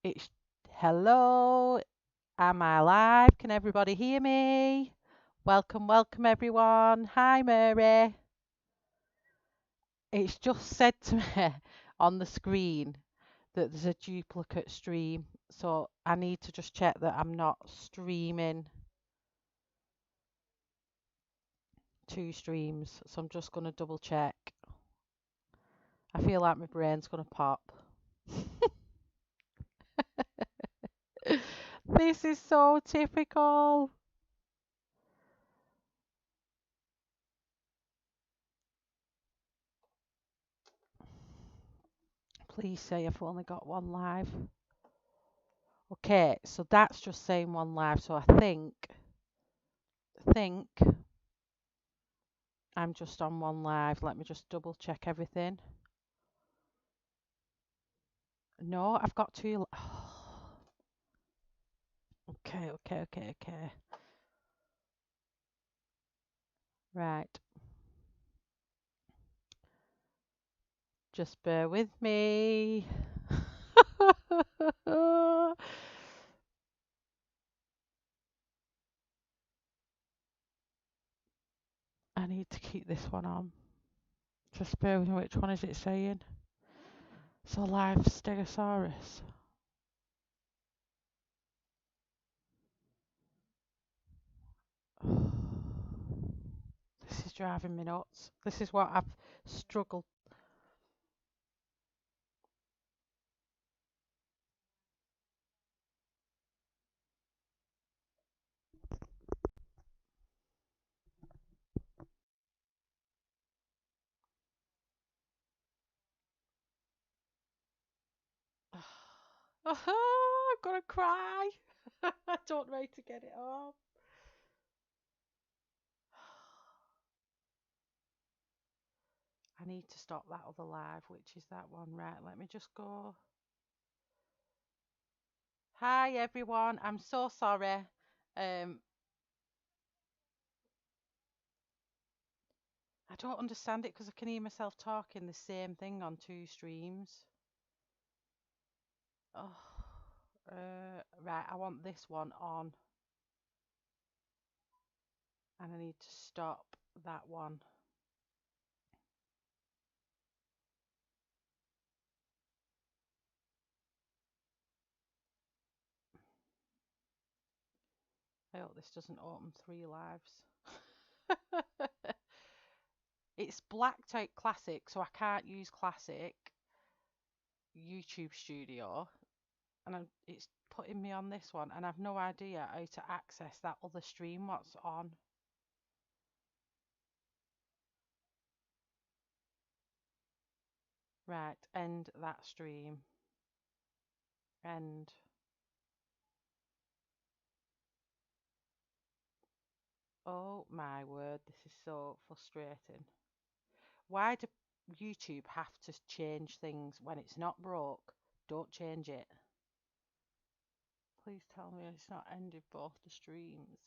It's hello. Am I live? Can everybody hear me? Welcome, welcome everyone. Hi Mary. It's just said to me on the screen that there's a duplicate stream. So I need to just check that I'm not streaming two streams. So I'm just going to double check. I feel like my brain's going to pop. This is so typical. Please say I've only got one live. Okay, so that's just saying one live. So I think I'm just on one live. Let me just double check everything. No, I've got two. Okay. Right. Just bear with me. I need to keep this one on. Just bear with me. Which one is it saying? So live Stegosaurus. This is driving me nuts. This is what I've struggled. I'm gonna cry. I don't know how to get it off. I need to stop that other live, which is that one. Right, let me just go. Hi everyone, I'm so sorry. I don't understand it because I can hear myself talking the same thing on two streams. Oh, right, I want this one on, and I need to stop that one. I hope this doesn't open three lives. It's blacked out classic, so I can't use classic YouTube Studio, and it's putting me on this one, and I've no idea how to access that other stream. What's on? Right, end that stream. End. Oh my word, this is so frustrating. Why do YouTube have to change things when it's not broke? Don't change it. Please tell me it's not ended both the streams.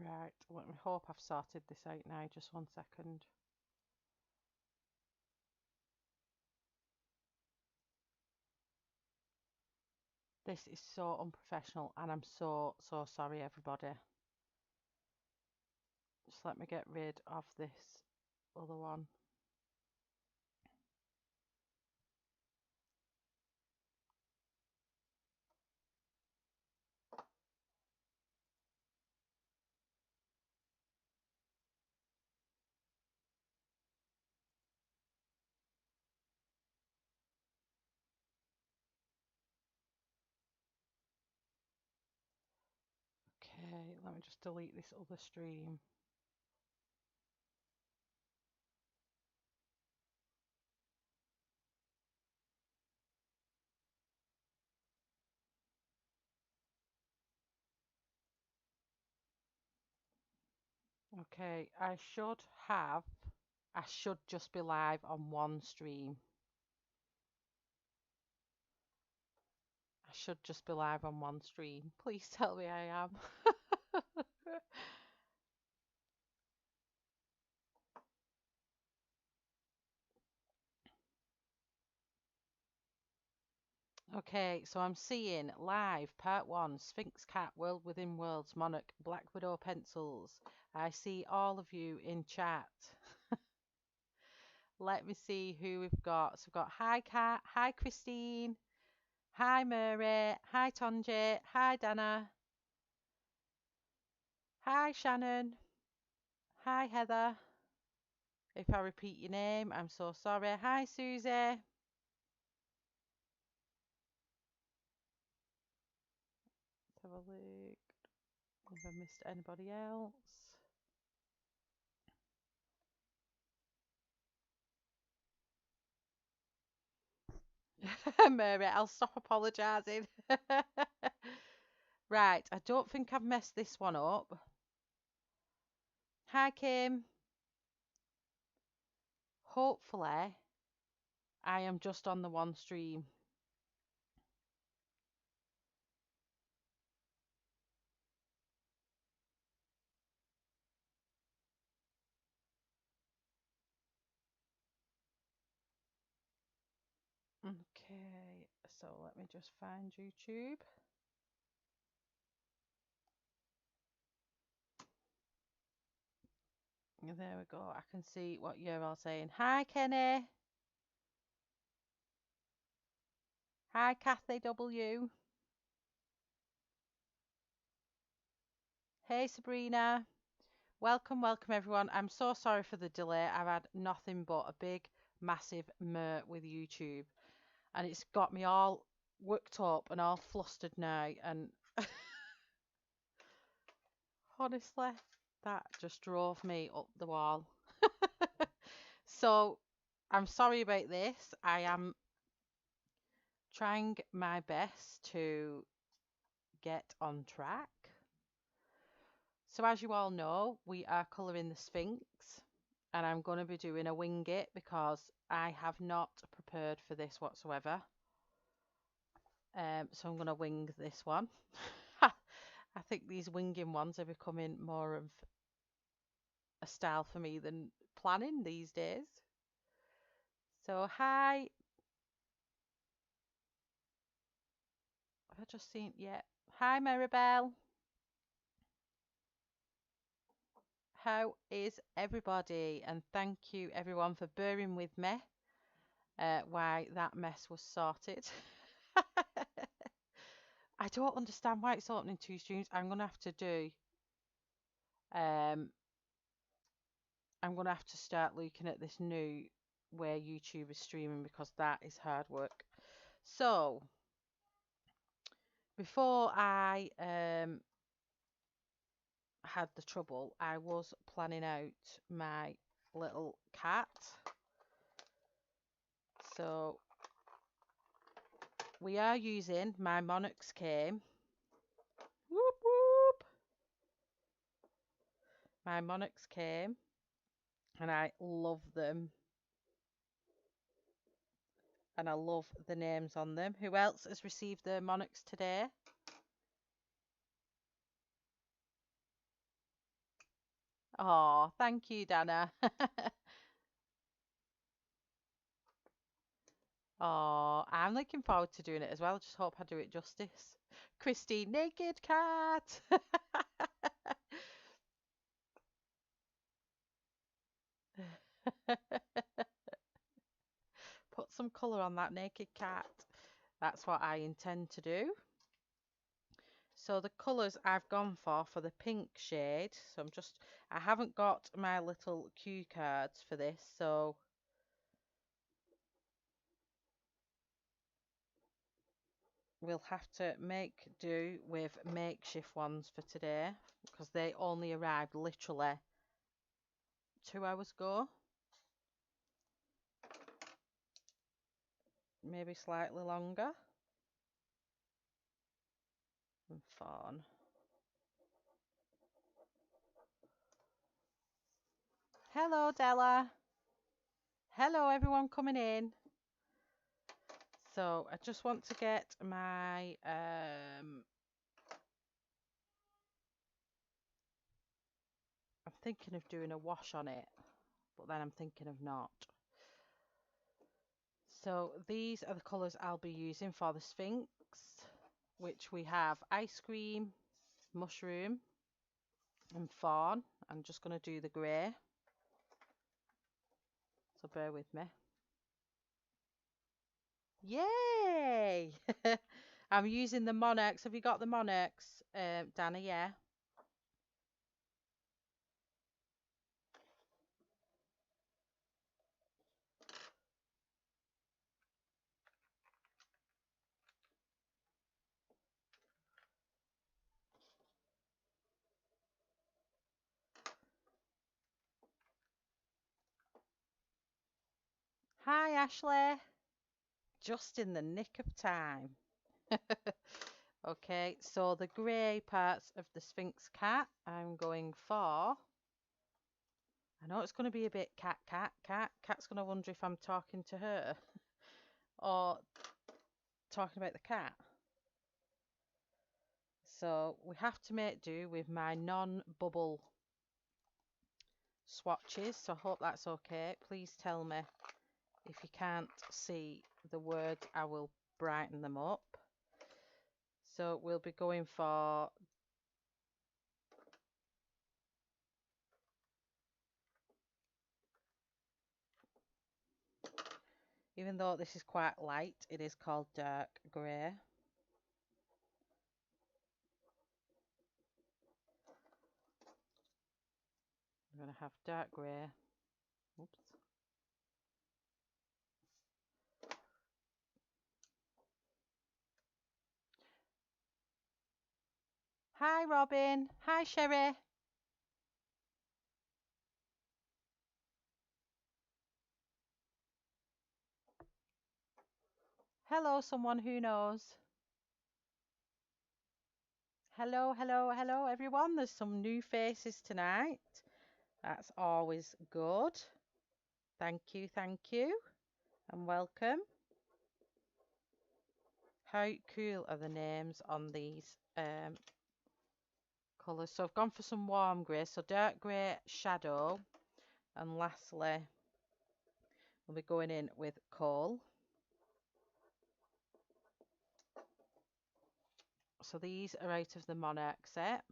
Right, let me hope I've sorted this out now. Just 1 second. This is so unprofessional, and I'm so sorry, everybody. Just let me get rid of this other one. Okay, let me just delete this other stream. Okay, I should just be live on one stream. should just be live on one stream. Please tell me I am. Okay, so I'm seeing live part one, Sphinx Cat, World Within Worlds, Monarch, Black Widow pencils. I see all of you in chat. Let me see who we've got. So we've got hi Cat, hi Christine, hi Mary, hi Tonje, hi Dana, hi Shannon, hi Heather. If I repeat your name, I'm so sorry. Hi Susie. Let's have a look. If I missed anybody else. Mary, I'll stop apologising. Right, I don't think I've messed this one up. Hi Kim. Hopefully, I am just on the one stream. Okay, so let me just find YouTube. There we go. I can see what you're all saying. Hi Kenny. Hi Kathy W. Hey Sabrina. Welcome, welcome everyone. I'm so sorry for the delay. I've had nothing but a big, massive meh with YouTube. And it's got me all worked up and all flustered now. And honestly, that just drove me up the wall. So I'm sorry about this. I am trying my best to get on track. So as you all know, we are colouring the Sphinx, and I'm going to be doing a wing it because I have not prepared for this whatsoever. So I'm going to wing this one. I think these winging ones are becoming more of a style for me than planning these days. So hi. Have I just seen? Yeah. Hi Maribel. How is everybody? And thank you everyone for bearing with me why that mess was sorted. I don't understand why it's opening two streams. I'm gonna have to do I'm gonna have to start looking at this new way YouTube is streaming because that is hard work. So before I had the trouble, I was planning out my little cat. So we are using my Monarch's cane. Whoop whoop. My Monarch's cane, and I love them. And I love the names on them. Who else has received the Monarchs today? Oh, thank you, Dana. Oh, I'm looking forward to doing it as well. I just hope I do it justice. Christine, naked cat. Put some colour on that naked cat. That's what I intend to do. So the colours I've gone for the pink shade. So I haven't got my little cue cards for this. So we'll have to make do with makeshift ones for today because they only arrived literally 2 hours ago. Maybe slightly longer. And fawn. Hello, Della. Hello, everyone coming in. So I just want to get my I'm thinking of doing a wash on it, but then I'm thinking of not. So these are the colours I'll be using for the Sphinx, which we have ice cream, mushroom and fawn. I'm just going to do the grey, so bear with me. Yay! I'm using the Monarchs. Have you got the Monarchs, Dana? Yeah. Hi, Ashley. Just in the nick of time. Okay, so the grey parts of the Sphinx cat, I'm going for. I know it's going to be a bit cat. Cat's going to wonder if I'm talking to her or talking about the cat. So we have to make do with my non-bubble swatches. So I hope that's okay. Please tell me if you can't see the words. I will brighten them up. So we'll be going for even though this is quite light, it is called dark grey. I'm going to have dark grey. Oops. Hi, Robin. Hi, Sherry. Hello, someone who knows. Hello, everyone. There's some new faces tonight. That's always good. Thank you, and welcome. How cool are the names on these colours? So I've gone for some warm grey, so dark grey shadow, and lastly we'll be going in with coal. So these are out of the Monarch set,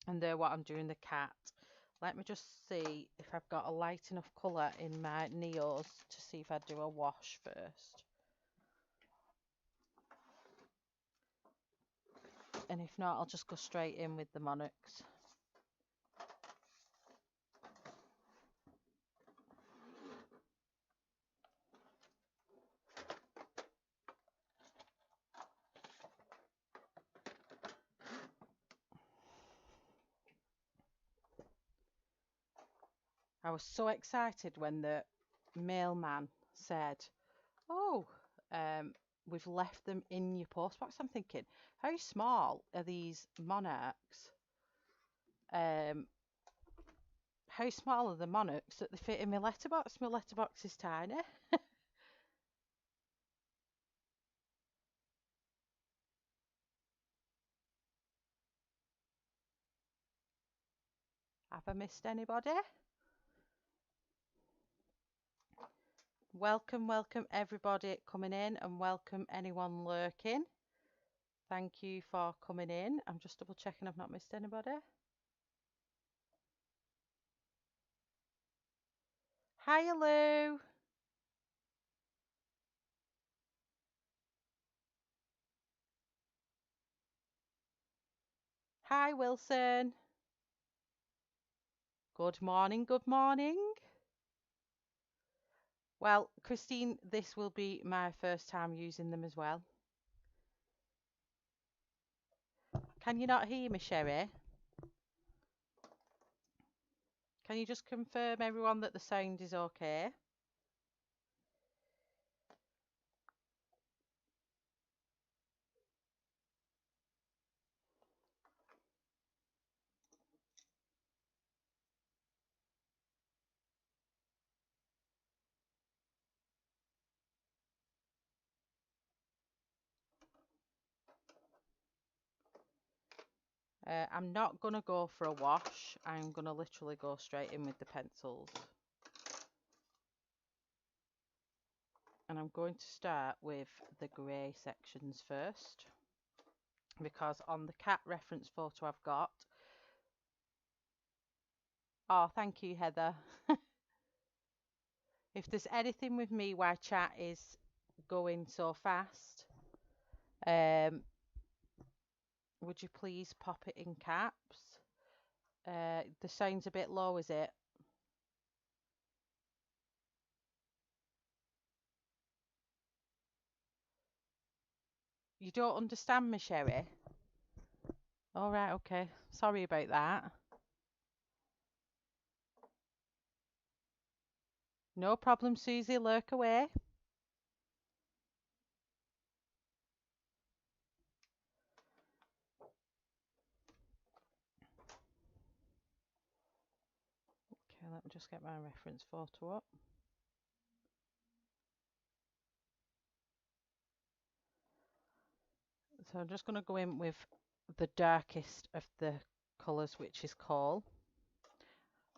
and they're what I'm doing the cat. Let me just see if I've got a light enough colour in my Neos to see if I do a wash first. And if not, I'll just go straight in with the Monarchs. I was so excited when the mailman said, "Oh, we've left them in your postbox." I'm thinking, how small are these Monarchs? How small are the Monarchs that they fit in my letterbox? My letterbox is tiny. Have I missed anybody? Welcome everybody coming in, and welcome anyone lurking. Thank you for coming in. I'm just double checking I've not missed anybody. Hi, Lou. Hi, Wilson. Good morning, good morning. Well, Christine, this will be my first time using them as well. Can you not hear me, Sherry? Can you just confirm, everyone, that the sound is okay? I'm not going to go for a wash. I'm going to literally go straight in with the pencils. And I'm going to start with the grey sections first, because on the cat reference photo I've got... Oh, thank you, Heather. If there's anything with me why chat is going so fast, would you please pop it in caps? The sound's a bit low, is it? You don't understand me, Sherry? All right, okay. Sorry about that. No problem, Susie. Lurk away. Okay, let me just get my reference photo up. So I'm just going to go in with the darkest of the colours, which is coal.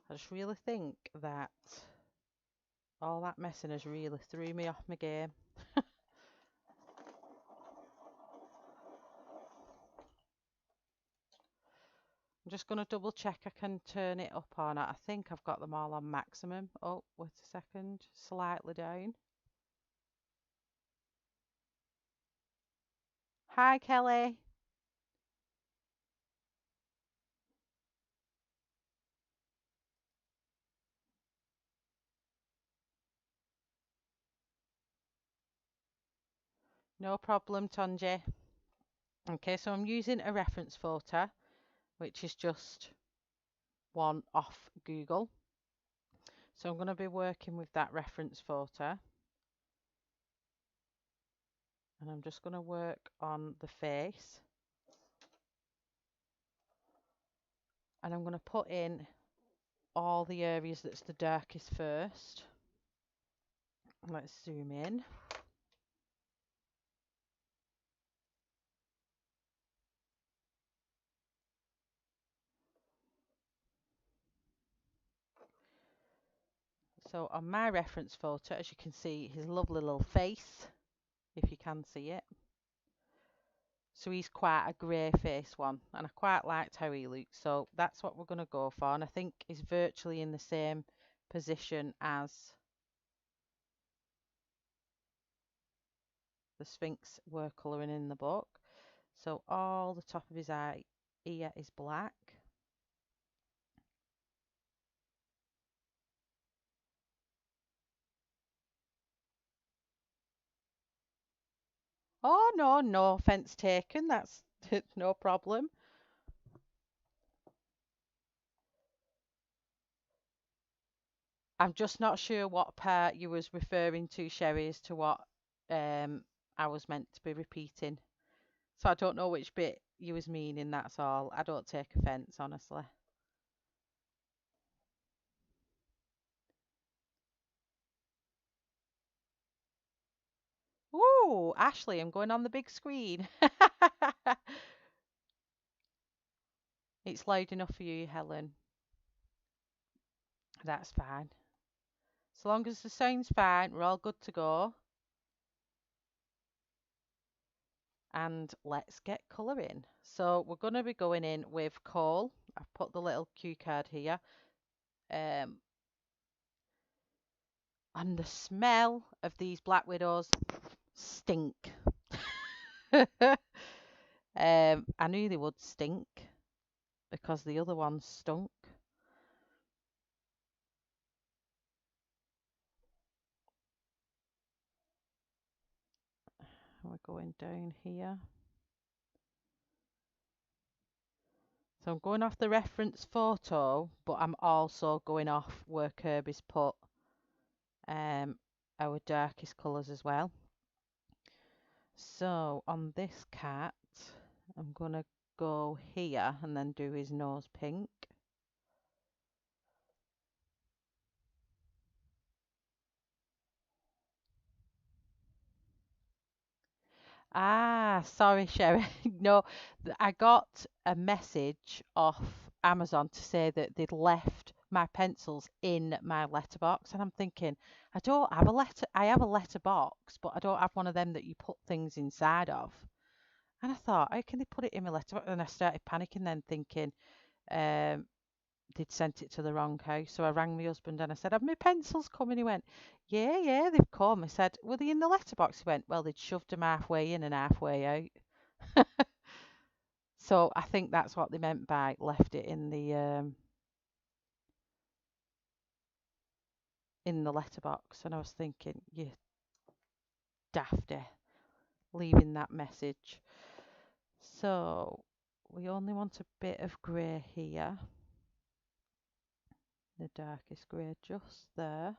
I just really think that all that messing has really threw me off my game. I'm just going to double check I can turn it up or not. I think I've got them all on maximum. Oh, wait a second. Slightly down. Hi, Kelly. No problem, Tonji. Okay, so I'm using a reference photo, which is just one off Google. So I'm going to be working with that reference photo. And I'm just going to work on the face. And I'm going to put in all the areas that's the darkest first. Let's zoom in. So on my reference photo, as you can see, his lovely little face, if you can see it. So he's quite a grey face one, and I quite liked how he looked. So that's what we're going to go for, and I think he's virtually in the same position as the Sphinx were colouring in the book. So all the top of his eye ear is black. Oh no, no offence taken. That's no problem. I'm just not sure what part you was referring to, Sherry, as to what I was meant to be repeating. So I don't know which bit you was meaning, that's all. I don't take offence, honestly. Ooh, Ashley, I'm going on the big screen. It's loud enough for you, Helen. That's fine. So long as the sound's fine, we're all good to go. And let's get colouring. So we're going to be going in with coal. I've put the little cue card here. And the smell of these Black Widows stink. I knew they would stink because the other ones stunk. We're going down here. So I'm going off the reference photo, but I'm also going off where KERBY's put our darkest colours as well. So on this cat, I'm going to go here and then do his nose pink. Ah, sorry, Sherry. No, I got a message off Amazon to say that they'd left my pencils in my letterbox, and I'm thinking, I don't have a letter. I have a letterbox, but I don't have one of them that you put things inside of. And I thought, how can they put it in my letterbox? And I started panicking, then thinking, um, they'd sent it to the wrong house. So I rang my husband and I said, have my pencils come? And he went, yeah, yeah, they've come. I said, were they in the letterbox? He went, well, they'd shoved them halfway in and halfway out. So I think that's what they meant by left it in the letterbox. And I was thinking, you dafty, leaving that message. So we only want a bit of grey here. The darkest grey just there.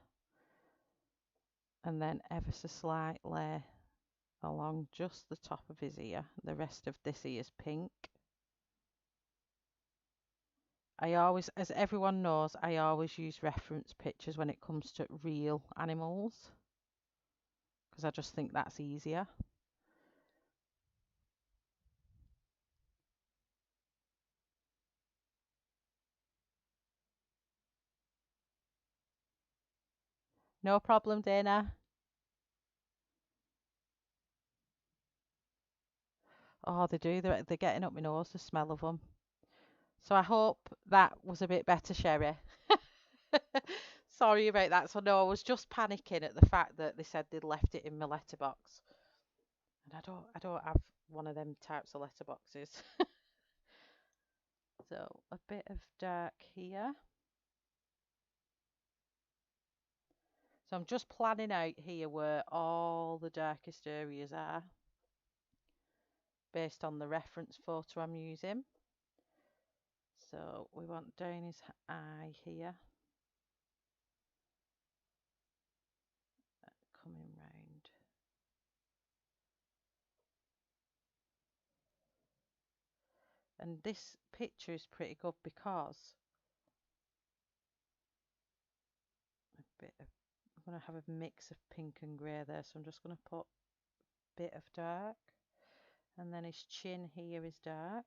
And then ever so slightly along just the top of his ear. The rest of this ear is pink. I always, as everyone knows, I always use reference pictures when it comes to real animals because I just think that's easier. No problem, Dana. Oh, they do. They're getting up my nose, the smell of them. So I hope that was a bit better, Sherry. Sorry about that. So no, I was just panicking at the fact that they said they'd left it in my letterbox, and I don't have one of them types of letterboxes. So a bit of dark here. So I'm just planning out here where all the darkest areas are based on the reference photo I'm using. So we want down his eye here, coming round. And this picture is pretty good because a bit of, I'm going to have a mix of pink and grey there. So I'm just going to put a bit of dark. And then his chin here is dark.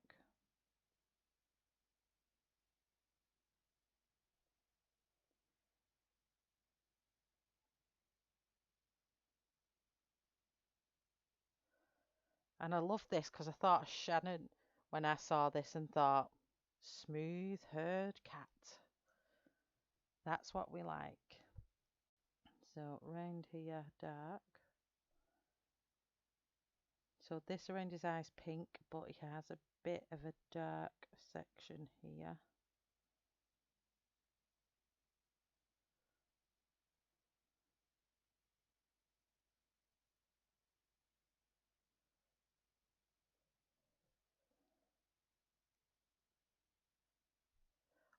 And I love this because I thought of Shannon when I saw this and thought, smooth haired cat. That's what we like. So round here, dark. So this around his eyes pink, but he has a bit of a dark section here.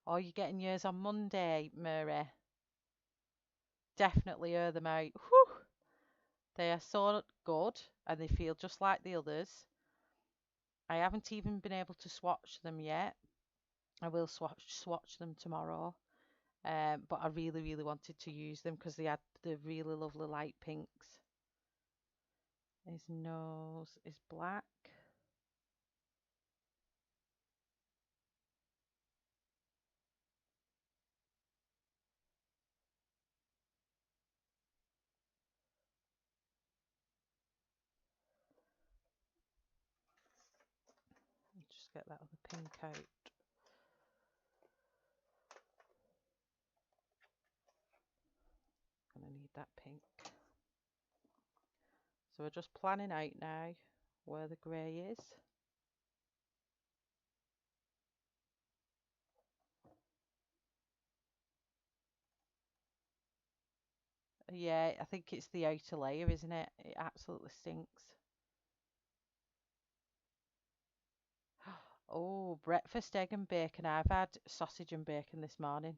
Oh, you're getting yours on Monday, Murray. Definitely air them out. Whew. They are so good and they feel just like the others. I haven't even been able to swatch them yet. I will swatch them tomorrow. But I really, really wanted to use them because they had the really lovely light pinks. His nose is black. Just get that other pink out. Gonna need that pink. So we're just planning out now where the grey is. Yeah, I think it's the outer layer, isn't it? It absolutely stinks. Oh, breakfast, egg and bacon. I've had sausage and bacon this morning.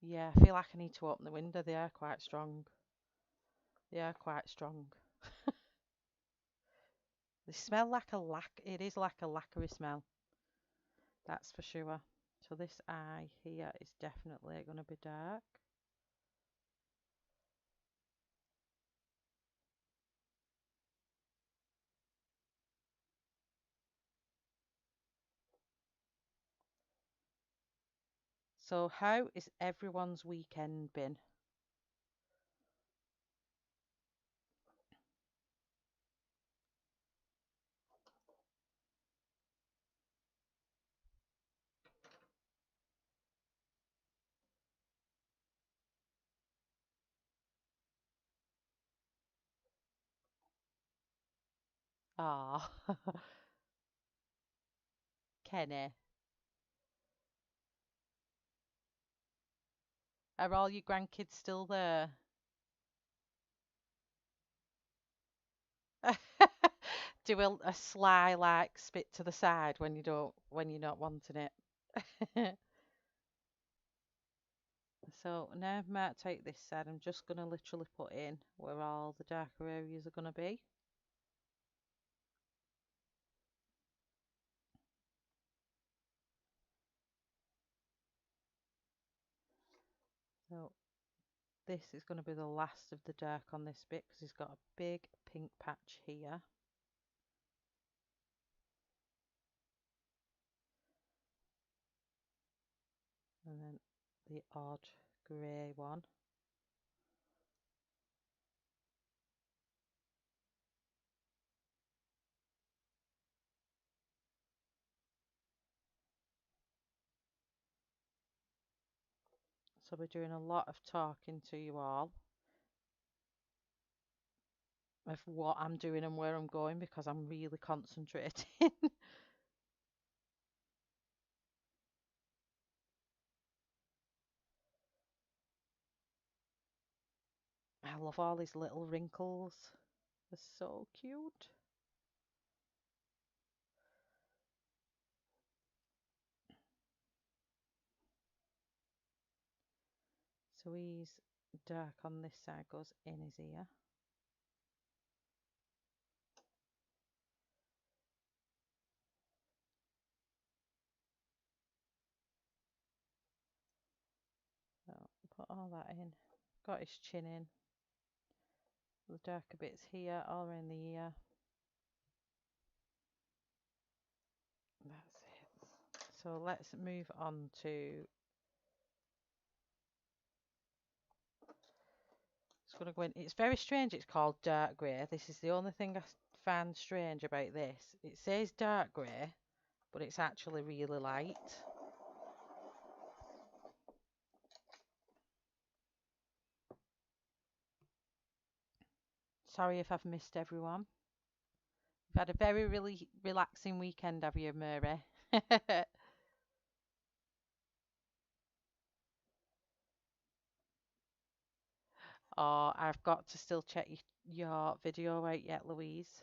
Yeah, I feel like I need to open the window. They are quite strong. They are quite strong. They smell like a it is like a lacquery smell, that's for sure. So this eye here is definitely going to be dark. So how is everyone's weekend been? Ah, Kenny, are all your grandkids still there? Do a sly like spit to the side when when you're not wanting it. So now I might take this side. I'm just gonna literally put in where all the darker areas are gonna be. So this is going to be the last of the dark on this bit because he's got a big pink patch here. And then the odd grey one. So we're doing a lot of talking to you all of what I'm doing and where I'm going because I'm really concentrating. I love all these little wrinkles. They're so cute. So he's dark on this side, goes in his ear. So put all that in. Got his chin in. The darker bits here, all around the ear. That's it. So let's move on to. It's going to go in. It's very strange. It's called dark grey. This is the only thing I find strange about this. It says dark grey, but it's actually really light. Sorry if I've missed everyone. You've had a very really relaxing weekend, have you, Mary? Or I've got to still check your video out yet, Louise.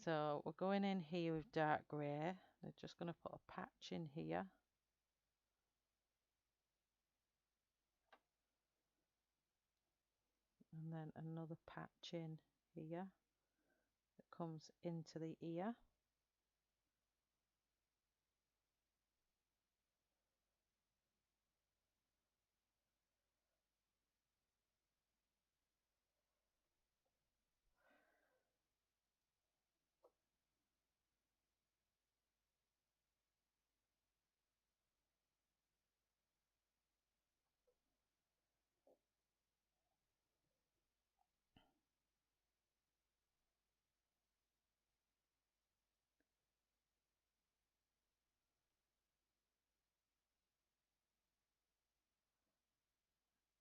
So we're going in here with dark grey. We're just going to put a patch in here. And then another patch in here that comes into the ear.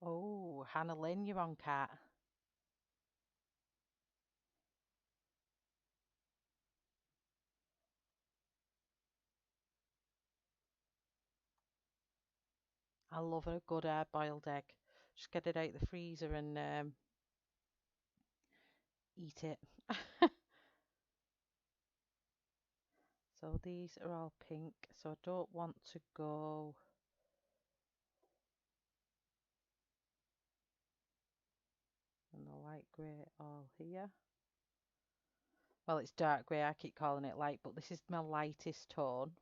Oh, Hannah Lynn, you're on, cat. I love a good hard-boiled egg. Just get it out the freezer and eat it. So these are all pink, so I don't want to go. And the light grey all here. Well, it's dark grey, I keep calling it light, but this is my lightest tone.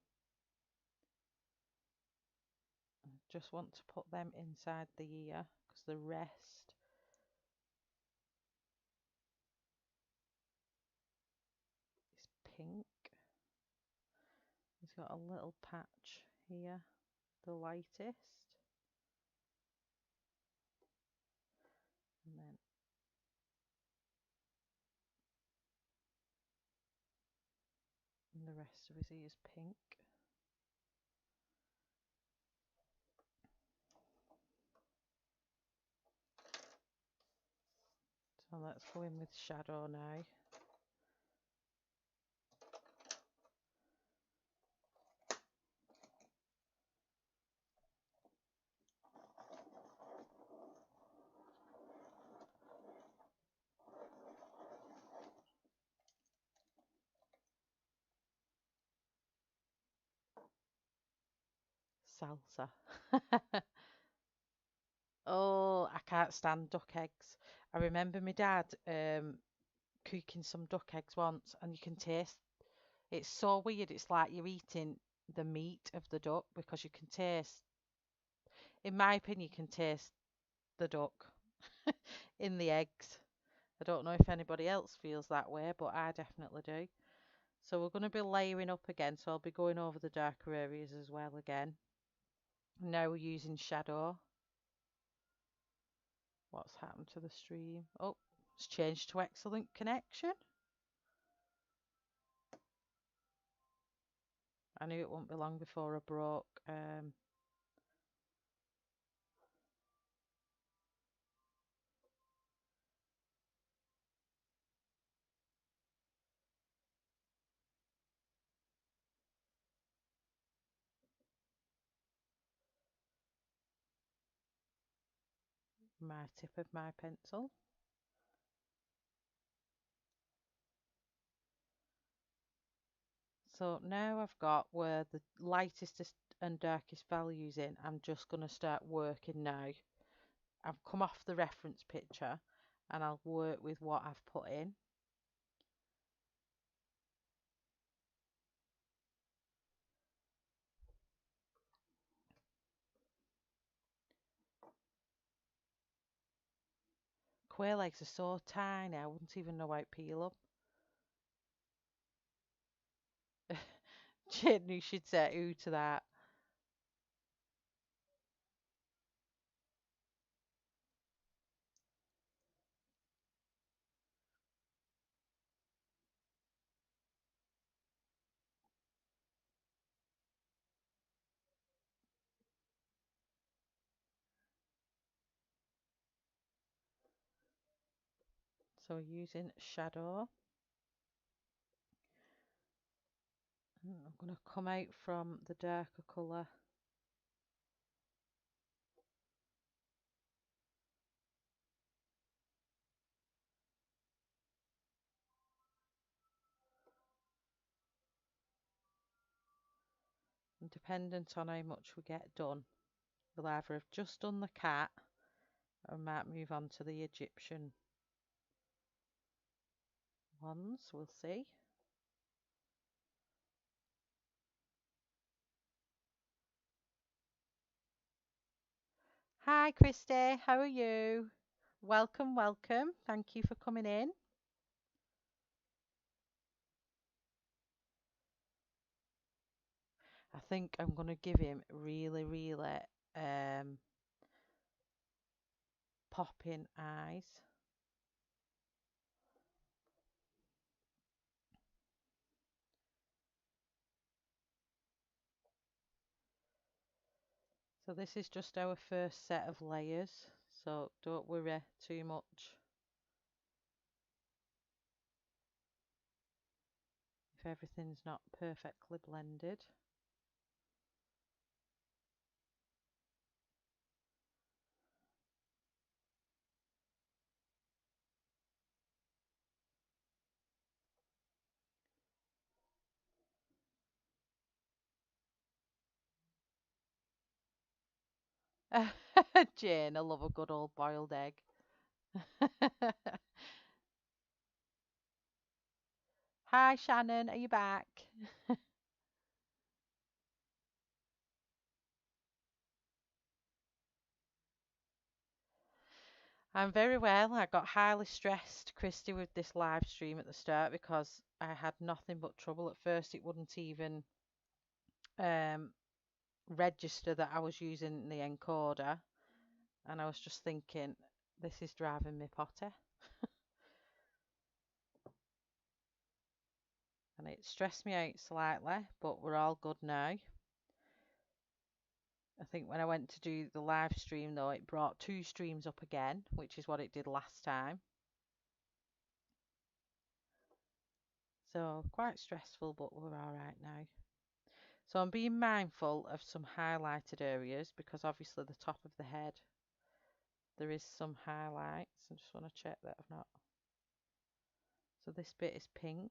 I just want to put them inside the ear because the rest is pink. He's got a little patch here, the lightest. And then the rest of his ear is pink. So let's go in with shadow now. Salsa. Oh, I can't stand duck eggs. I remember my dad cooking some duck eggs once, and you can taste it's so weird. It's like you're eating the meat of the duck because you can taste, in my opinion, you can taste the duck in the eggs. I don't know if anybody else feels that way, but I definitely do. So we're going to be layering up again, so I'll be going over the darker areas as well again. Now we're using shadow. What's happened to the stream? Oh, it's changed to excellent connection. I knew it wouldn't be long before I broke my tip of my pencil. So now I've got where the lightest and darkest values in, I'm just going to start working now. I've come off the reference picture and I'll work with what I've put in. Quail eggs are so tiny, I wouldn't even know how to peel them. Jane, you should say ooh to that. So using shadow. I'm going to come out from the darker colour. And dependent on how much we get done, we'll either have just done the cat or might move on to the Egyptian ones. We'll see. Hi, Christy. How are you? Welcome, welcome. Thank you for coming in. I think I'm going to give him really, really popping eyes. So this is just our first set of layers, so don't worry too much if everything's not perfectly blended. Jane, I love a good old boiled egg. Hi, Shannon. Are you back? I'm very well. I got highly stressed, Christy, with this live stream at the start because I had nothing but trouble. At first, it wouldn't even um, register that I was using the encoder, and I was just thinking, this is driving me potty. And it stressed me out slightly, but we're all good now. I think when I went to do the live stream, though, it brought two streams up again, which is what it did last time. So quite stressful, but we're all right now. So I'm being mindful of some highlighted areas because obviously the top of the head, there is some highlights. I just want to check that I've not. So this bit is pink.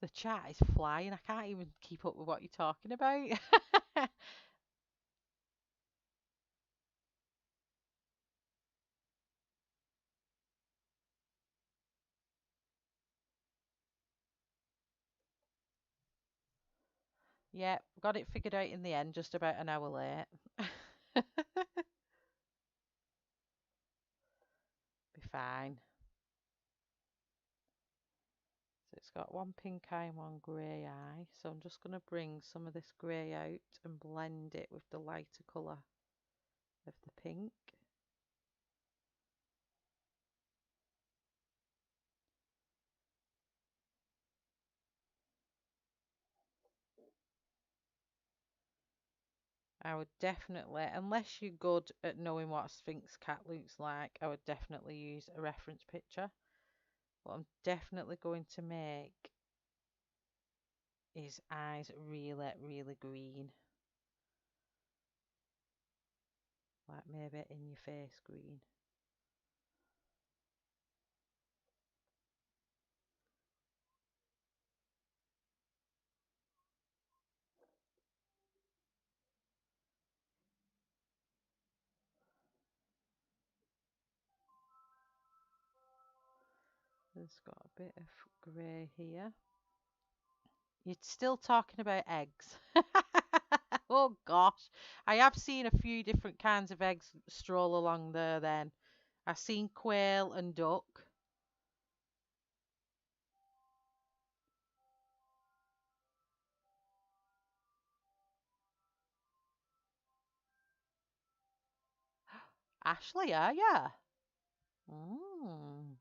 The chat is flying. I can't even keep up with what you're talking about. Yeah, got it figured out in the end, just about an hour late. Be fine. So it's got one pink eye and one grey eye. So I'm just going to bring some of this grey out and blend it with the lighter colour of the pink. I would definitely, unless you're good at knowing what a Sphinx cat looks like, I would definitely use a reference picture. What I'm definitely going to make is eyes really, really green. Like maybe in your face green. It's got a bit of grey here. You're still talking about eggs. Oh gosh. I have seen a few different kinds of eggs stroll along there then. I've seen quail and duck. Ashley, are ya? Mm.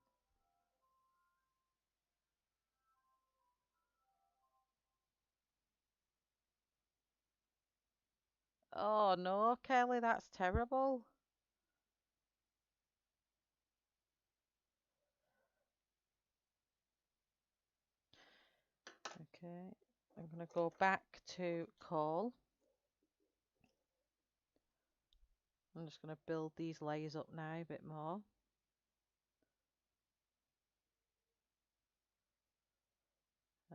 Oh no, Kelly, that's terrible. Okay, I'm going to go back to call. I'm just going to build these layers up now a bit more.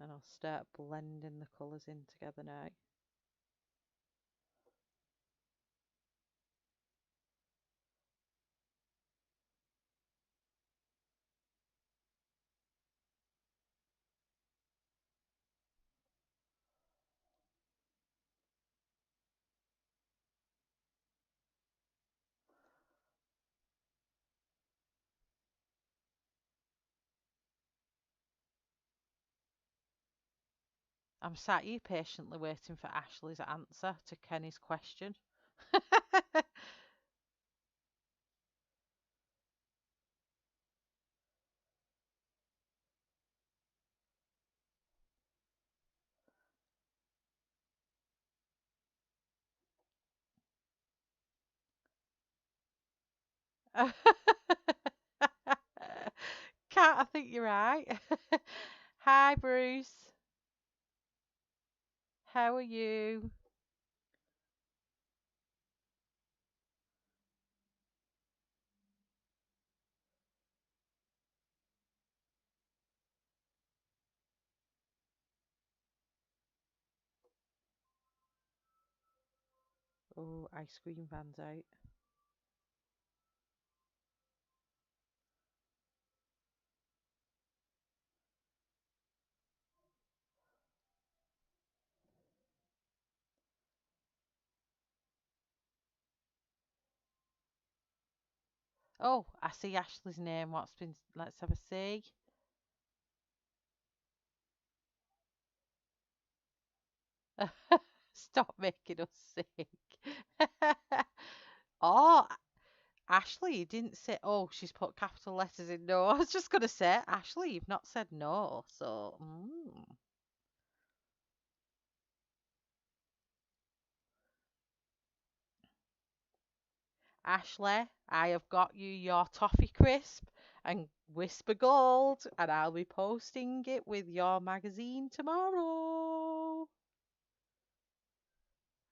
And I'll start blending the colours in together now. I'm sat here patiently waiting for Ashley's answer to Kenny's question. Cat, I think you're right. Hi, Bruce. How are you? Oh, ice cream van's out. Oh, I see Ashley's name. What's been? Let's have a see. Stop making us sick. Oh, Ashley, you didn't say. Oh, she's put capital letters in no. I was just gonna say, Ashley, you've not said no. So, Ashley, I have got you your toffee crisp and Whisper Gold, and I'll be posting it with your magazine tomorrow.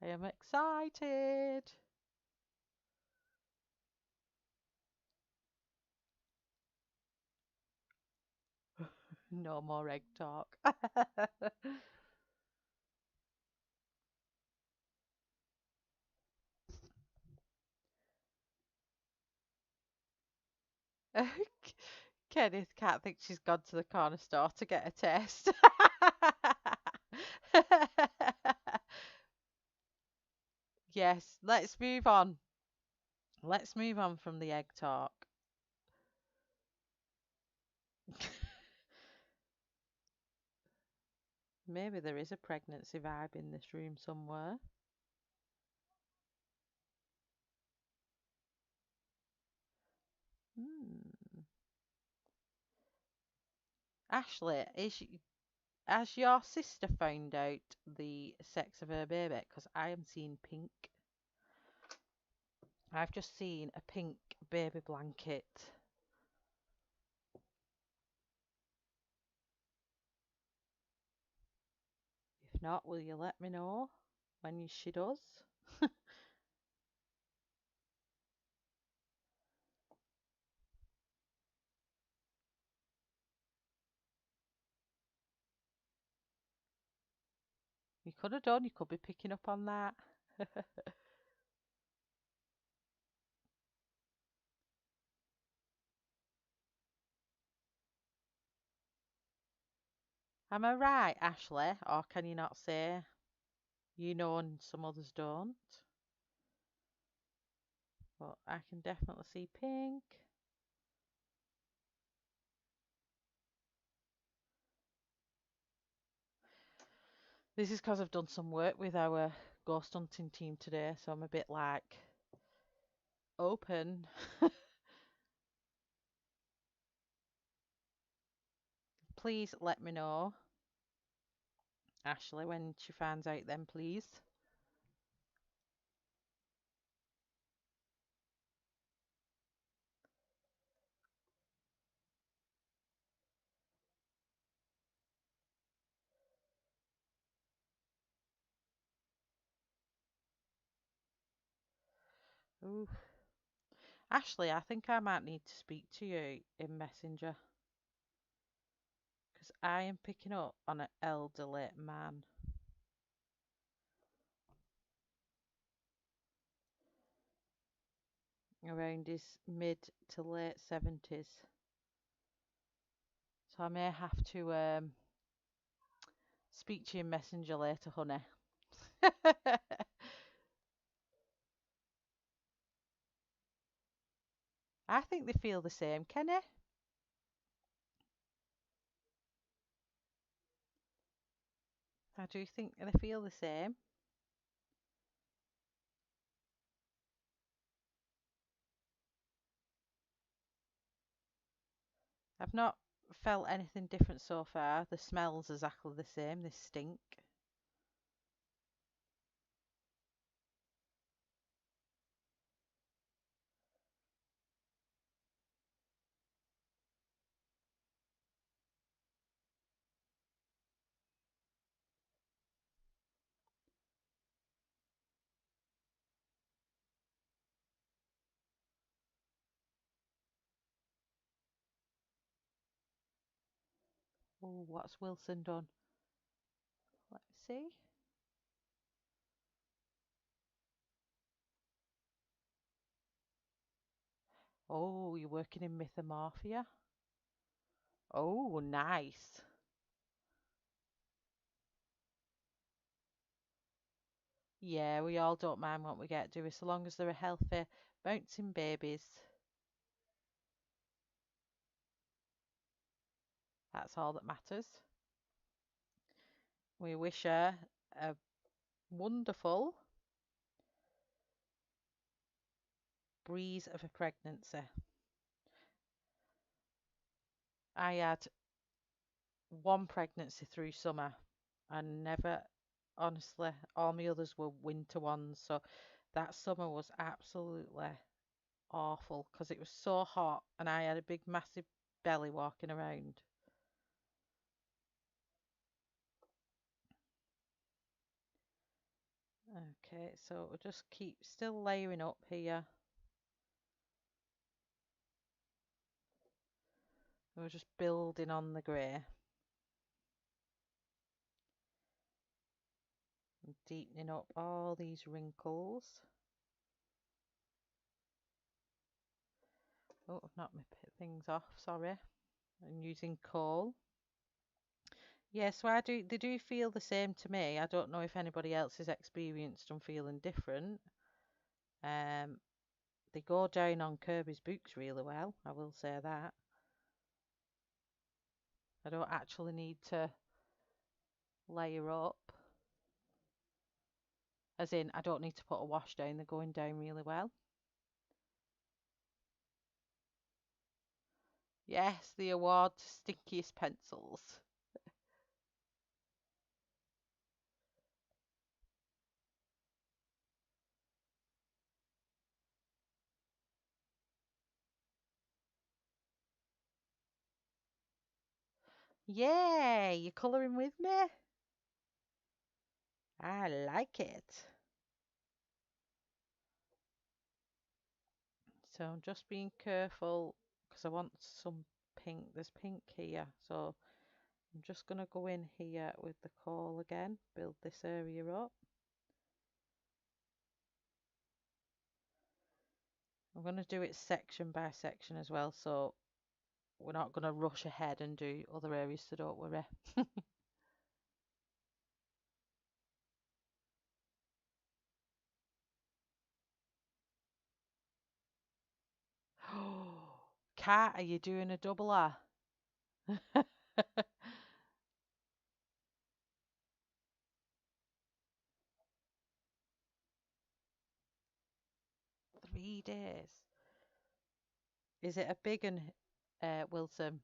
I am excited. No more egg talk. Kenneth can't think she's gone to the corner store to get a test. Yes, let's move on. Let's move on from the egg talk. Maybe there is a pregnancy vibe in this room somewhere. Hmm. Ashley, has your sister found out the sex of her baby? Because I am seeing pink. I've just seen a pink baby blanket. If not, will you let me know when she does? You could have done, you could be picking up on that. Am I right, Ashley? Or can you not say? You know, and some others don't. But I can definitely see pink. This is because I've done some work with our ghost hunting team today, so I'm a bit like open. Please let me know, Ashley, when she finds out then, please. Ooh. Ashley, I think I might need to speak to you in Messenger because I am picking up on an elderly man around his mid to late 70s. So I may have to speak to you in Messenger later, honey. I think they feel the same, Kenny. I do think they feel the same. I've not felt anything different so far. The smell's exactly the same. They stink. Oh, what's Wilson done? Let's see. Oh, you're working in mythomorphia. Oh, nice. Yeah, we all don't mind what we get, do we? So long as they're a healthy, bouncing babies. That's all that matters. We wish her a wonderful breeze of a pregnancy. I had one pregnancy through summer and never, honestly, all my others were winter ones. So that summer was absolutely awful because it was so hot and I had a big, massive belly walking around. Okay, so we'll just keep still layering up here. We're just building on the grey and deepening up all these wrinkles. Oh, I've knocked my things off, sorry. I'm using coal. Yeah, so they do feel the same to me. I don't know if anybody else has experienced them feeling different. Um, they go down on KERBY's books really well, I will say that. I don't actually need to layer up. As in, I don't need to put a wash down, they're going down really well. Yes, the award to stinkiest pencils. Yay, you're colouring with me? I like it. So I'm just being careful because I want some pink. There's pink here. So I'm just going to go in here with the coal again, build this area up. I'm going to do it section by section as well, so we're not going to rush ahead and do other areas, so don't worry. Cat, are you doing a double R? 3 days. Is it a big one, Wilson?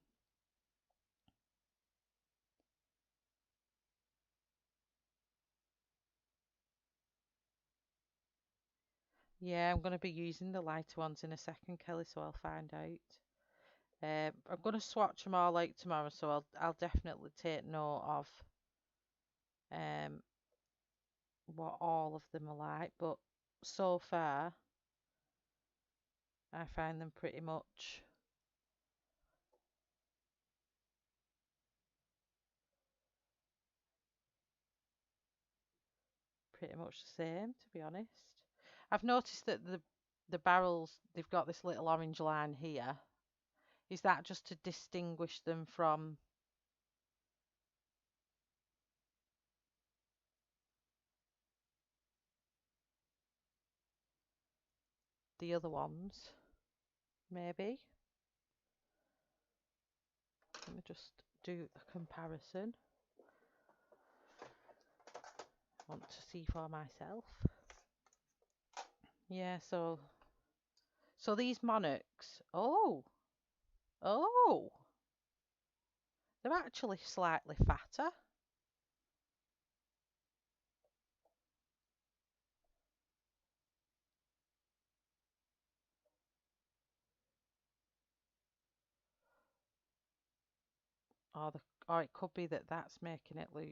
Yeah, I'm going to be using the lighter ones in a second, Kelly, so I'll find out. I'm going to swatch them all out tomorrow, so I'll definitely take note of um, what all of them are like. But so far, I find them pretty much the same, to be honest. I've noticed that the barrels, they've got this little orange line here. Is that just to distinguish them from the other ones? Maybe. Let me just do a comparison. I want to see for myself. Yeah, so these Monarchs, oh, they're actually slightly fatter. Or it could be that that's making it look.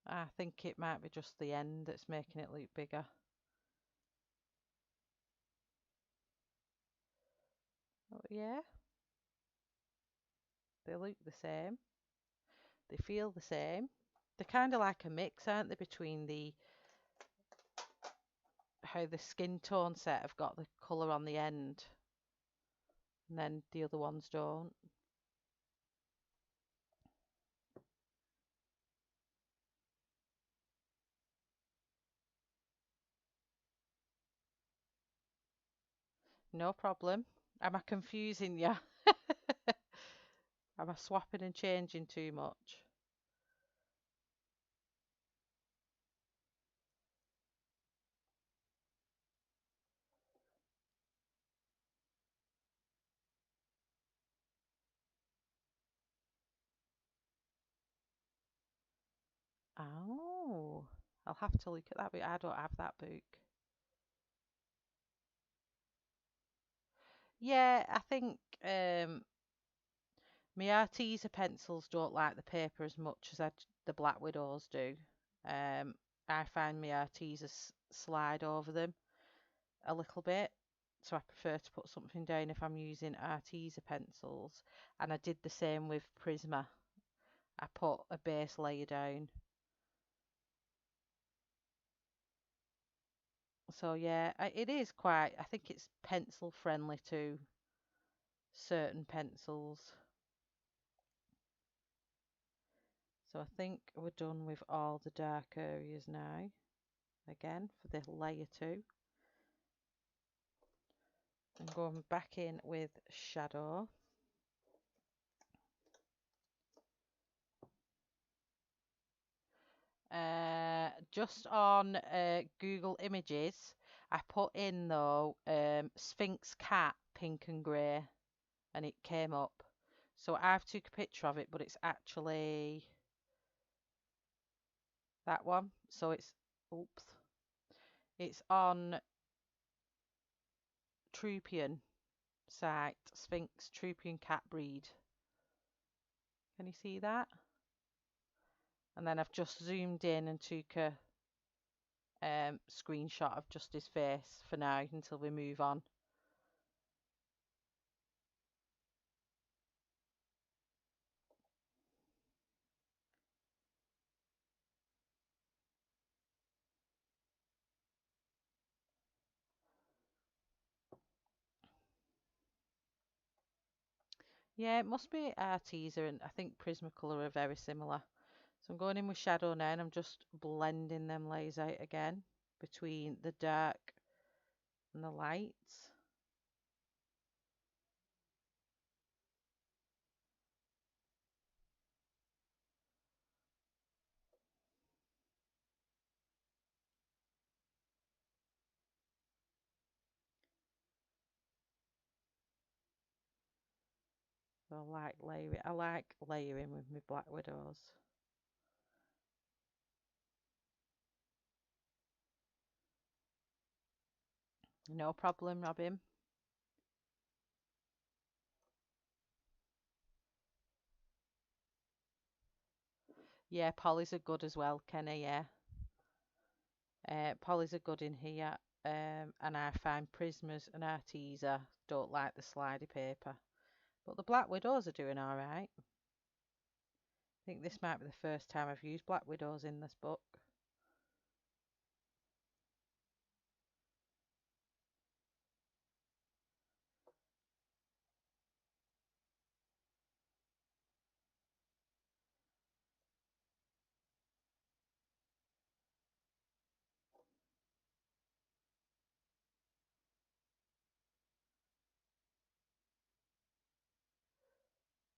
I think it might be just the end that's making it look bigger. Oh, yeah, they look the same. They feel the same. They're kind of like a mix, aren't they, between the how the skin tone set have got the colour on the end, and then the other ones don't. No problem. Am I confusing you? Am I swapping and changing too much? Oh, I'll have to look at that book. I don't have that book. Yeah, I think my Arteza pencils don't like the paper as much as the Black Widows do. Um, I find my Artezas slide over them a little bit, so I prefer to put something down if I'm using Arteza pencils. And I did the same with Prisma. I put a base layer down. So yeah, it is quite, I think it's pencil friendly to certain pencils. So I think we're done with all the dark areas now. Again, for the layer 2. I'm going back in with shadow. Just on Google Images, I put in though Sphinx cat pink and grey, and it came up. So I've took a picture of it, but it's actually that one. So oops, it's on Troupian site, Sphinx Troupian cat breed. Can you see that? And then I've just zoomed in and took a screenshot of just his face for now until we move on. Yeah, it must be Arteza, and I think Prismacolor are very similar. So I'm going in with shadow now, and I'm just blending them layers out again between the dark and the lights. So I like layering with my Black Widows. No problem, Robin. Yeah, polys are good as well, Kenny, yeah. Polys are good in here. And I find Prismas and Arteza don't like the slidey paper. But the Black Widows are doing alright. I think this might be the first time I've used Black Widows in this book.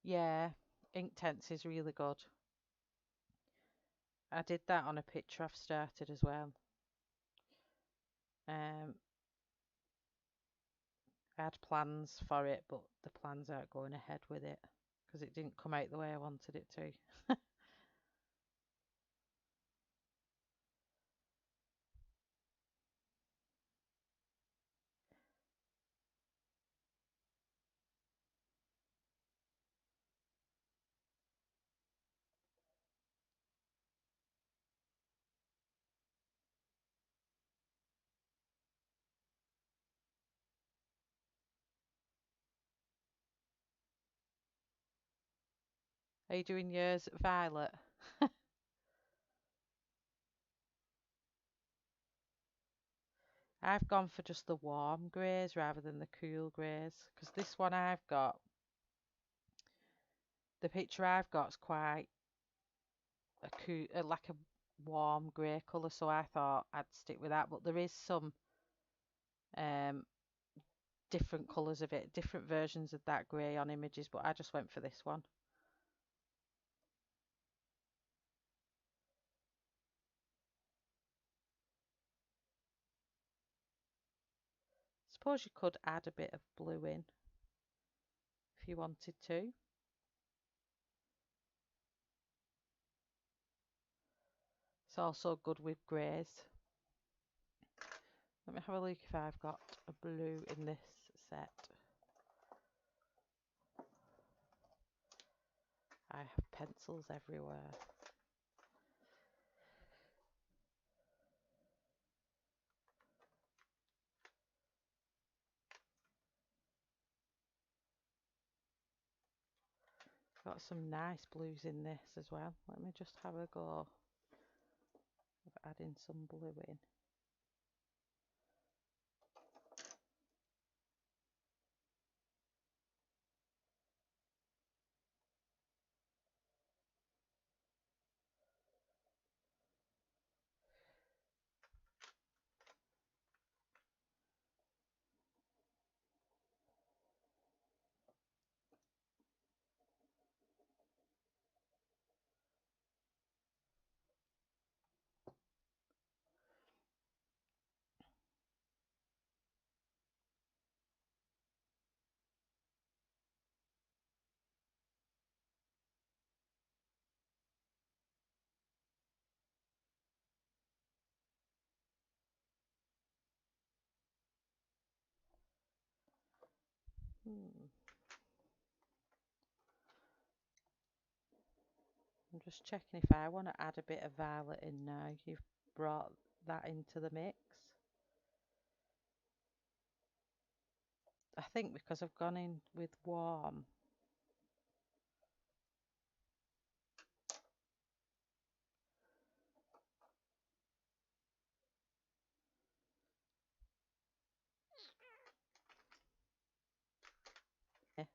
Yeah, Inktense is really good. I did that on a picture I've started as well. I had plans for it, but the plans aren't going ahead with it because it didn't come out the way I wanted it to. Are you doing yours violet? I've gone for just the warm greys rather than the cool greys, because this one I've got, the picture I've got is quite a cool, like a warm grey colour, so I thought I'd stick with that. But there is some um, different colours of it, different versions of that grey on images, but I just went for this one. Suppose you could add a bit of blue in if you wanted to. It's also good with greys. Let me have a look if I've got a blue in this set. I have pencils everywhere. Got some nice blues in this as well. Let me just have a go of adding some blue in. I'm just checking if I want to add a bit of violet in now. You've brought that into the mix. I think because I've gone in with warm. Yeah.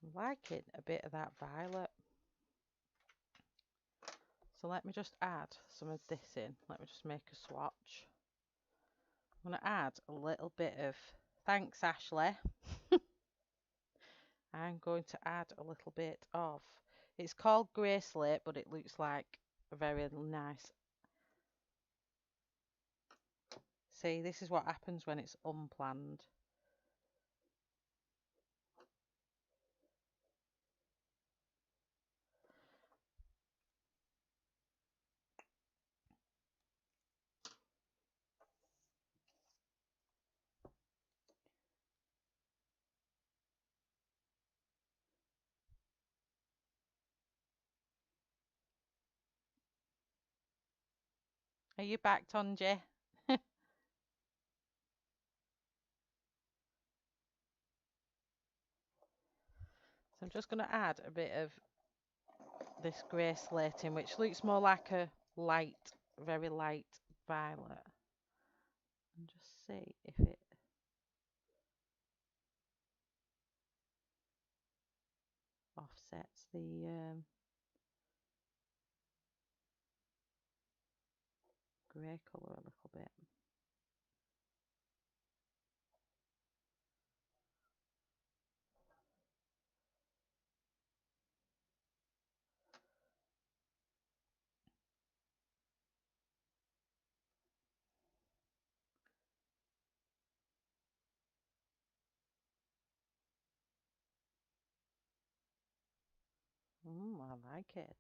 I'm liking a bit of that violet. So let me just add some of this in. Let me just make a swatch. I'm going to add a little bit of, thanks Ashley. I'm going to add a little bit of, it's called grey slate, but it looks like a very nice. See, this is what happens when it's unplanned. Are you back, Tonji? So I'm just going to add a bit of this grey slate in, which looks more like a light, very light violet. And just see if it offsets the grey colour a little bit. I like it.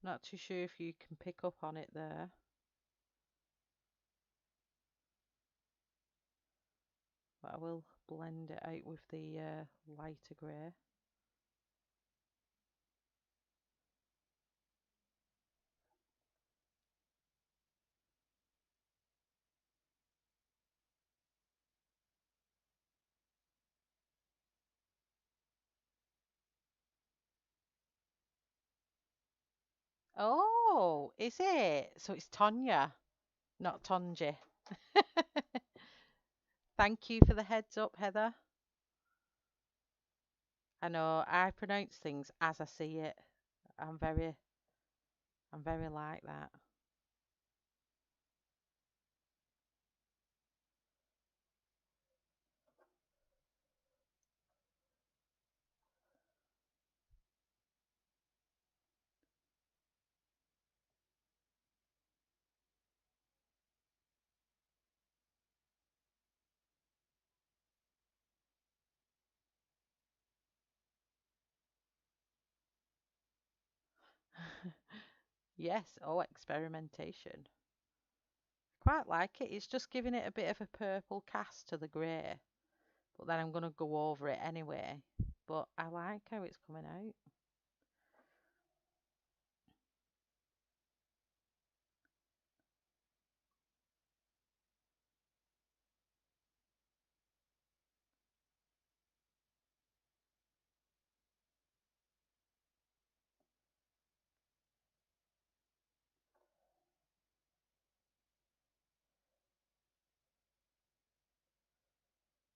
Not too sure if you can pick up on it there. But I will blend it out with the lighter grey. Oh, is it? So it's Tonya, not Tonji. Thank you for the heads up, Heather. I know I pronounce things as I see it. I'm very, I'm very like that. Yes, oh, experimentation. Quite like it. It's just giving it a bit of a purple cast to the grey, but then I'm going to go over it anyway. But I like how it's coming out.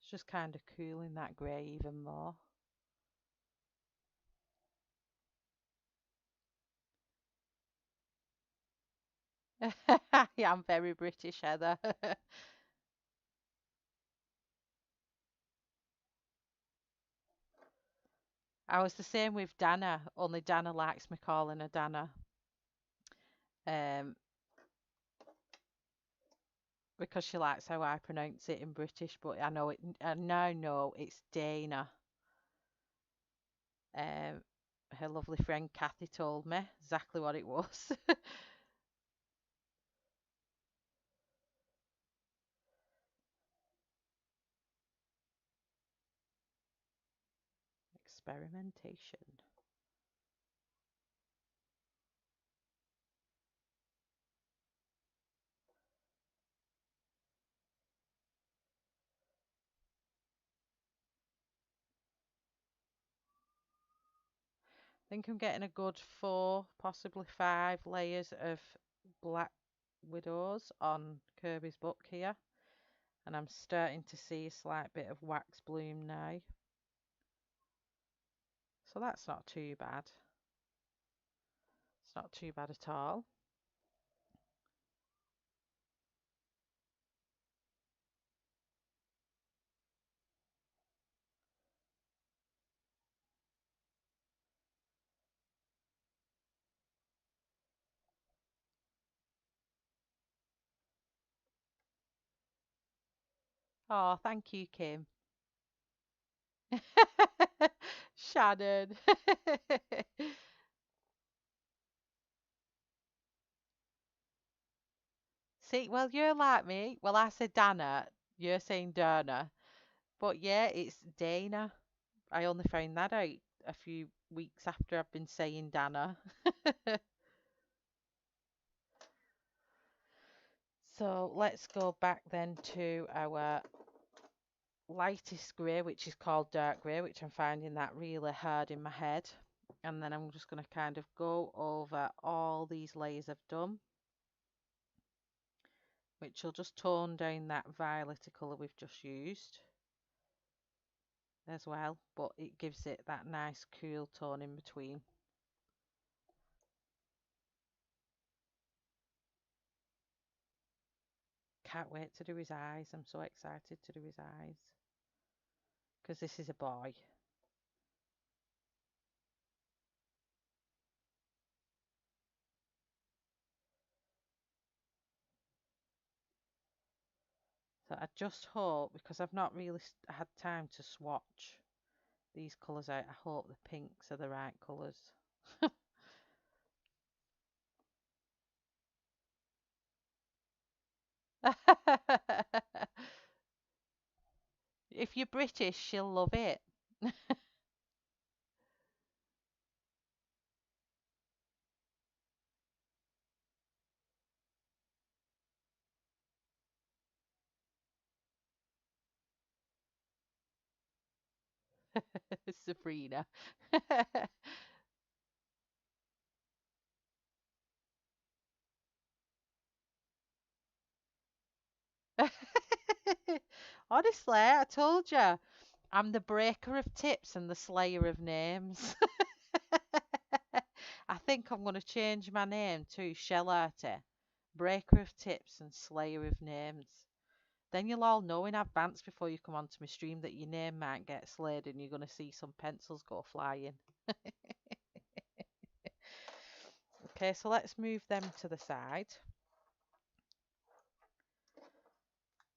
It's just kind of cooling that grey even more. Yeah, I'm very British, Heather. I was the same with Dana, only Dana likes me calling her Dana. Um, because she likes how I pronounce it in British, but I know it. I now know it's Dana. Um, her lovely friend Kathy told me exactly what it was. Experimentation. I think I'm getting a good 4, possibly 5 layers of black widows on Kirby's book here, and I'm starting to see a slight bit of wax bloom now. So that's not too bad. It's not too bad at all. Oh, thank you, Kim. Shannon. See, well, you're like me. Well, I said Dana. You're saying Dana. But yeah, it's Dana. I only found that out a few weeks after I've been saying Dana. So let's go back then to our lightest grey, which is called dark grey, which I'm finding that really hard in my head. And then I'm just going to kind of go over all these layers I've done, which will just tone down that violety colour we've just used as well, but it gives it that nice cool tone in between. Can't wait to do his eyes. I'm so excited to do his eyes because this is a boy. So I just hope, because I've not really had time to swatch these colours out, I hope the pinks are the right colours. If you're British, she'll love it. Sabrina. Honestly, I told you, I'm the breaker of tips and the slayer of names. I think I'm going to change my name to Shellarty, breaker of tips and slayer of names. Then you'll all know in advance before you come onto my stream that your name might get slayed and you're going to see some pencils go flying. Okay, so let's move them to the side.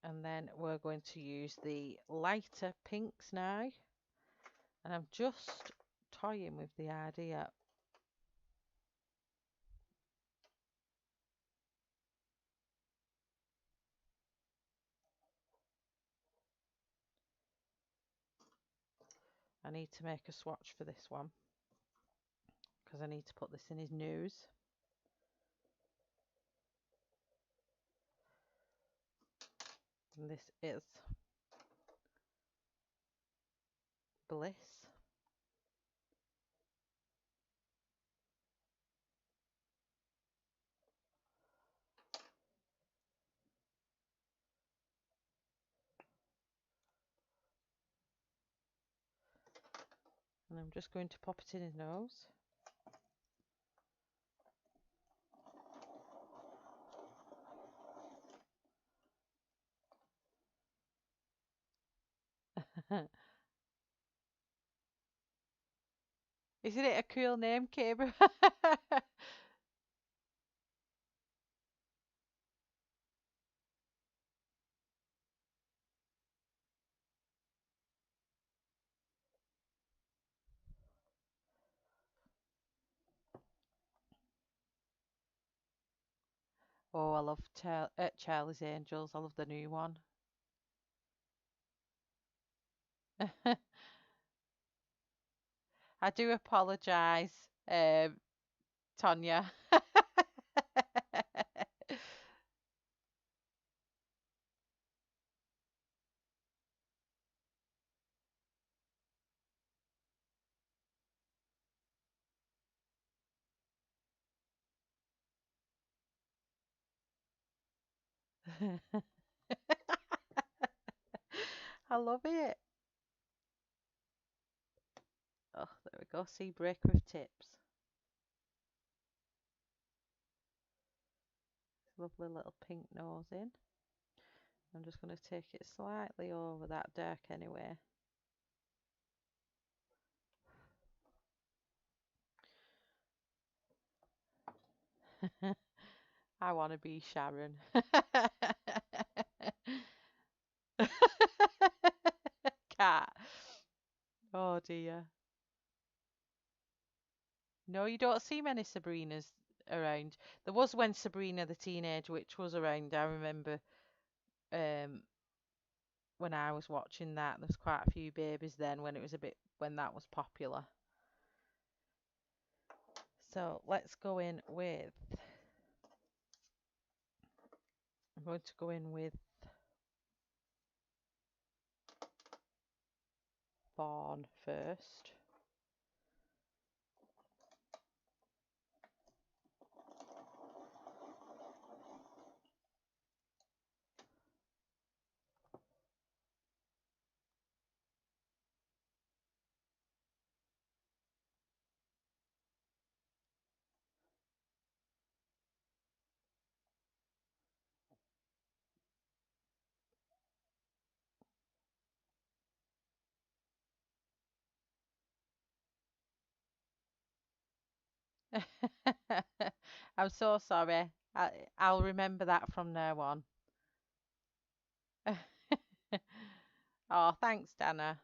And then we're going to use the lighter pinks now. And I'm just toying with the idea. I need to make a swatch for this one because I need to put this in his nose. And this is Bliss. And I'm just going to pop it in his nose. Isn't it a cool name, KERBY? Oh, I love Charlie's Angels. I love the new one. I do apologise, Tonya. I love it. Oh, there we go. See, breaker of tips. Lovely little pink nose in. I'm just going to take it slightly over that dark anyway. I want to be Sharon. Cat. Oh dear. No, you don't see many Sabrinas around. There was when Sabrina the Teenage Witch was around. I remember um, when I was watching that, there was quite a few babies then when it was a bit when that was popular. So let's go in with. I'm going to go in with Fawn first. I'm so sorry. I'll remember that from now on. Oh, thanks, Dana.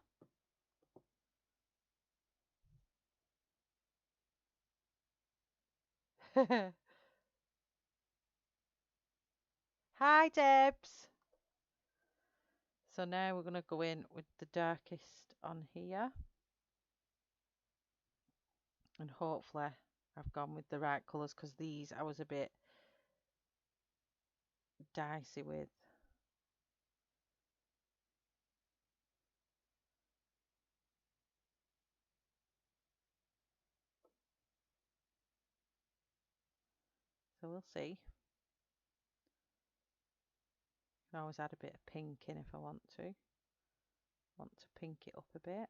Hi, Debs. So now we're going to go in with the darkest on here. And hopefully I've gone with the right colours because these I was a bit dicey with. So we'll see. I always add a bit of pink in if I want to. Want to pink it up a bit.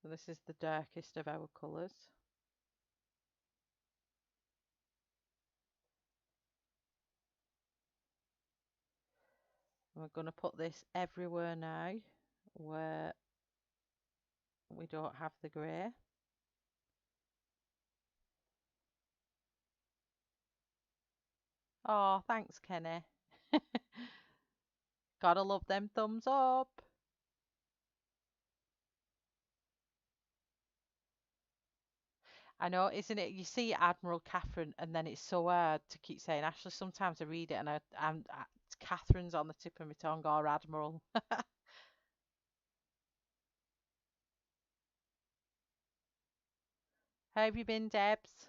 So this is the darkest of our colours. We're going to put this everywhere now where we don't have the grey. Oh, thanks, Kenny. Gotta love them thumbs up. I know, isn't it? You see Admiral Catherine, and then it's so hard to keep saying. Actually, sometimes I read it, and Catherine's on the tip of my tongue, or Admiral. How have you been, Debs?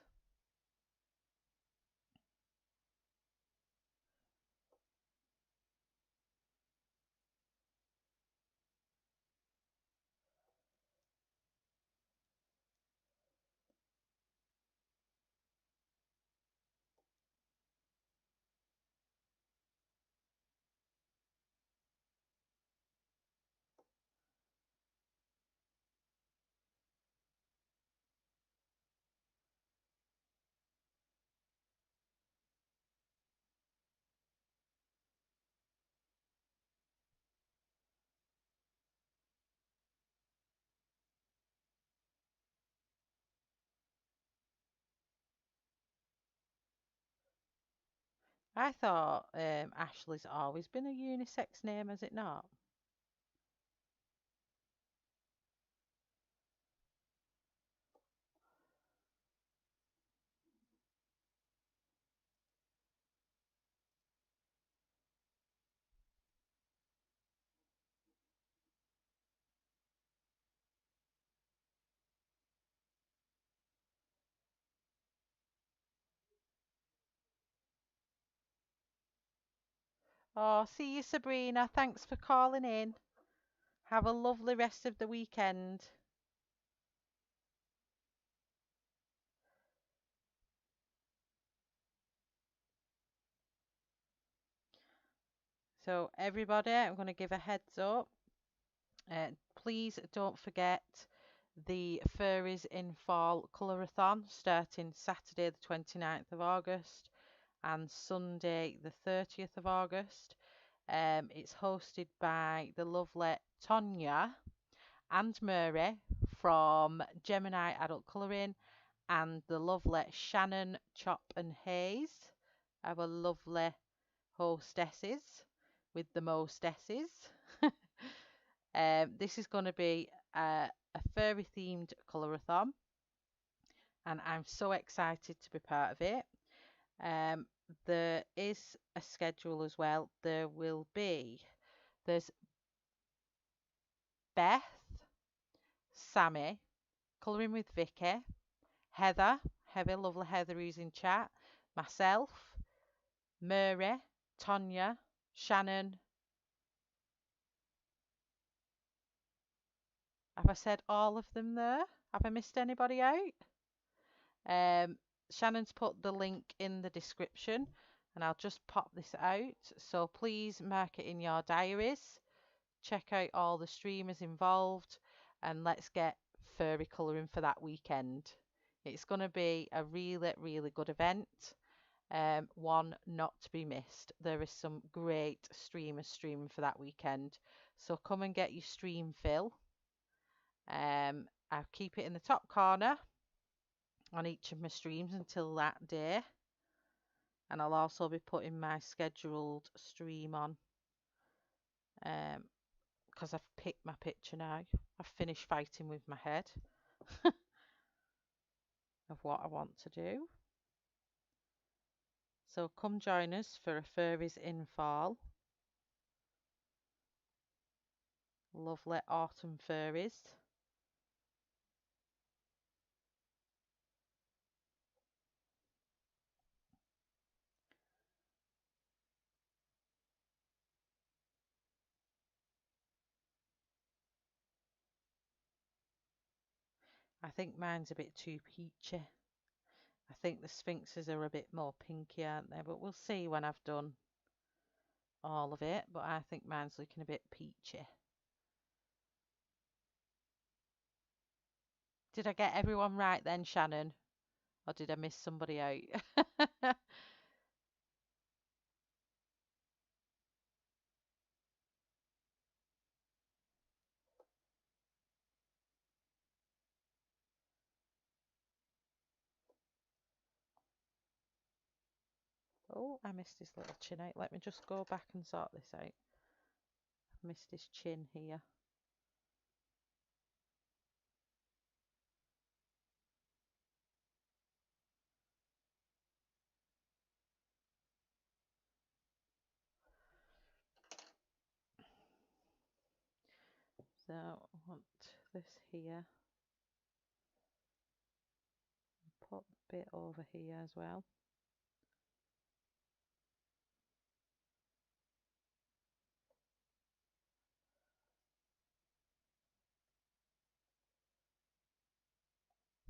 I thought Ashley's always been a unisex name, has it not? Oh, see you, Sabrina. Thanks for calling in. Have a lovely rest of the weekend. So, everybody, I'm going to give a heads up. Please don't forget the Furries in Fall Colourathon starting Saturday, the 29th of August and Sunday, the 30th of August. It's hosted by the lovely Tonya and Murray from Gemini Adult Colouring and the lovely Shannon, Chop and Hayes, our lovely hostesses with the mostesses. This is going to be a furry themed colourathon, and I'm so excited to be part of it. There is a schedule as well. There's Beth, Sammy, colouring with Vicky, Heather, lovely Heather who's in chat, myself, Murray, Tonya, Shannon. Have I said all of them there? Have I missed anybody out? Shannon's put the link in the description and I'll just pop this out. So please mark it in your diaries. Check out all the streamers involved and let's get furry colouring for that weekend. It's going to be a really, really good event. One not to be missed. There is some great streamers streaming for that weekend. So come and get your stream fill. I'll keep it in the top corner on each of my streams until that day. And I'll also be putting my scheduled stream on because I've picked my picture now. I've finished fighting with my head of what I want to do. So come join us for a Furries in Fall. Lovely autumn furries. I think mine's a bit too peachy. I think the Sphinxes are a bit more pinky, aren't they? But we'll see when I've done all of it. But I think mine's looking a bit peachy. Did I get everyone right then, Shannon? Or did I miss somebody out? Oh, I missed his little chin out. Let me just go back and sort this out. I've missed his chin here. So I want this here. Put a bit over here as well.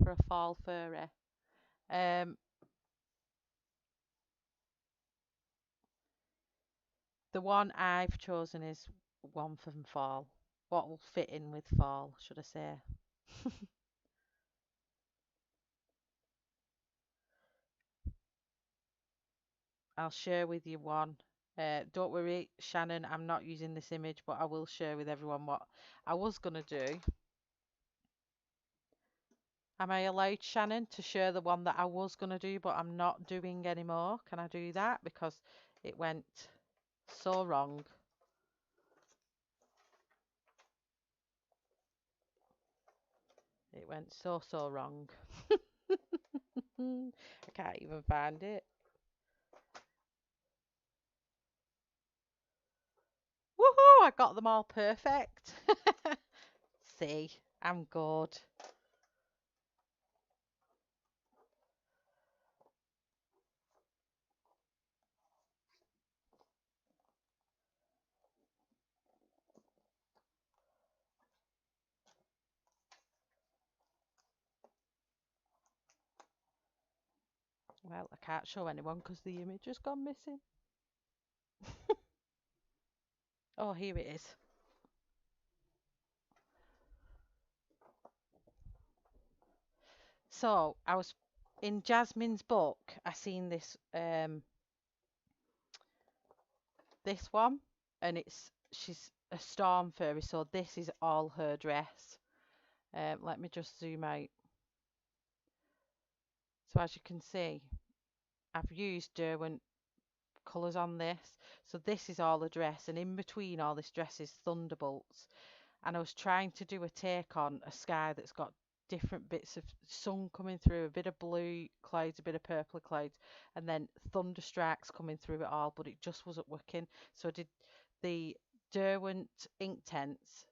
For a fall furry. The one I've chosen is one from fall. What will fit in with fall, should I say? I'll share with you one. Don't worry, Shannon, I'm not using this image, but I will share with everyone what I was going to do. Am I allowed, Shannon, to share the one that I was going to do, but I'm not doing anymore? Can I do that? Because it went so wrong. It went so wrong. I can't even find it. Woohoo! I got them all perfect. See, I'm good. Well, I can't show anyone because the image has gone missing. Oh, here it is. So I was in Jasmine's book. I seen this one, and she's a storm fairy. So this is all her dress. Let me just zoom out. So as you can see, I've used Derwent colours on this. So this is all the dress, and in between all this dress is thunderbolts. And I was trying to do a take on a sky that's got different bits of sun coming through, a bit of blue clouds, a bit of purple clouds, and then thunder strikes coming through it all, but it just wasn't working. So I did the Derwent ink tents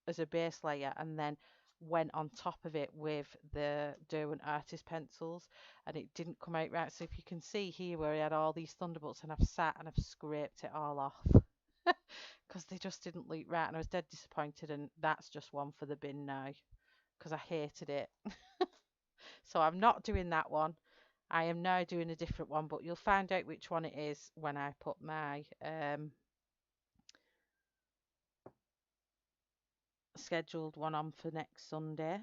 as a base layer and then went on top of it with the Derwent artist pencils, and it didn't come out right. So if you can see here where I had all these thunderbolts, and I've sat and I've scraped it all off because they just didn't look right, and I was dead disappointed, and that's just one for the bin now because I hated it. So I'm not doing that one. I am now doing a different one, but you'll find out which one it is when I put my scheduled one on for next Sunday.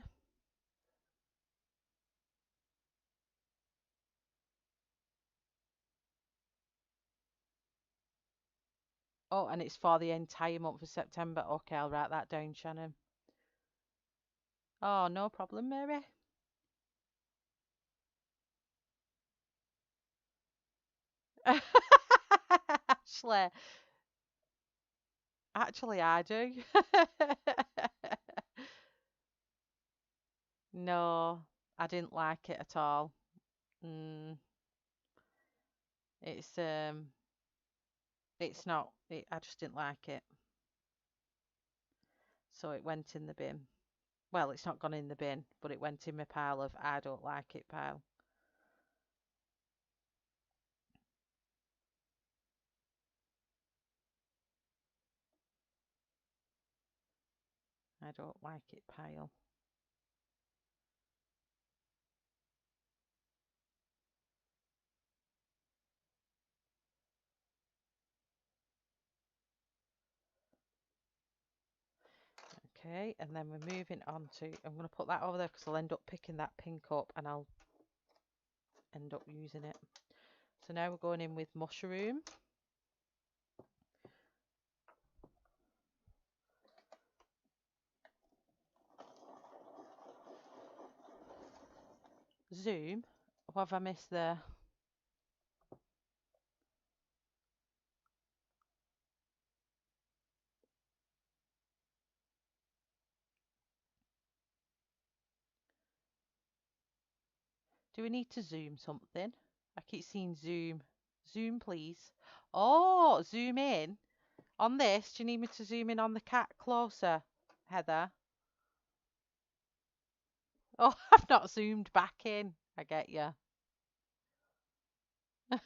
Oh, and it's for the entire month of September. Okay, I'll write that down, Shannon. Oh, no problem, Mary. Actually, actually, I do. No, I didn't like it at all. Mm, it's um, it's not. I just didn't like it, so it went in the bin. Well, it's not gone in the bin, but it went in my pile of I don't like it pile. I don't like it pile. Okay, and then we're moving on to, I'm going to put that over there because I'll end up picking that pink up and I'll end up using it. So now we're going in with mushroom. Zoom. What have I missed there? Do we need to zoom something? I keep seeing zoom. Zoom, please. Oh, zoom in. On this, do you need me to zoom in on the cat closer, Heather? Oh, I've not zoomed back in. I get you. There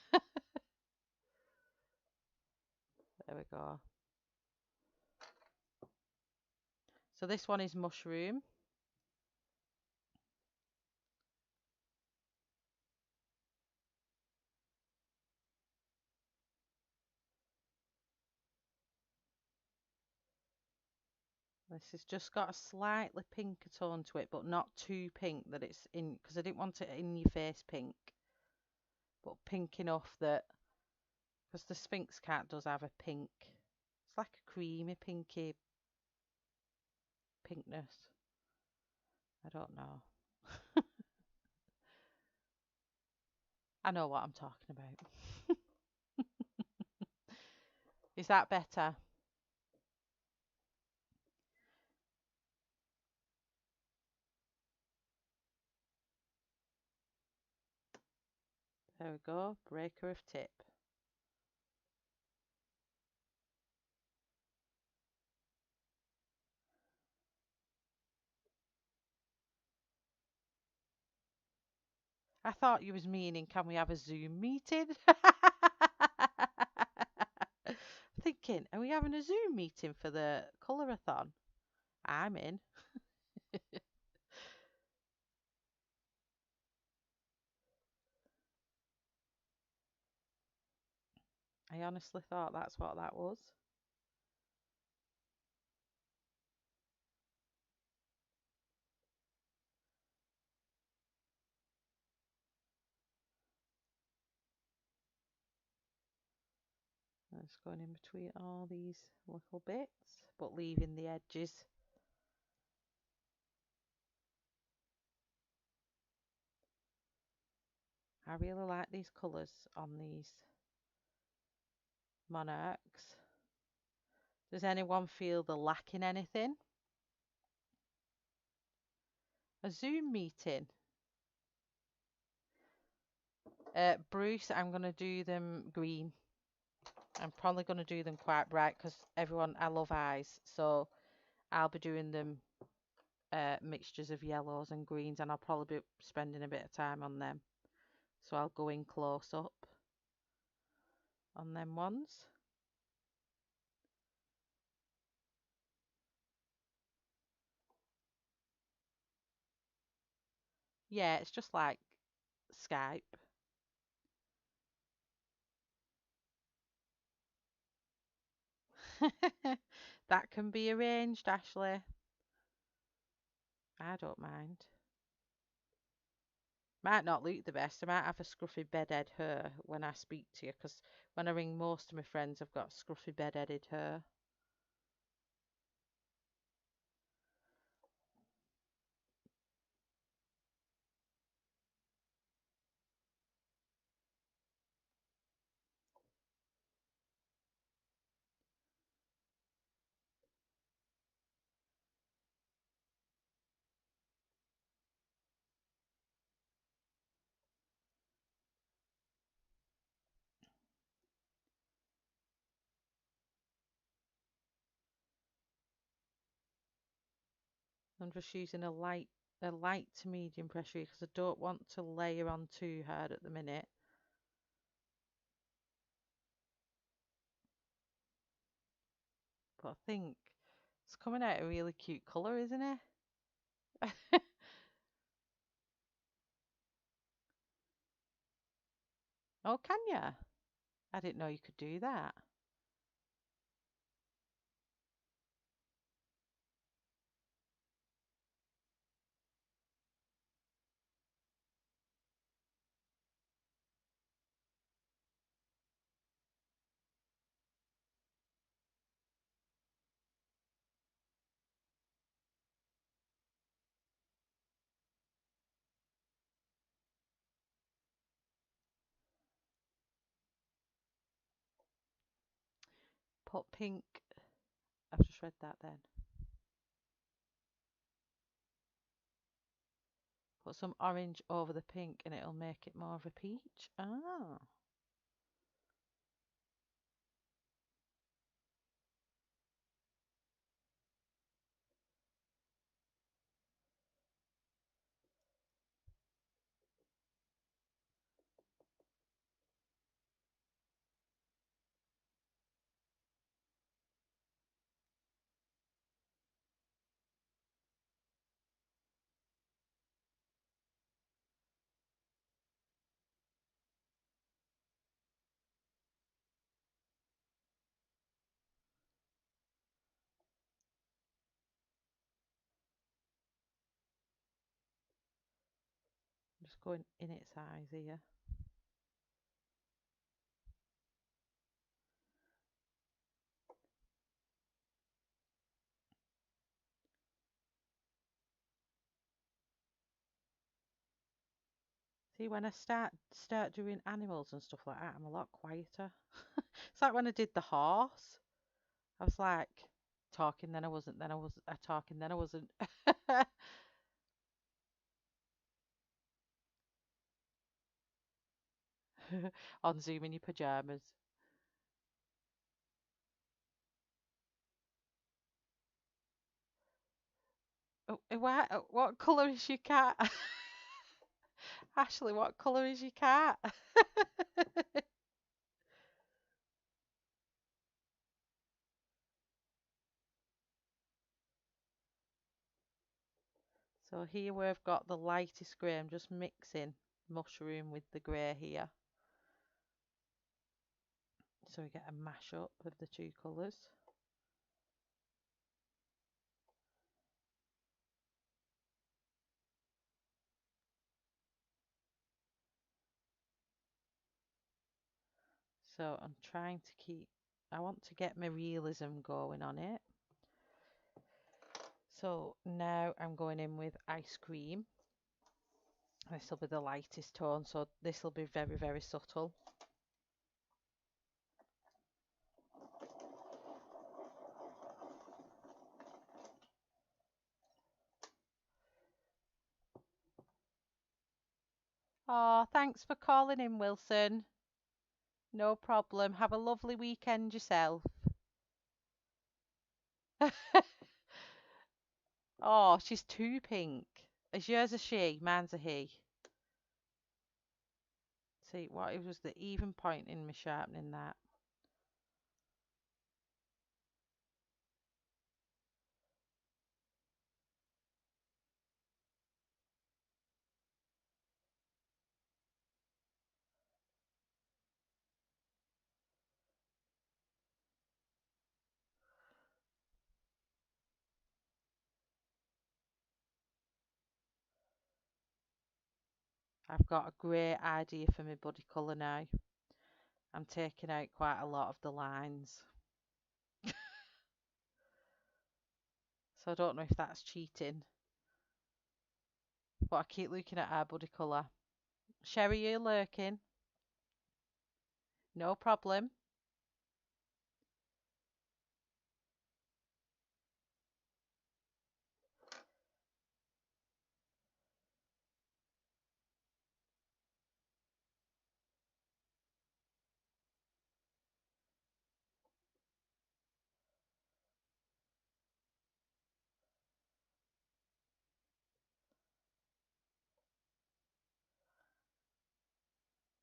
we go. So this one is mushroom. This has just got a slightly pinker tone to it, but not too pink that it's in, because I didn't want it in your face pink, but pink enough that, because the Sphinx cat does have a pink, it's like a creamy pinky pinkness. I don't know. I know what I'm talking about. Is that better? There we go, breaker of tip. I thought you was meaning, can we have a Zoom meeting? Thinking, are we having a Zoom meeting for the colourathon? I'm in. I honestly thought that's what that was. It's going in between all these little bits, but leaving the edges. I really like these colours on these Monarchs. Does anyone feel they're lacking anything? A Zoom meeting. Bruce, I'm going to do them green. I'm probably going to do them quite bright because everyone, I love eyes. So I'll be doing them mixtures of yellows and greens, and I'll probably be spending a bit of time on them. So I'll go in close up on them ones. Yeah, it's just like Skype. That can be arranged, Ashley. I don't mind. Might not look the best. I might have a scruffy bed-head hair when I speak to you, because when I ring most of my friends, I've got scruffy bed-headed hair. I'm just using a light to medium pressure because I don't want to layer on too hard at the minute. But I think it's coming out a really cute colour, isn't it? Oh, can ya? I didn't know you could do that. put pink. I've just read that then. Put some orange over the pink and it'll make it more of a peach. Ah. Just going in its eyes here. See, when I start doing animals and stuff like that, I'm a lot quieter. It's like when I did the horse. I was like talking, then I wasn't, then I was talking, then I wasn't. On Zoom in your pajamas. Oh, what colour is your cat? Ashley, what colour is your cat? So here we've got the lightest grey. I'm just mixing mushroom with the grey here. So we get a mash up of the two colours. So I'm trying to keep, I want to get my realism going on it. So now I'm going in with ice cream. This will be the lightest tone, so this will be very, very subtle. Oh, thanks for calling in, Wilson. No problem. Have a lovely weekend yourself. Oh, she's too pink. Is yours a she? Mine's a he. See, what it was the even point in me sharpening that. I've got a great idea for my body colour now. I'm taking out quite a lot of the lines. So I don't know if that's cheating. But I keep looking at our body colour. Sherry, you lurking? No problem.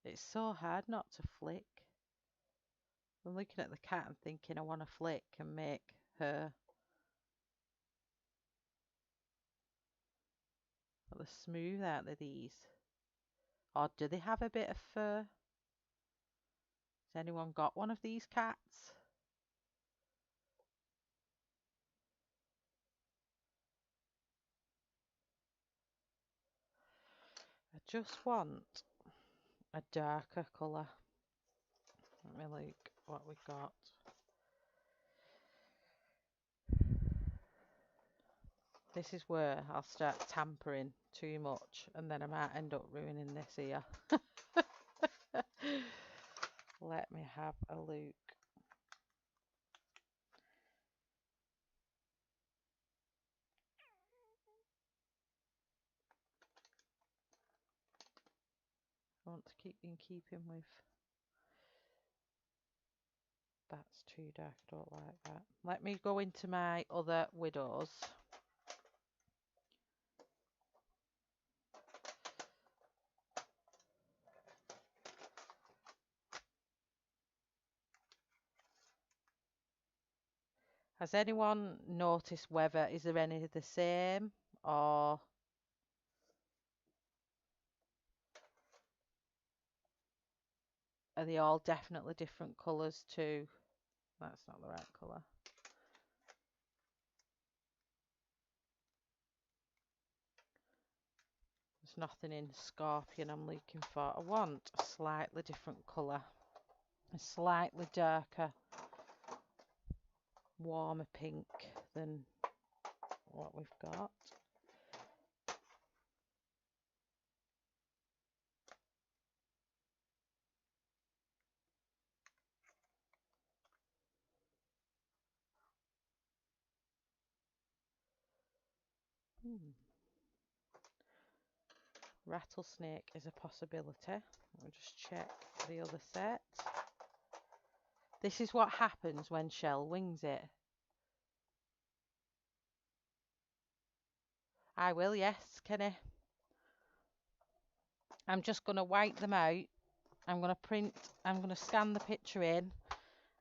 It's so hard not to flick. I'm looking at the cat and thinking I want to flick and make her the smooth out of these. Or do they have a bit of fur? Has anyone got one of these cats? I just want a darker colour. Let me look what we got. This is where I'll start tampering too much and then I might end up ruining this here. Let me have a look. want to keep in keeping with. That's too dark, I don't like that. Let me go into my other widows. Has anyone noticed whether, is there any the same, or are they all definitely different colours too? That's not the right colour. There's nothing in Scorpion I'm looking for. I want a slightly different colour. A slightly darker, warmer pink than what we've got. Rattlesnake is a possibility. I'll just check the other set. This is what happens when Shell wings it. I will, yes, Kenny. I'm just going to wipe them out. I'm going to scan the picture in,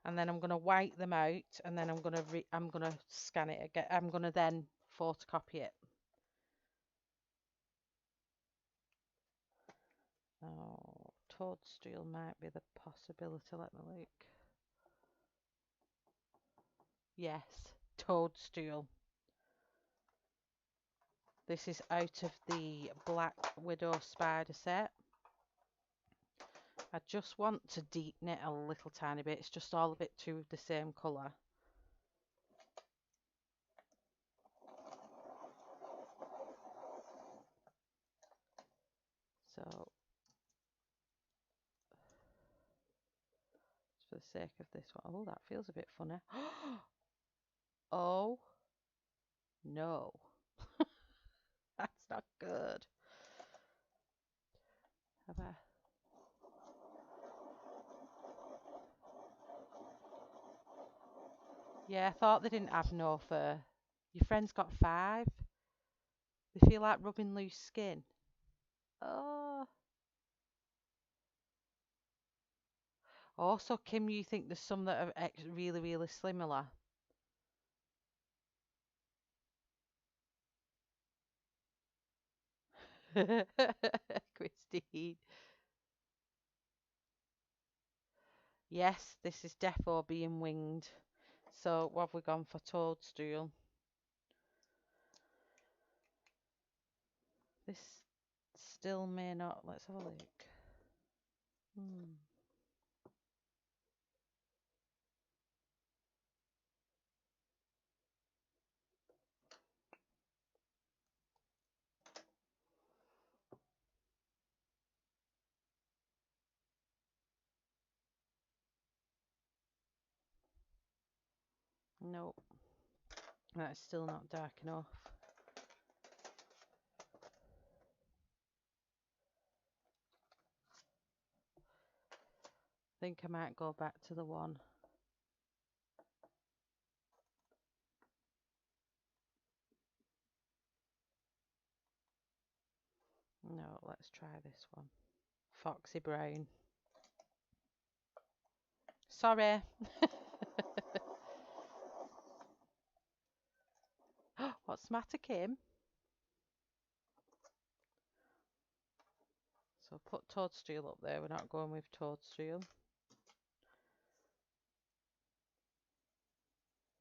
and then I'm going to wipe them out, and then I'm going to scan it again. I'm going to then photocopy it. Oh, toadstool might be the possibility. Let me look. Yes, toadstool. This is out of the Black Widow Spider set. I just want to deepen it a little tiny bit. It's just all a bit too the same colour. So, for the sake of this one. Oh, that feels a bit funny. Oh, no. That's not good. Have I? Yeah, I thought they didn't have no fur. Your friend's got 5. They feel like rubbing loose skin. Oh. Also, Kim, you think there's some that are really, really similar? Christine. Yes, this is defo being winged. So what have we gone for? Toadstool. This still may not. Let's have a look. Nope. That's still not dark enough. I think I might go back to the one. No, let's try this one. Foxy brown. Sorry. What's the matter, Kim? So put toadstool up there. We're not going with toadstool.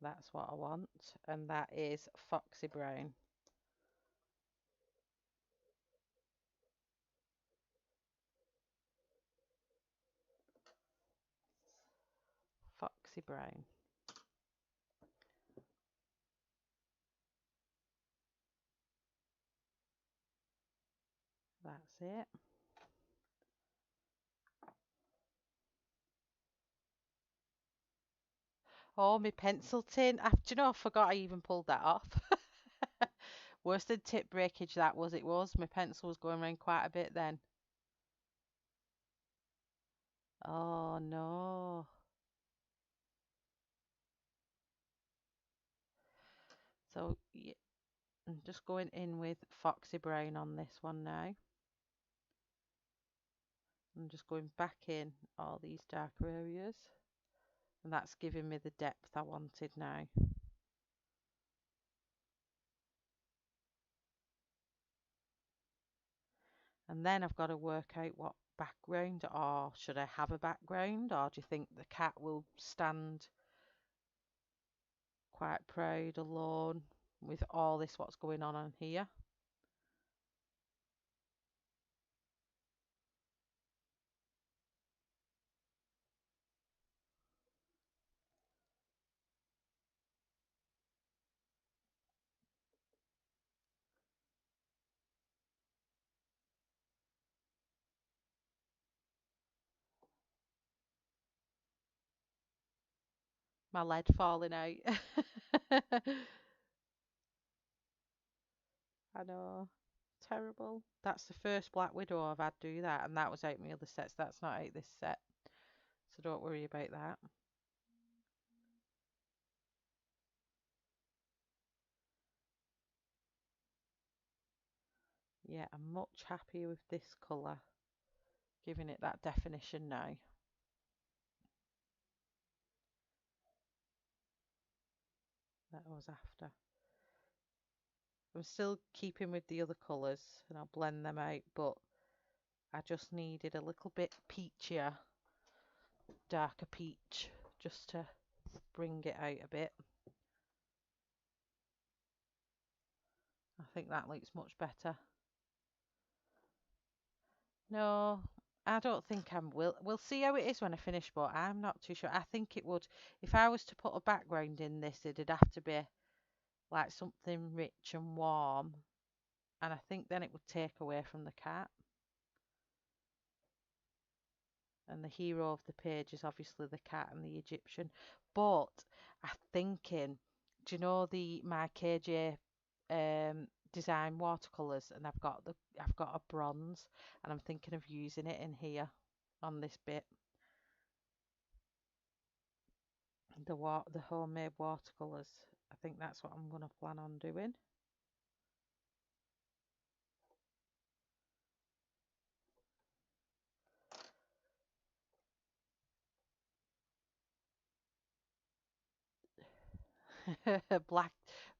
That's what I want. And that is foxy brown. Foxy brown. That's it. Oh, my pencil tin. Do you know, I forgot I even pulled that off. Worse than tip breakage that was. It was. My pencil was going around quite a bit then. Oh no. So yeah, I'm just going in with Foxy Brown on this one now. I'm just going back in all these darker areas, and that's giving me the depth I wanted now. And then I've got to work out what background, or should I have a background, or do you think the cat will stand quite proud alone with all this what's going on here? My lead falling out. I know. Terrible. That's the first Black Widow I've had do that, and that was out my other sets. That's not out this set. So don't worry about that. Yeah, I'm much happier with this colour, giving it that definition now. That was after. I'm still keeping with the other colours, and I'll blend them out, but I just needed a little bit peachier, darker peach, just to bring it out a bit. I think that looks much better. No, I don't think I will. We'll see how it is when I finish, but I'm not too sure. I think it would, if I was to put a background in this, it'd have to be like something rich and warm, and I think then it would take away from the cat. And the hero of the page is obviously the cat and the Egyptian. But I'm thinking, do you know the my KJ design watercolors? And I've got a bronze, and I'm thinking of using it in here on this bit. The homemade watercolors. I think that's what I'm gonna plan on doing. Black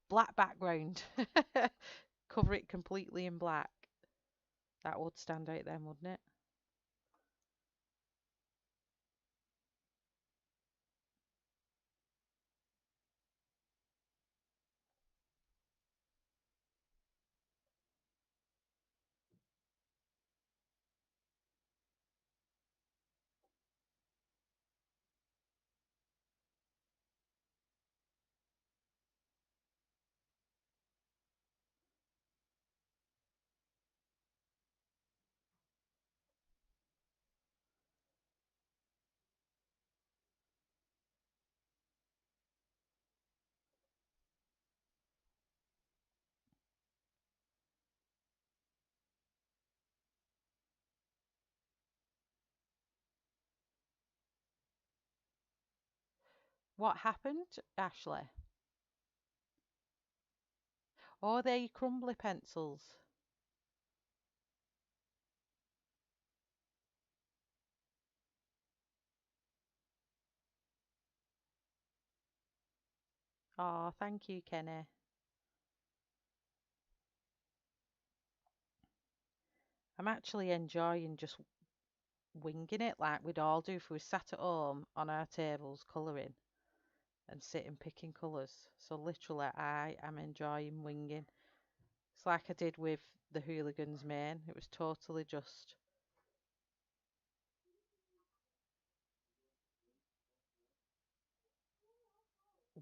black background. Cover it completely in black. That would stand out then, wouldn't it? What happened, Ashley? Oh, they're your crumbly pencils. Oh, thank you, Kenny. I'm actually enjoying just winging it like we'd all do if we sat at home on our tables colouring and sitting picking colours. So literally, I am enjoying winging. It's like I did with the Hooligans main. It was totally just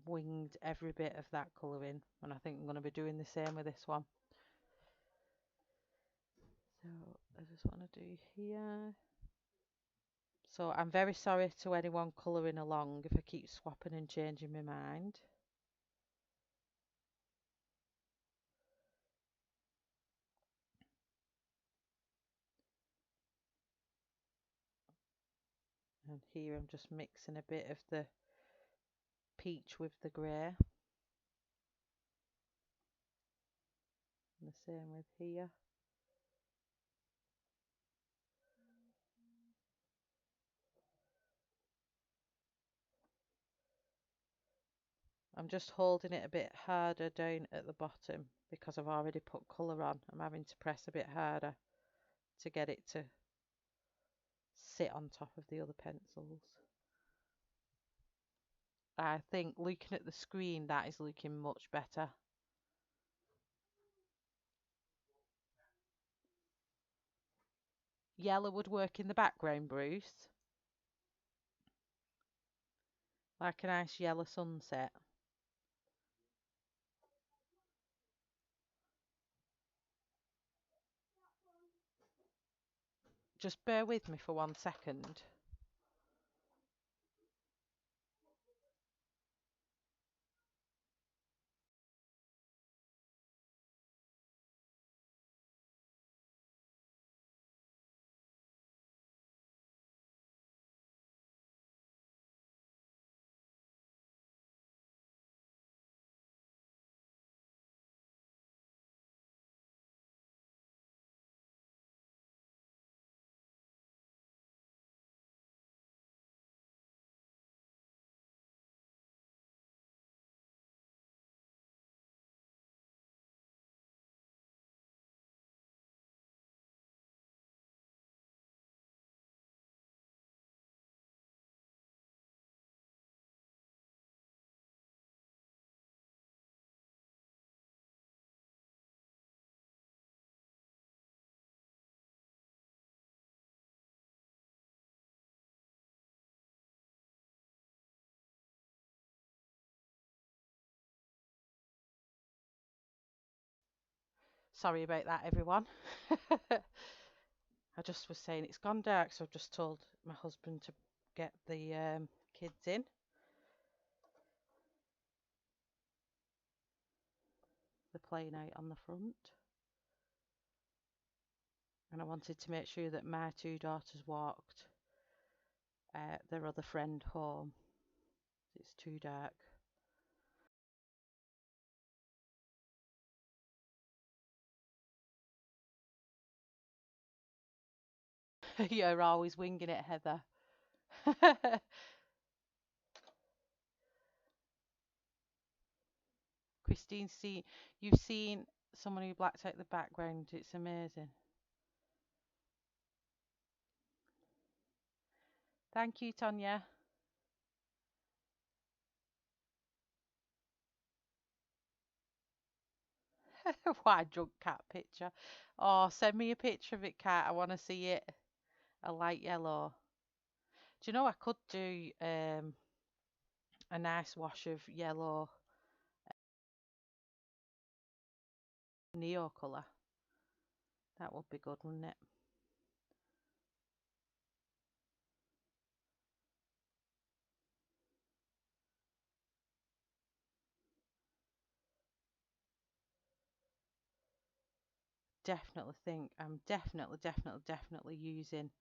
winged every bit of that colouring, and I think I'm going to be doing the same with this one. So I just want to do here. So I'm very sorry to anyone colouring along if I keep swapping and changing my mind. And here I'm just mixing a bit of the peach with the grey. And the same with here. I'm just holding it a bit harder down at the bottom because I've already put colour on. I'm having to press a bit harder to get it to sit on top of the other pencils. I think looking at the screen, that is looking much better. Yellow would work in the background, Bruce. Like a nice yellow sunset. Just bear with me for 1 second. Sorry about that, everyone. I just was saying it's gone dark, so I've just told my husband to get the kids in. They're playing out on the front. And I wanted to make sure that my 2 daughters walked their other friend home. It's too dark. You're always winging it, Heather. Christine, you've seen someone who blacked out the background. It's amazing. Thank you, Tonya. Why drunk cat picture? Oh, send me a picture of it, Cat. I want to see it. A light yellow. Do you know I could do a nice wash of yellow neo colour? That would be good, wouldn't it? Definitely think I'm definitely using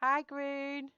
Hi, Green.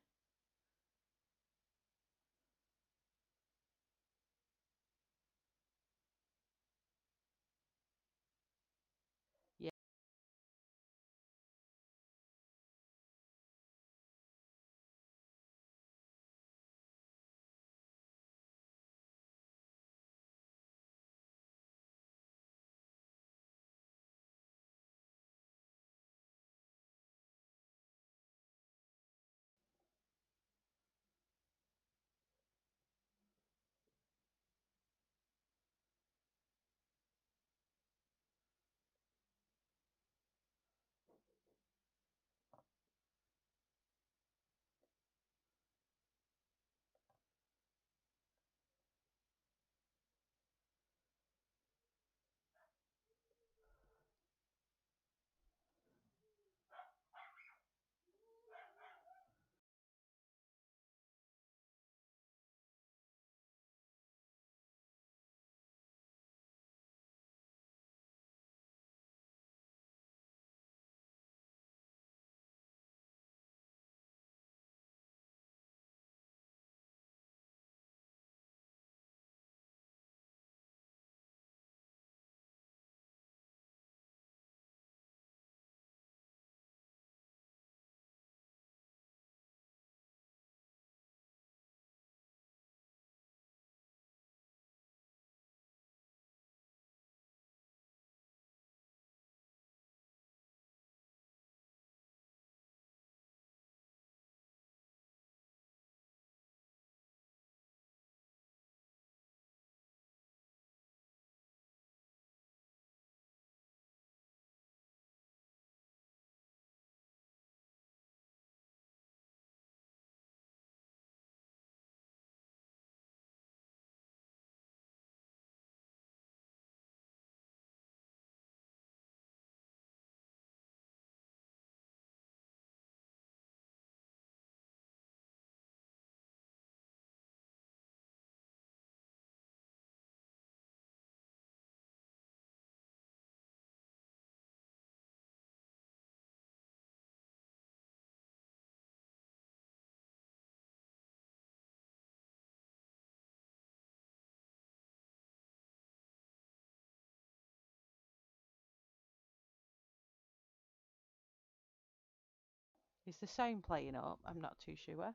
Is the sound playing up? I'm not too sure.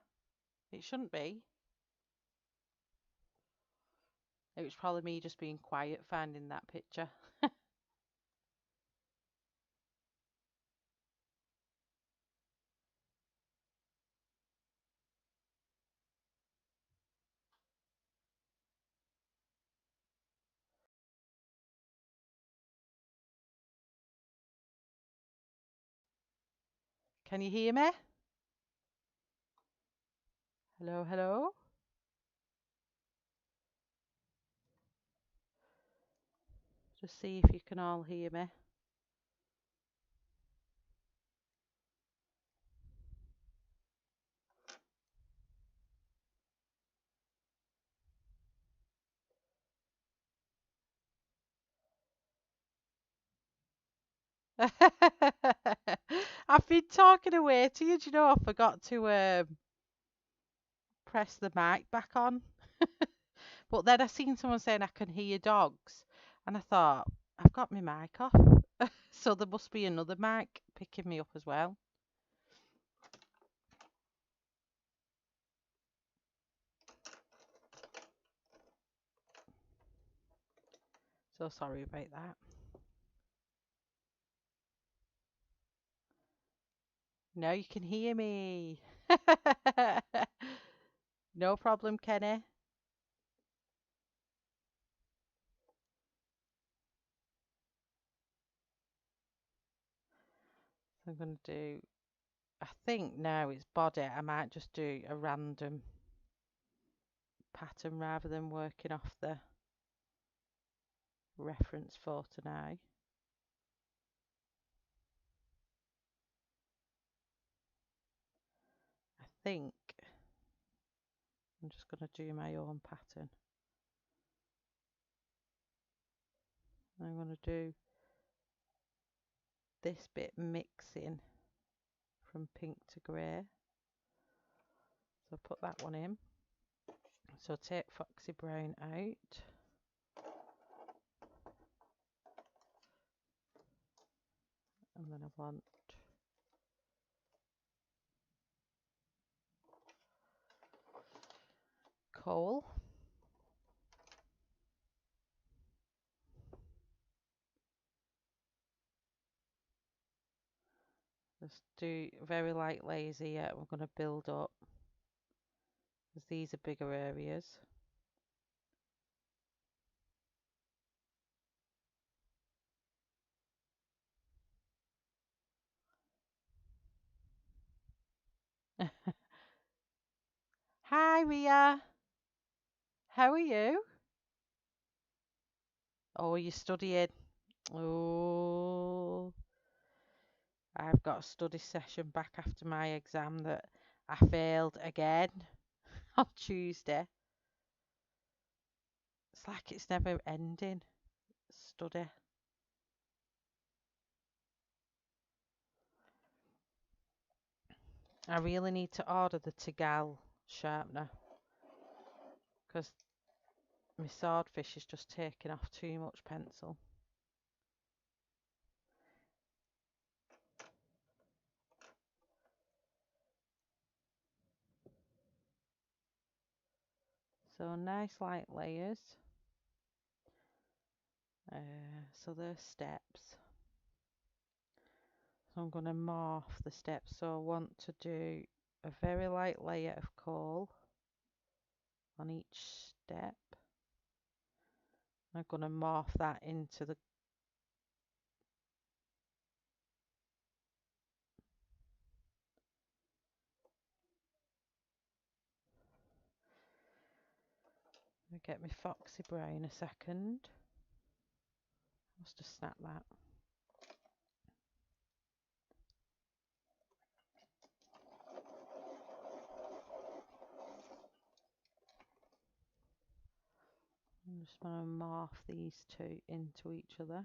It shouldn't be. It was probably me just being quiet finding that picture. Can you hear me? Hello, hello? Just see if you can all hear me. I've been talking away to you. Do you know I forgot to press the mic back on? But then I seen someone saying I can hear dogs, and I thought I've got my mic off, so there must be another mic picking me up as well. So sorry about that. Now you can hear me. No problem, Kenny. So I'm going to do, I think now it's body. I might just do a random pattern rather than working off the reference photo now. I think I'm just going to do my own pattern. I'm going to do this bit mixing from pink to grey. So put that one in. So take Foxy Brown out. And then I want coal. Just do very light layers here. We're going to build up because these are bigger areas. Hi Ria, how are you? Oh, you're studying. Oh, I've got a study session back after my exam that I failed again on Tuesday. It's like it's never ending. Study. I really need to order the Tegal sharpener because my swordfish is just taking off too much pencil. So nice light layers. So there's steps. So I'm going to morph the steps. So I want to do a very light layer of coal on each step. I'm going to morph that into the get my Foxy Brown a second. Must have snapped that. I'm just going to morph these two into each other.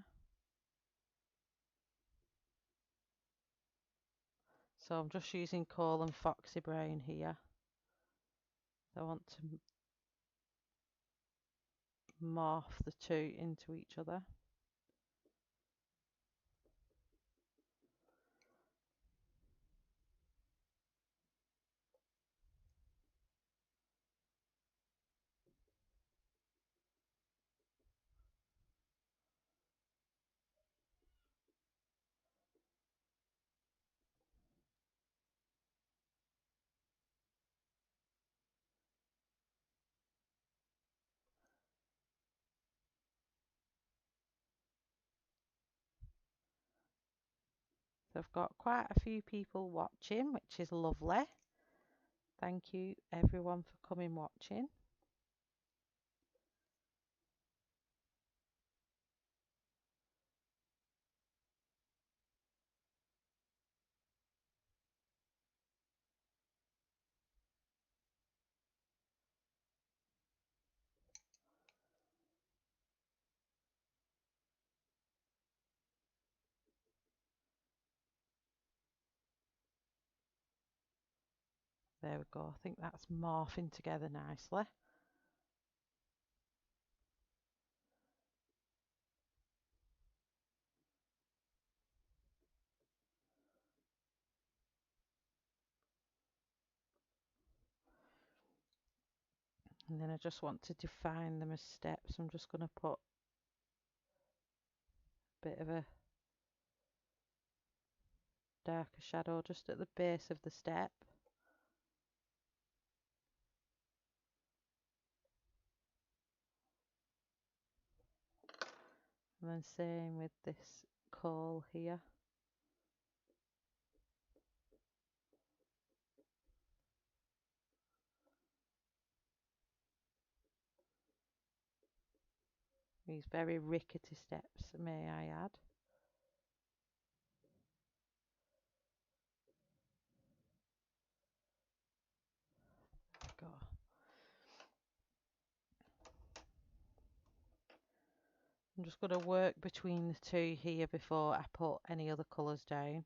So I'm just using coal and Foxy Brown here. I want to morph the two into each other. So I've got quite a few people watching, which is lovely. Thank you everyone for coming watching. There we go. I think that's morphing together nicely. And then I just want to define them as steps. I'm just going to put a bit of a darker shadow just at the base of the step. And then same with this coal here. These very rickety steps, may I add. Go. I'm just going to work between the two here before I put any other colours down.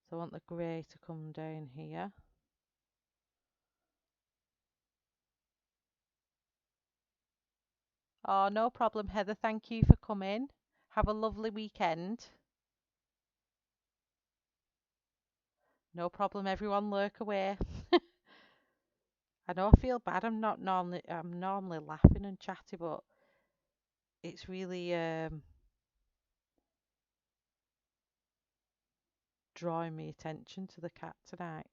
So I want the grey to come down here. Oh, no problem, Heather. Thank you for coming. Have a lovely weekend. No problem, everyone. Lurk away. I know I feel bad. I'm normally laughing and chatty, but it's really drawing me attention to the cat tonight.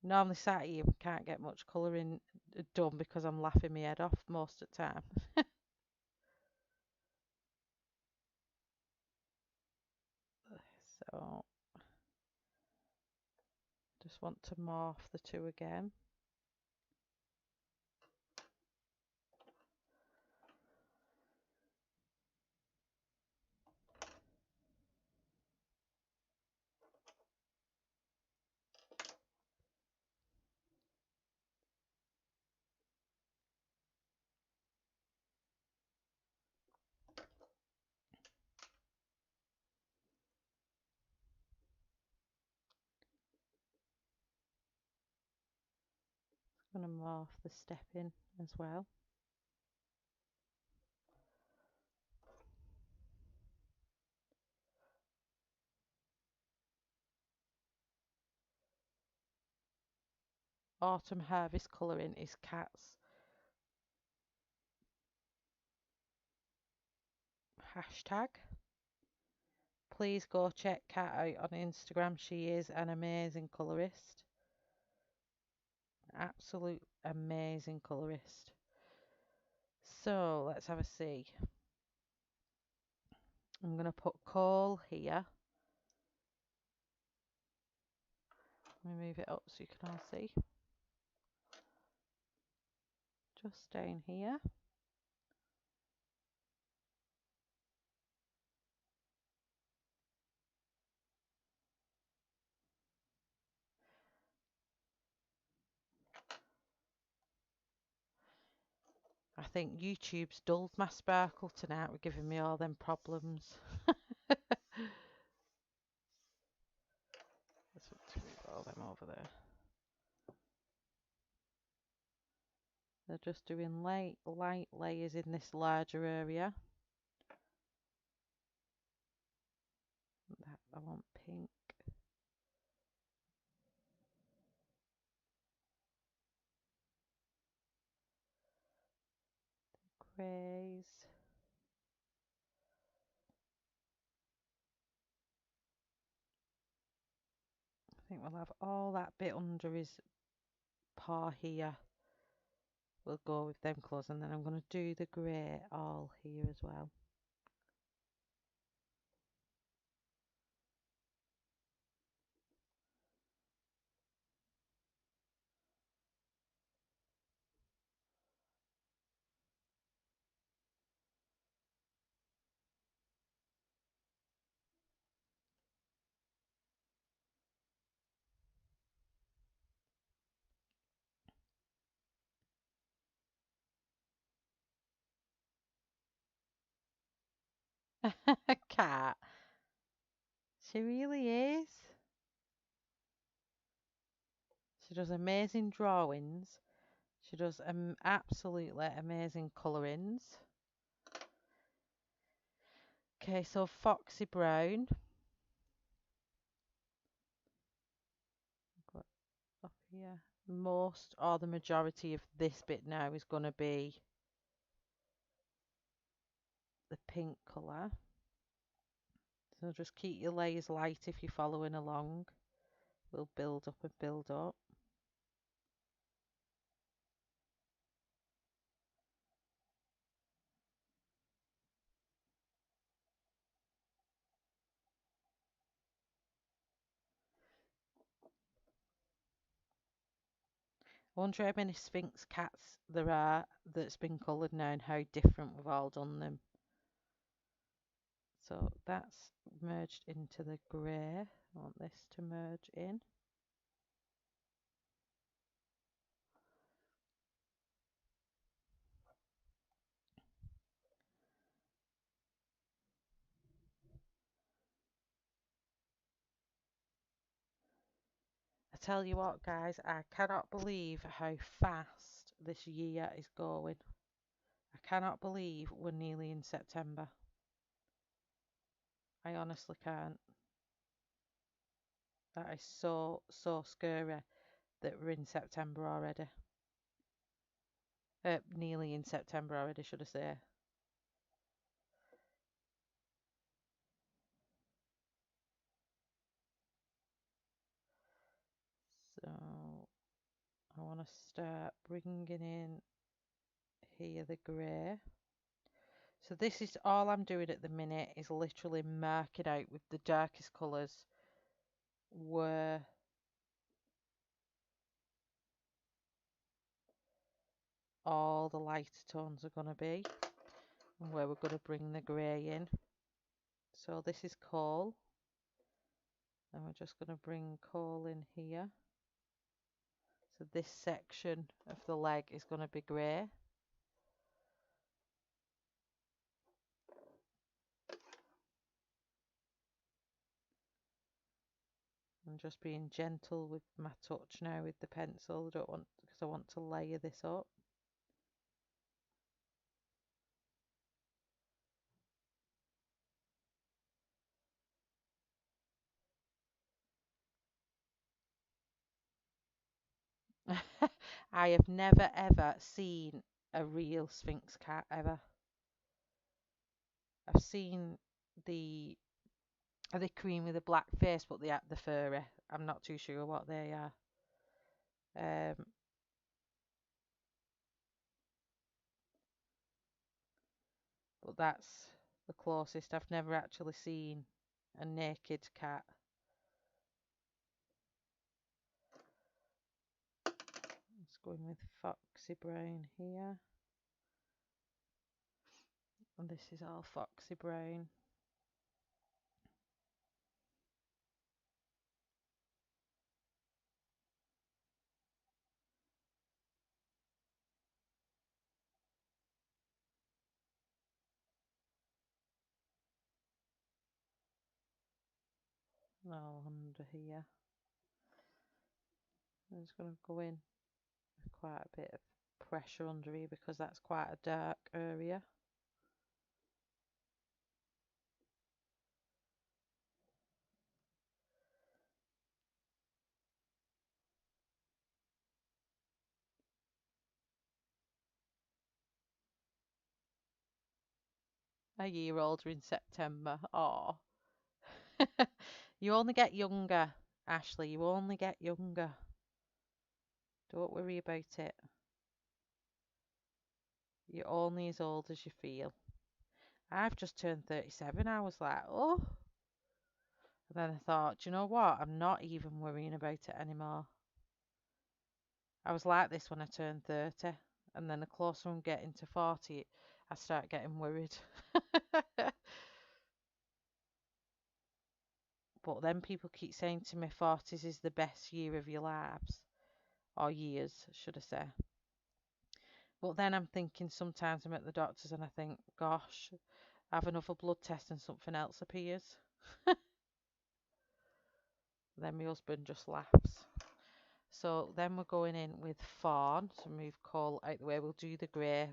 Normally sat here we can't get much colouring done because I'm laughing my head off most of the time. So just want to morph the two again. I'm going to morph the step in as well. Autumn harvest colouring is Cat's hashtag. Please go check Cat out on Instagram. She is an amazing colourist. Absolute amazing colourist. So let's have a see. I'm going to put coal here. Let me move it up so you can all see. Just down here. I think YouTube's dulled my sparkle tonight. We're giving me all them problems. Let's move all them over there. They're just doing light layers in this larger area. That I want pink. Greys. I think we'll have all that bit under his paw here we'll go with them colours, and then I'm going to do the grey all here as well. Cat. She really is. She does amazing drawings. She does absolutely amazing colourings. Okay, so Foxy Brown. Got up here. Most or the majority of this bit now is going to be the pink colour. So just keep your layers light if you're following along. We'll build up and build up. I wonder how many Sphinx cats there are that's been coloured now and how different we've all done them. So that's merged into the grey. I want this to merge in. I tell you what, guys, I cannot believe how fast this year is going. I cannot believe we're nearly in September. I honestly can't. That is so scary that we're in September already. Nearly in September already, should I say. So I want to start bringing in here the grey. So this is all I'm doing at the minute, is literally marking out with the darkest colours where all the lighter tones are going to be and where we're going to bring the grey in. So this is coal, and we're just going to bring coal in here. So this section of the leg is going to be grey. I'm just being gentle with my touch now with the pencil. I don't want, because I want to layer this up. I have never ever seen a real Sphinx cat ever. I've seen the cream with a black face, but the furry. I'm not too sure what they are. But that's the closest. I've never actually seen a naked cat. Let's go in with Foxy Brown here. And this is all Foxy Brown. All under here. I'm just going to go in with quite a bit of pressure under here because that's quite a dark area. A year older in September. Oh, you only get younger, Ashley. You only get younger. Don't worry about it. You're only as old as you feel. I've just turned 37. I was like, oh. And then I thought, do you know what? I'm not even worrying about it anymore. I was like this when I turned 30. And then the closer I'm getting to 40, I start getting worried. But then people keep saying to me 40s is the best year of your lives. Or years, should I say. But then I'm thinking sometimes I'm at the doctor's and I think, gosh, have another blood test and something else appears. Then my husband just laughs. So then we're going in with fawn. So move coal out the way. We'll do the grey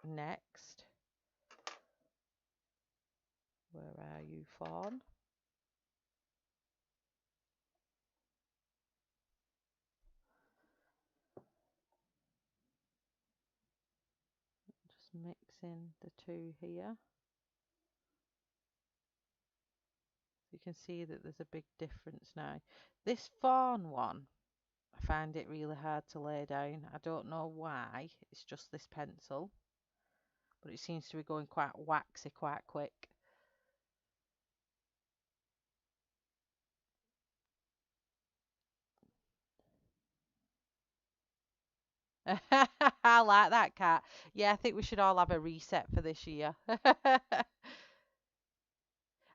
next. Where are you, fawn? Just mixing the two here. You can see that there's a big difference now. This fawn one, I find it really hard to lay down. I don't know why. It's just this pencil. But it seems to be going quite waxy quite quick. I like that cat. Yeah, I think we should all have a reset for this year.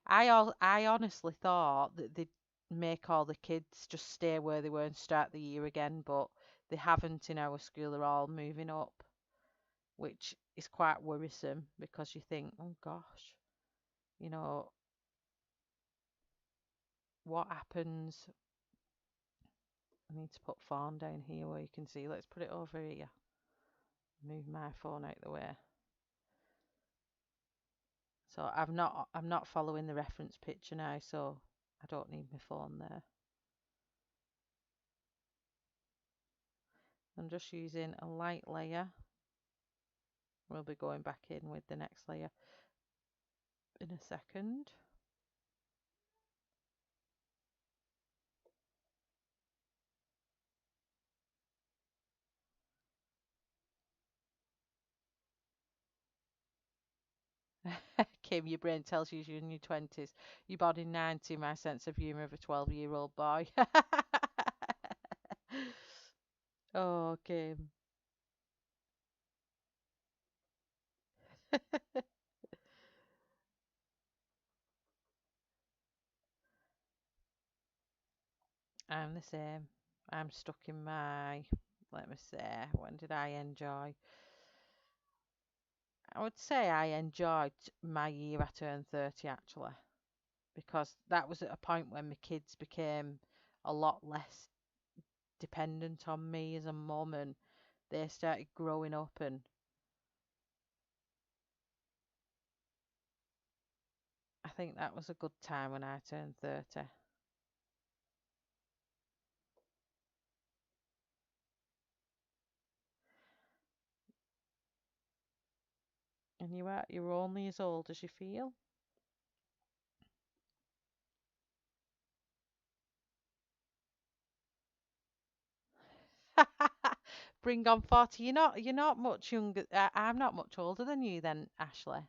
I honestly thought that they'd make all the kids just stay where they were and start the year again, but they haven't in our school. They're all moving up, which is quite worrisome because you think, oh gosh, you know, what happens? I need to put fawn down here where you can see. Let's put it over here. Move my phone out the way. So I'm not following the reference picture now, so I don't need my phone there. I'm just using a light layer. We'll be going back in with the next layer in a second. Kim, your brain tells you you're in your 20s. Your body 90, my sense of humour of a 12-year-old boy. Oh, Kim. I'm the same. I'm stuck in my, let me say, when did I enjoy? I would say I enjoyed my year I turned 30 actually, because that was at a point when my kids became a lot less dependent on me as a mum and they started growing up and I think that was a good time when I turned 30. And you're only as old as you feel. Bring on 40. You're not much younger. I'm not much older than you then, Ashley.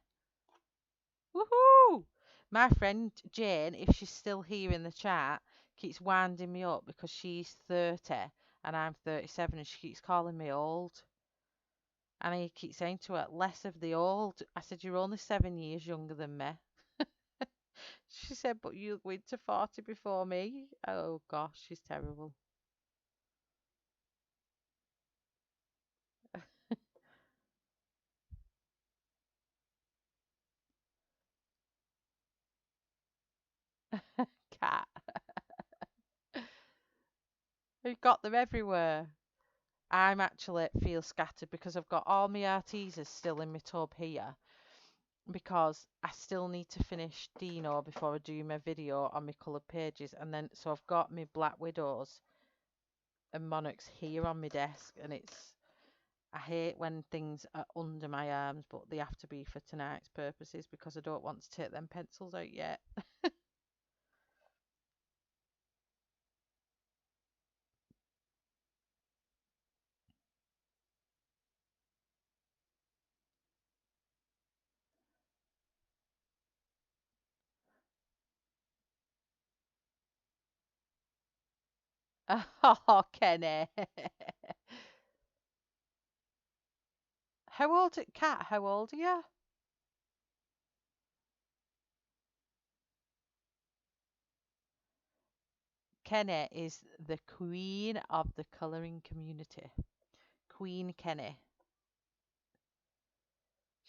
Woohoo! My friend Jane, if she's still here in the chat, keeps winding me up because she's 30 and I'm 37 and she keeps calling me old. And I keep saying to her, less of the old. I said, you're only 7 years younger than me. She said, but you went to 40 before me. Oh gosh, she's terrible. Cat. We've got them everywhere. I'm actually feel scattered because I've got all my Arteezas still in my tub here because I still need to finish Dino before I do my video on my coloured pages and then so I've got my Black Widows and Monarchs here on my desk and I hate when things are under my arms but they have to be for tonight's purposes because I don't want to take them pencils out yet. Oh, Kenny. Kat, how old are you? Kenny is the queen of the colouring community. Queen Kenny.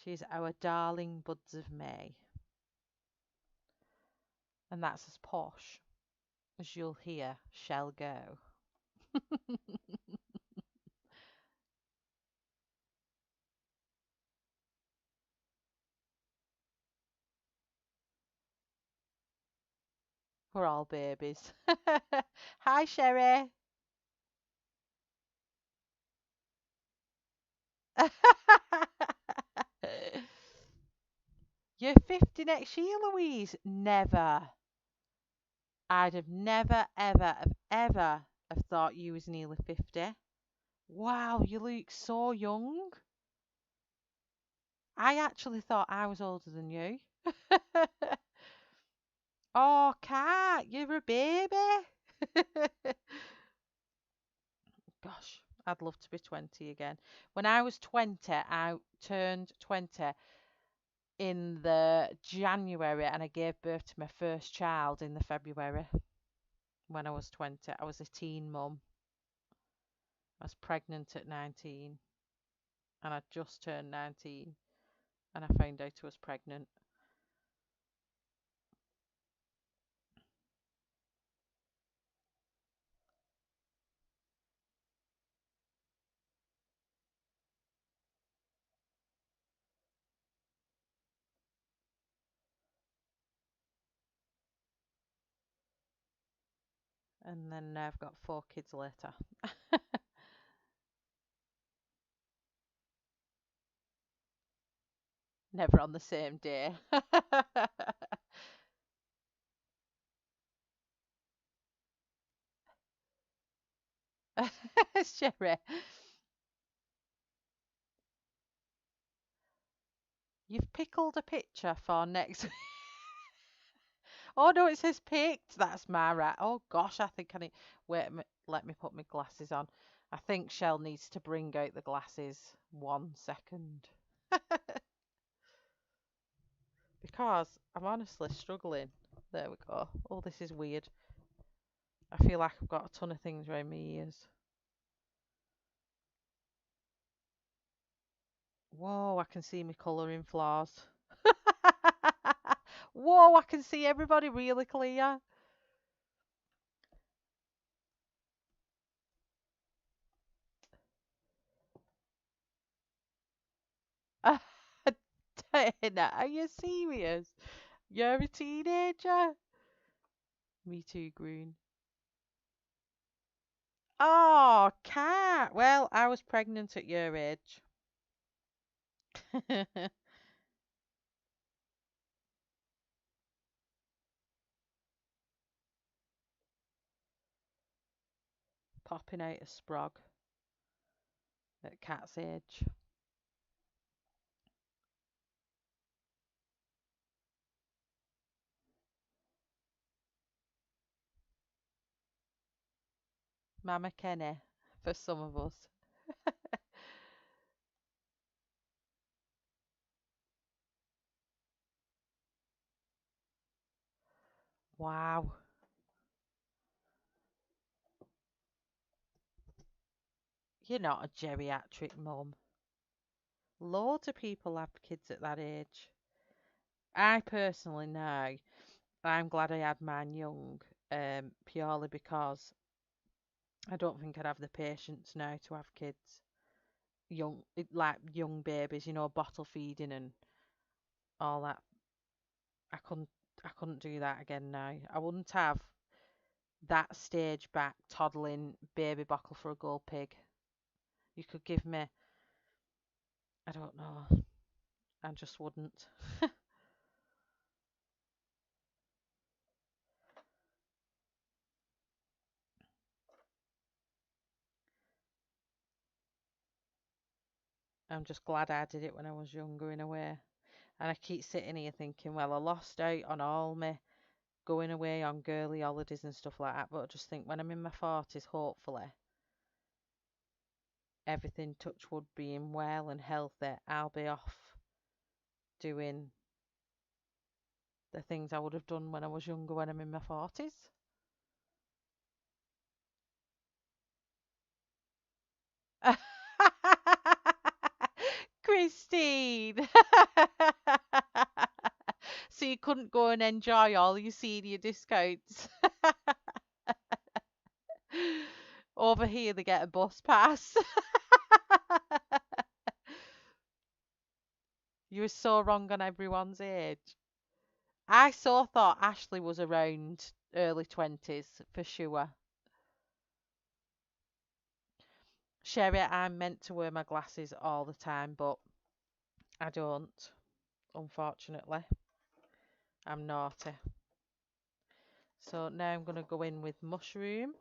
She's our darling buds of May. And that's as posh as you'll hear Shell go. We're all babies. Hi, Sherry. You're 50 next year, Louise. Never. I'd have never, ever have thought you was nearly 50. Wow, you look so young. I actually thought I was older than you. Oh, Kat, you're a baby. Gosh, I'd love to be 20 again. When I was 20, I turned 20 in the January and I gave birth to my first child in the February when I was 20. I was a teen mum. I was pregnant at 19 and I just turned 19 and I found out I was pregnant. And then I've got 4 kids later. Never on the same day. Sherry, you've pickled a picture for next. Oh no, it says picked. That's my right. Oh gosh, I think I need. Wait, let me put my glasses on. I think Shell needs to bring out the glasses 1 second. Because I'm honestly struggling. There we go. Oh, this is weird. I feel like I've got a ton of things around my ears. Whoa, I can see my colouring flaws. Whoa, I can see everybody really clear. Dana, are you serious? You're a teenager? Me too, Green. Oh, cat. Well, I was pregnant at your age. Popping out a sprog at cat's age. Mama Kenny, for some of us. Wow. You're not a geriatric mum. Loads of people have kids at that age. I personally know. I'm glad I had mine young, purely because I don't think I'd have the patience now to have kids young, like young babies, bottle feeding and all that. I couldn't, I couldn't do that again now. I wouldn't have that stage back toddling baby bottle for a gold pig. You could give me, I don't know, I just wouldn't. I'm just glad I did it when I was younger in a way. And I keep sitting here thinking, well, I lost out on all my going away on girly holidays and stuff like that. But I just think when I'm in my 40s, hopefully, everything touch wood being well and healthy, I'll be off doing the things I would have done when I was younger when I'm in my 40s. Christine! So you couldn't go and enjoy all your senior discounts. Over here, they get a bus pass. You were so wrong on everyone's age. I so thought Ashley was around early 20s for sure. Sherry, I'm meant to wear my glasses all the time, but I don't, unfortunately. I'm naughty. So now I'm going to go in with mushroom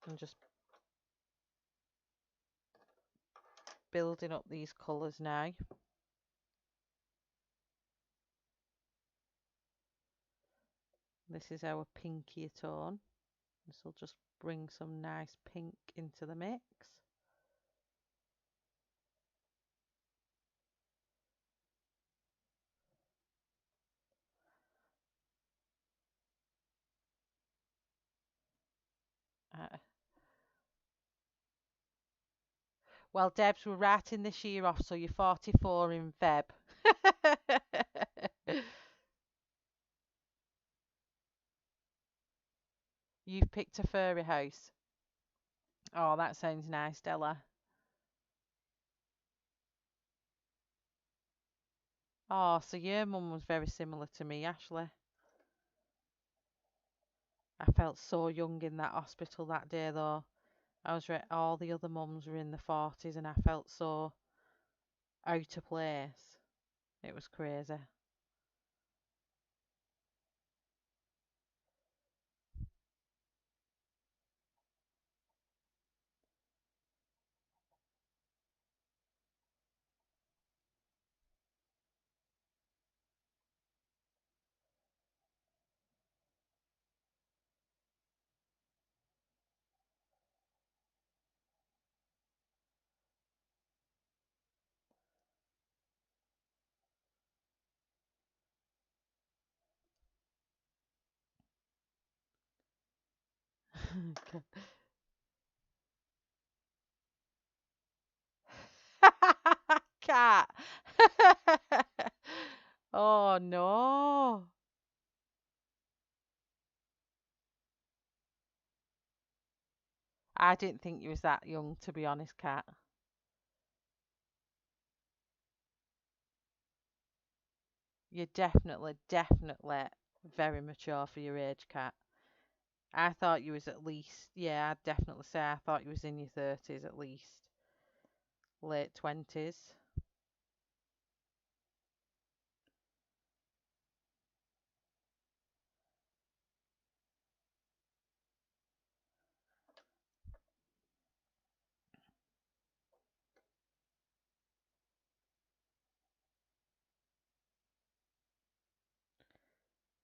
and just building up these colours now. This is our pinkier tone. This will just bring some nice pink into the mix. Uh, well, Debs, we're writing this year off, so you're 44 in Feb. You've picked a furry house. Oh, that sounds nice, Della. Oh, so your mum was very similar to me, Ashley. I felt so young in that hospital that day, though. All the other mums were in the 40s, and I felt so out of place. It was crazy. Cat. Oh no. I didn't think you was that young, to be honest, Cat. You're definitely very mature for your age, Cat. I thought you was at least, yeah, I'd definitely say I thought you was in your 30s at least. Late 20s.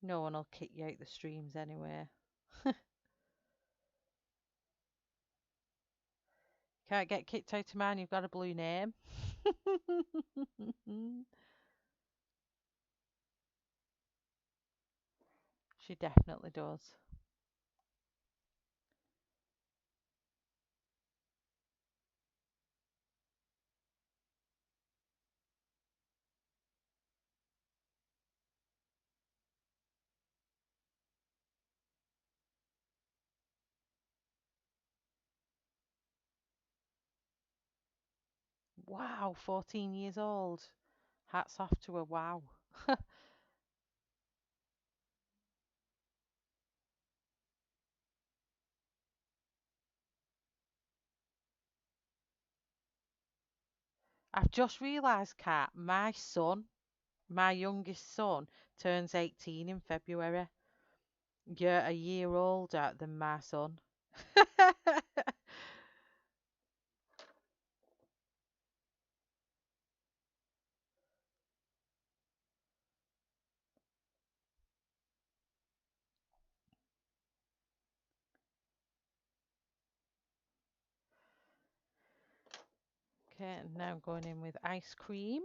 No one will kick you out the streams anyway. Can't get kicked out of mine, you've got a blue name. She definitely does. Wow, 14 years old. Hats off to her, wow. I've just realised, Kat, my youngest son, turns 18 in February. You're a year older than my son. Okay, and now I'm going in with ice cream.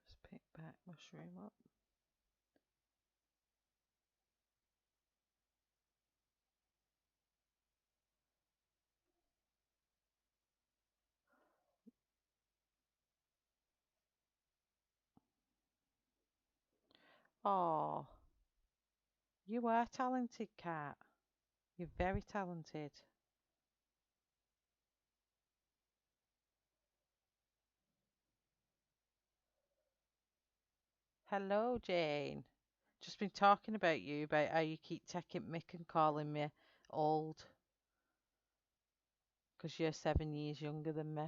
Just pick back mushroom up. Oh, you are talented, Cat. You're very talented. Hello, Jane. Just been talking about you, about how you keep taking mick and calling me old because you're 7 years younger than me.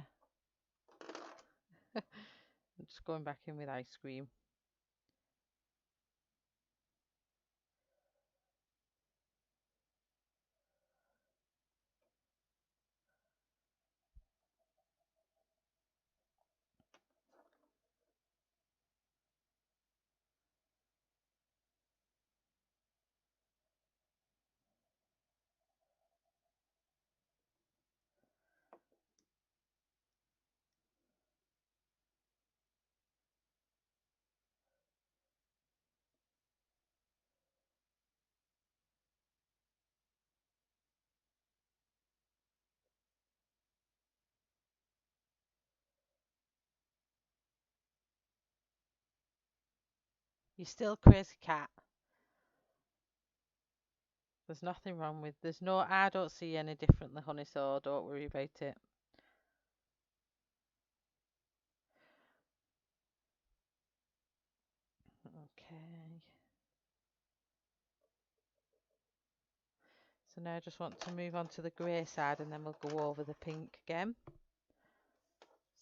I'm just going back in with ice cream. You're still crazy, Cat. There's nothing wrong with. There's no. I don't see any differently, honey. So don't worry about it. Okay. So now I just want to move on to the grey side, and then we'll go over the pink again.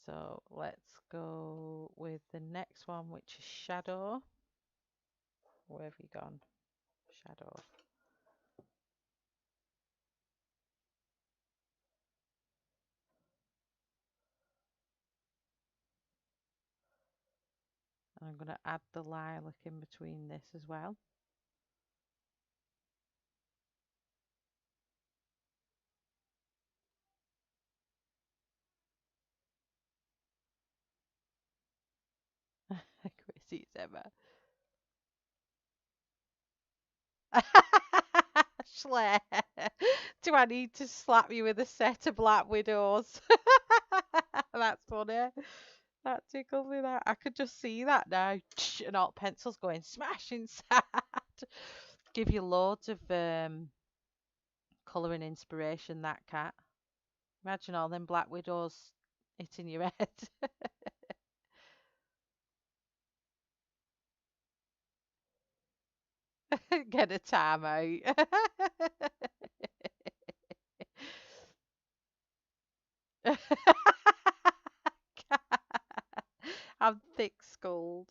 So let's go with the next one, which is shadow. Where have you gone? Shadow. And I'm going to add the lilac in between this as well. Crazy as ever. Ashley, do I need to slap you with a set of Black Widows? That's funny. That tickled me. That I could just see that now, and all pencils going smash inside. Give you loads of colouring inspiration. That Cat. Imagine all them Black Widows hitting your head. Get a time out. I'm thick skulled.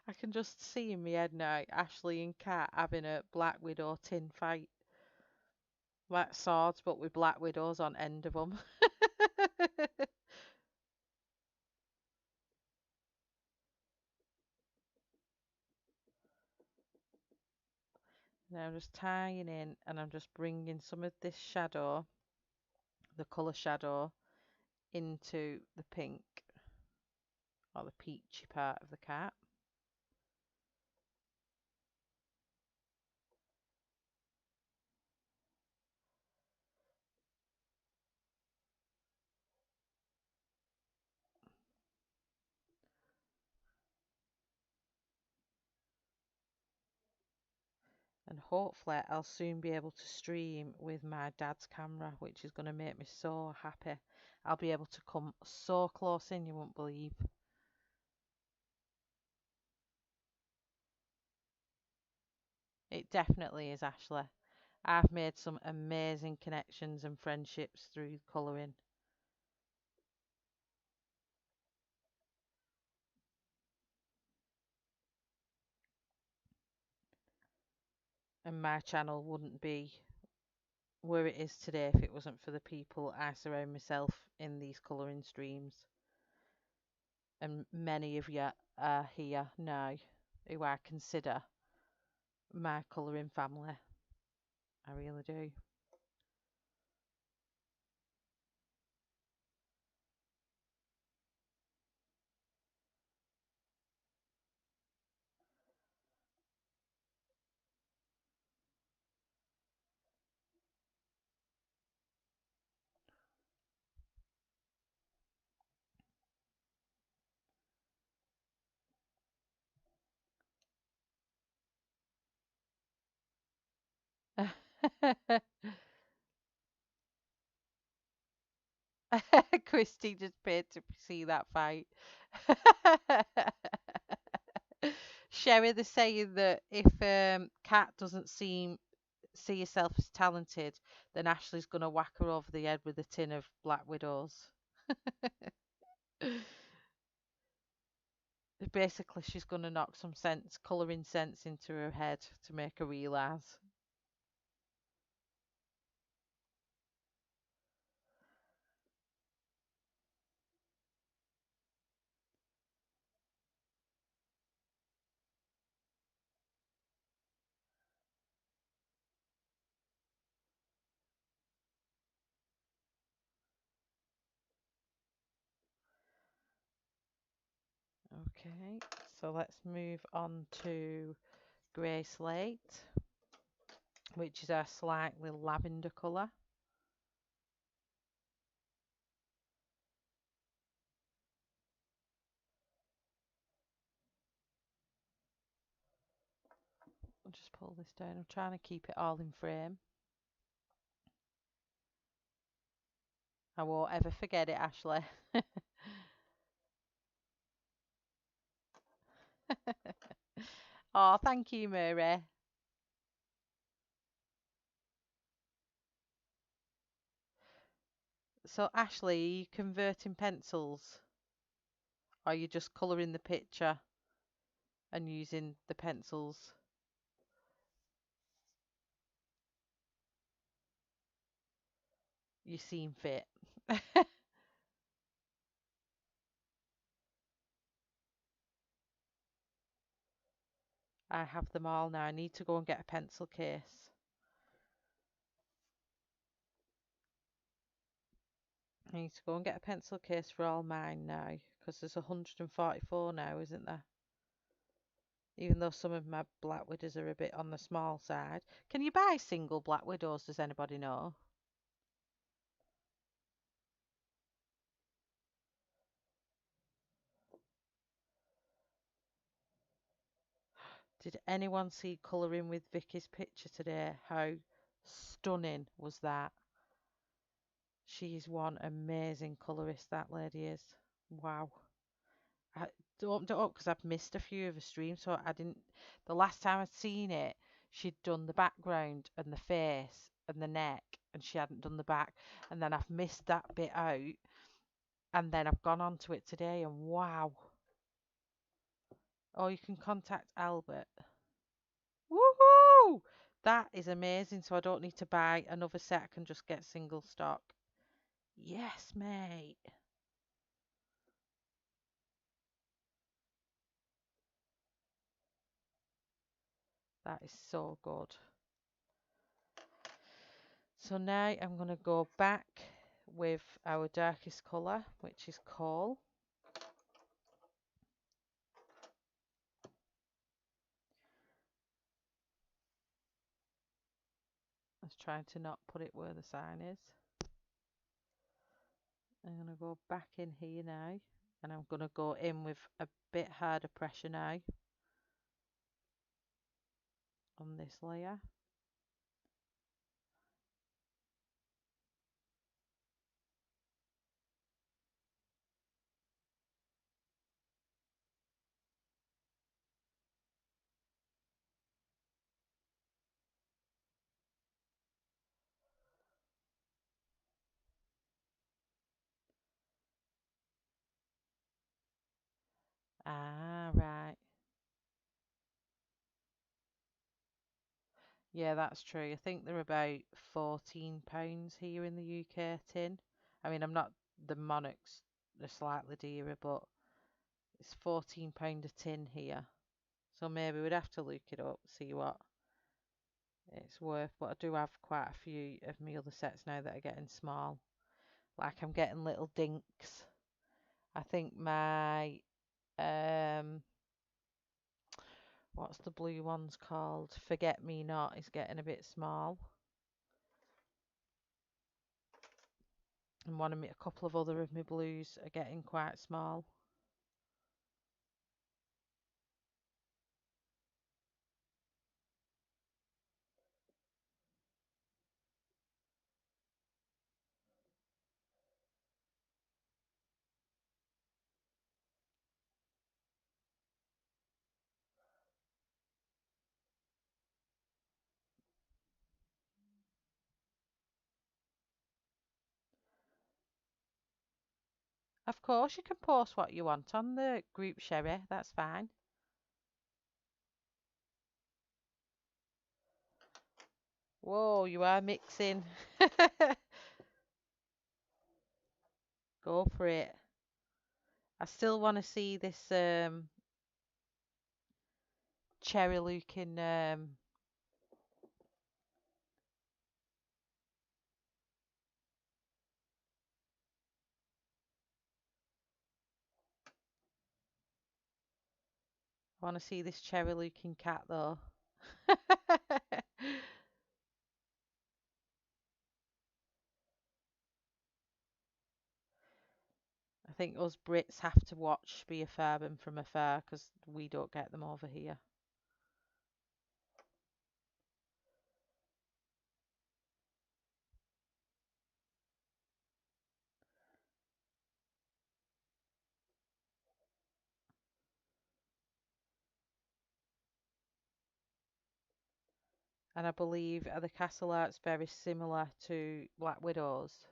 I can just see in my head now Ashley and Kat having a Black Widow tin fight. Like swords, but with Black Widows on end of them. Now I'm just tying in and I'm just bringing some of this shadow, the colour shadow, into the pink or the peachy part of the cat. And hopefully I'll soon be able to stream with my dad's camera, which is going to make me so happy. I'll be able to come so close in, you won't believe. It definitely is, Ashley. I've made some amazing connections and friendships through colouring. And my channel wouldn't be where it is today if it wasn't for the people I surround myself in these colouring streams. And many of you are here now who I consider my colouring family. I really do. Christy just paid to see that fight. Sherry, they're saying that if Kat doesn't see herself as talented, then Ashley's gonna whack her over the head with a tin of Black Widows. Basically, she's gonna knock some sense, colouring sense into her head to make her realise. Okay, so let's move on to Grey Slate, which is our slightly lavender colour. I'll just pull this down. I'm trying to keep it all in frame. I won't ever forget it, Ashley. Oh, thank you, Murray. So, Ashley, are you converting pencils? Or are you just colouring the picture and using the pencils? You seem fit. I have them all now. I need to go and get a pencil case. I need to go and get a pencil case for all mine now because there's 144 now, isn't there? Even though some of my Black Widows are a bit on the small side. Can you buy single Black Widows? Does anybody know? Did anyone see Colouring with Vicky's picture today? How stunning was that? She's one amazing colourist, that lady is. Wow. I don't because I've missed a few of her streams, so I didn't. The last time I'd seen it, she'd done the background and the face and the neck, and she hadn't done the back. And then I've missed that bit out, and then I've gone on to it today, and wow. Oh, you can contact Albert. Woohoo! That is amazing. So I don't need to buy another set. I can just get single stock. Yes, mate. That is so good. So now I'm going to go back with our darkest colour, which is coal. Let's try to not put it where the sign is. I'm going to go back in here now, and I'm going to go in with a bit harder pressure now on this layer. Ah, right. Yeah, that's true. I think they're about £14 here in the UK tin. I mean, I'm not the Monarchs, they're slightly dearer, but it's £14 a tin here. So maybe we'd have to look it up, see what it's worth. But I do have quite a few of my other sets now that are getting small. Like I'm getting little dinks. I think my um what's the blue one's called? Forget Me Not is getting a bit small. And a couple of other of my blues are getting quite small. Of course, you can post what you want on the group, Sherry. That's fine. Whoa, you are mixing. Go for it. I still want to see this cherry looking I want to see this cherry looking cat though. I think us Brits have to watch Be a Fairbairn from afar because we don't get them over here. And I believe are the castle arts very similar to Black Widows?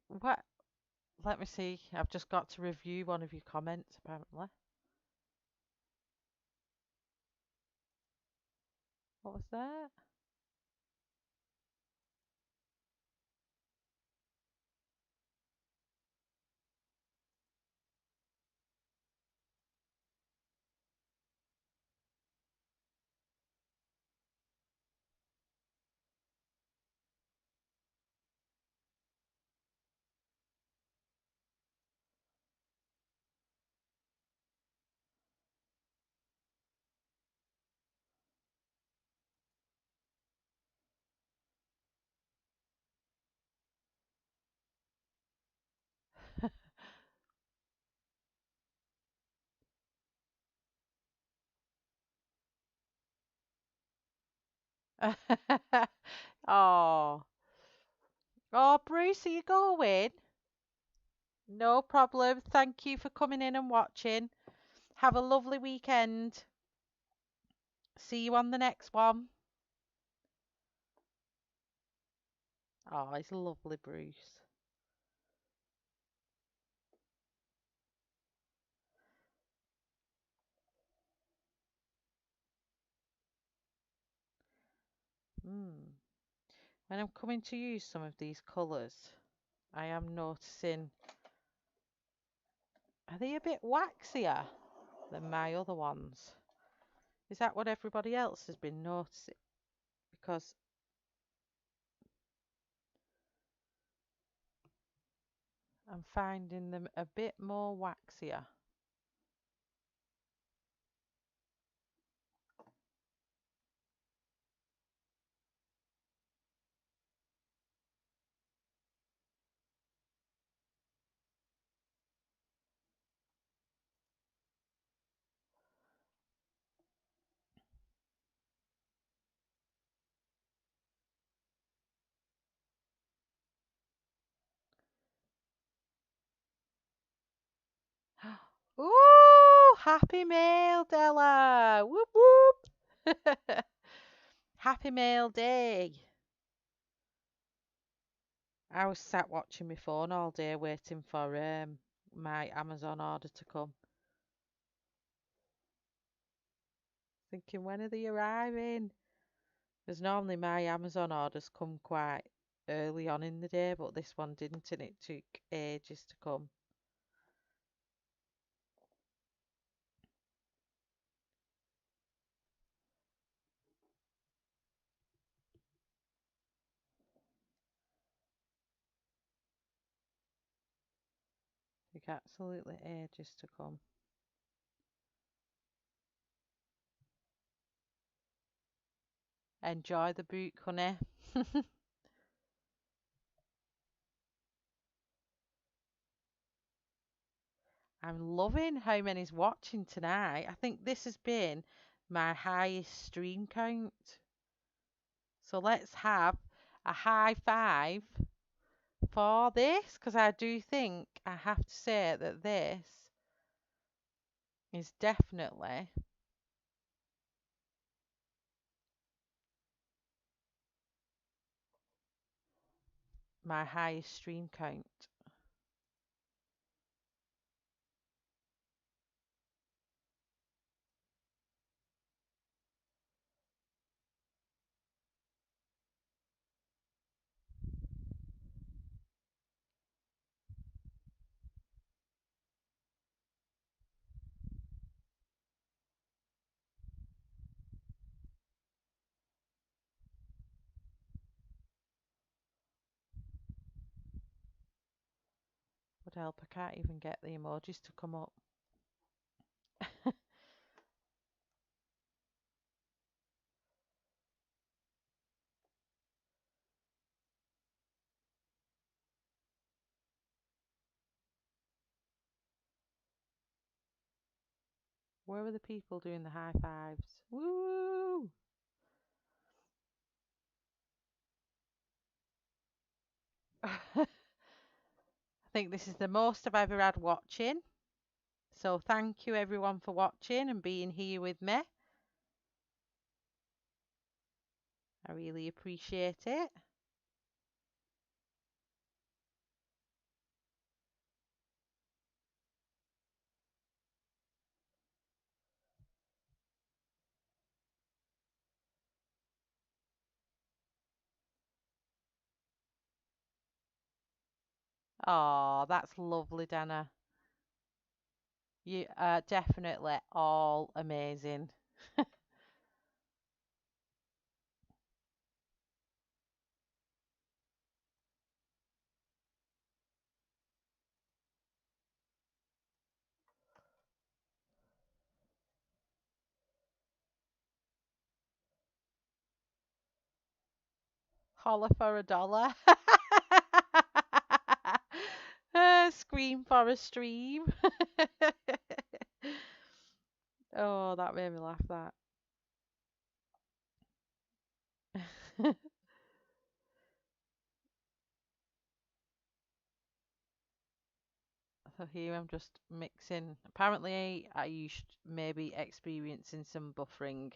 What? Let me see. I've just got to review one of your comments apparently. What was that? Oh, oh, Bruce, are you going? No problem. Thank you for coming in and watching. Have a lovely weekend. See you on the next one. Oh, it's lovely, Bruce. Mm. When I'm coming to use some of these colours, I am noticing, are they a bit waxier than my other ones? Is that what everybody else has been noticing? Because I'm finding them a bit more waxier. Ooh, happy mail, Della. Whoop whoop. Happy mail day. I was sat watching my phone all day waiting for my Amazon order to come. Thinking, when are they arriving? Because normally my Amazon orders come quite early on in the day, but this one didn't, and it took ages to come. Took absolutely ages to come. Enjoy the boot, honey. I'm loving how many's watching tonight. I think this has been my highest stream count. So let's have a high five for this, because I do think I have to say that this is definitely my highest stream count. Would help. I can't even get the emojis to come up. Where were the people doing the high fives? Woo! I think this is the most I've ever had watching. So thank you everyone for watching and being here with me. I really appreciate it. Oh, that's lovely, Dana. You are definitely all amazing. Holler for a dollar. Scream for a stream. Oh, that made me laugh, that. So here I'm just mixing. Apparently, I maybe experiencing some buffering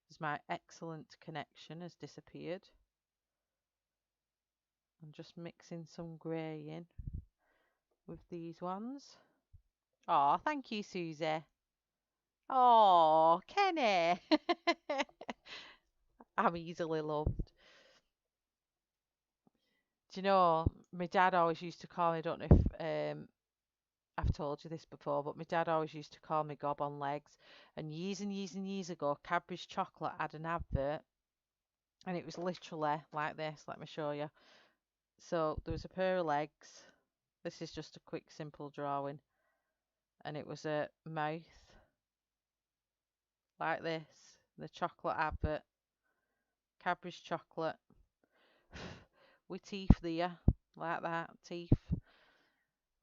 as my excellent connection has disappeared. I'm just mixing some grey in with these ones. Oh, thank you, Susie. Oh, Kenny. I'm easily loved. Do you know, my dad always used to call me, I don't know if I've told you this before, but my dad always used to call me Gob on Legs. And years ago, Cadbury's Chocolate had an advert, and it was literally like this. Let me show you. So there was a pair of legs. This is just a quick, simple drawing. And it was a mouth like this. The chocolate advert. Cadbury's Chocolate. With teeth there. Like that. Teeth.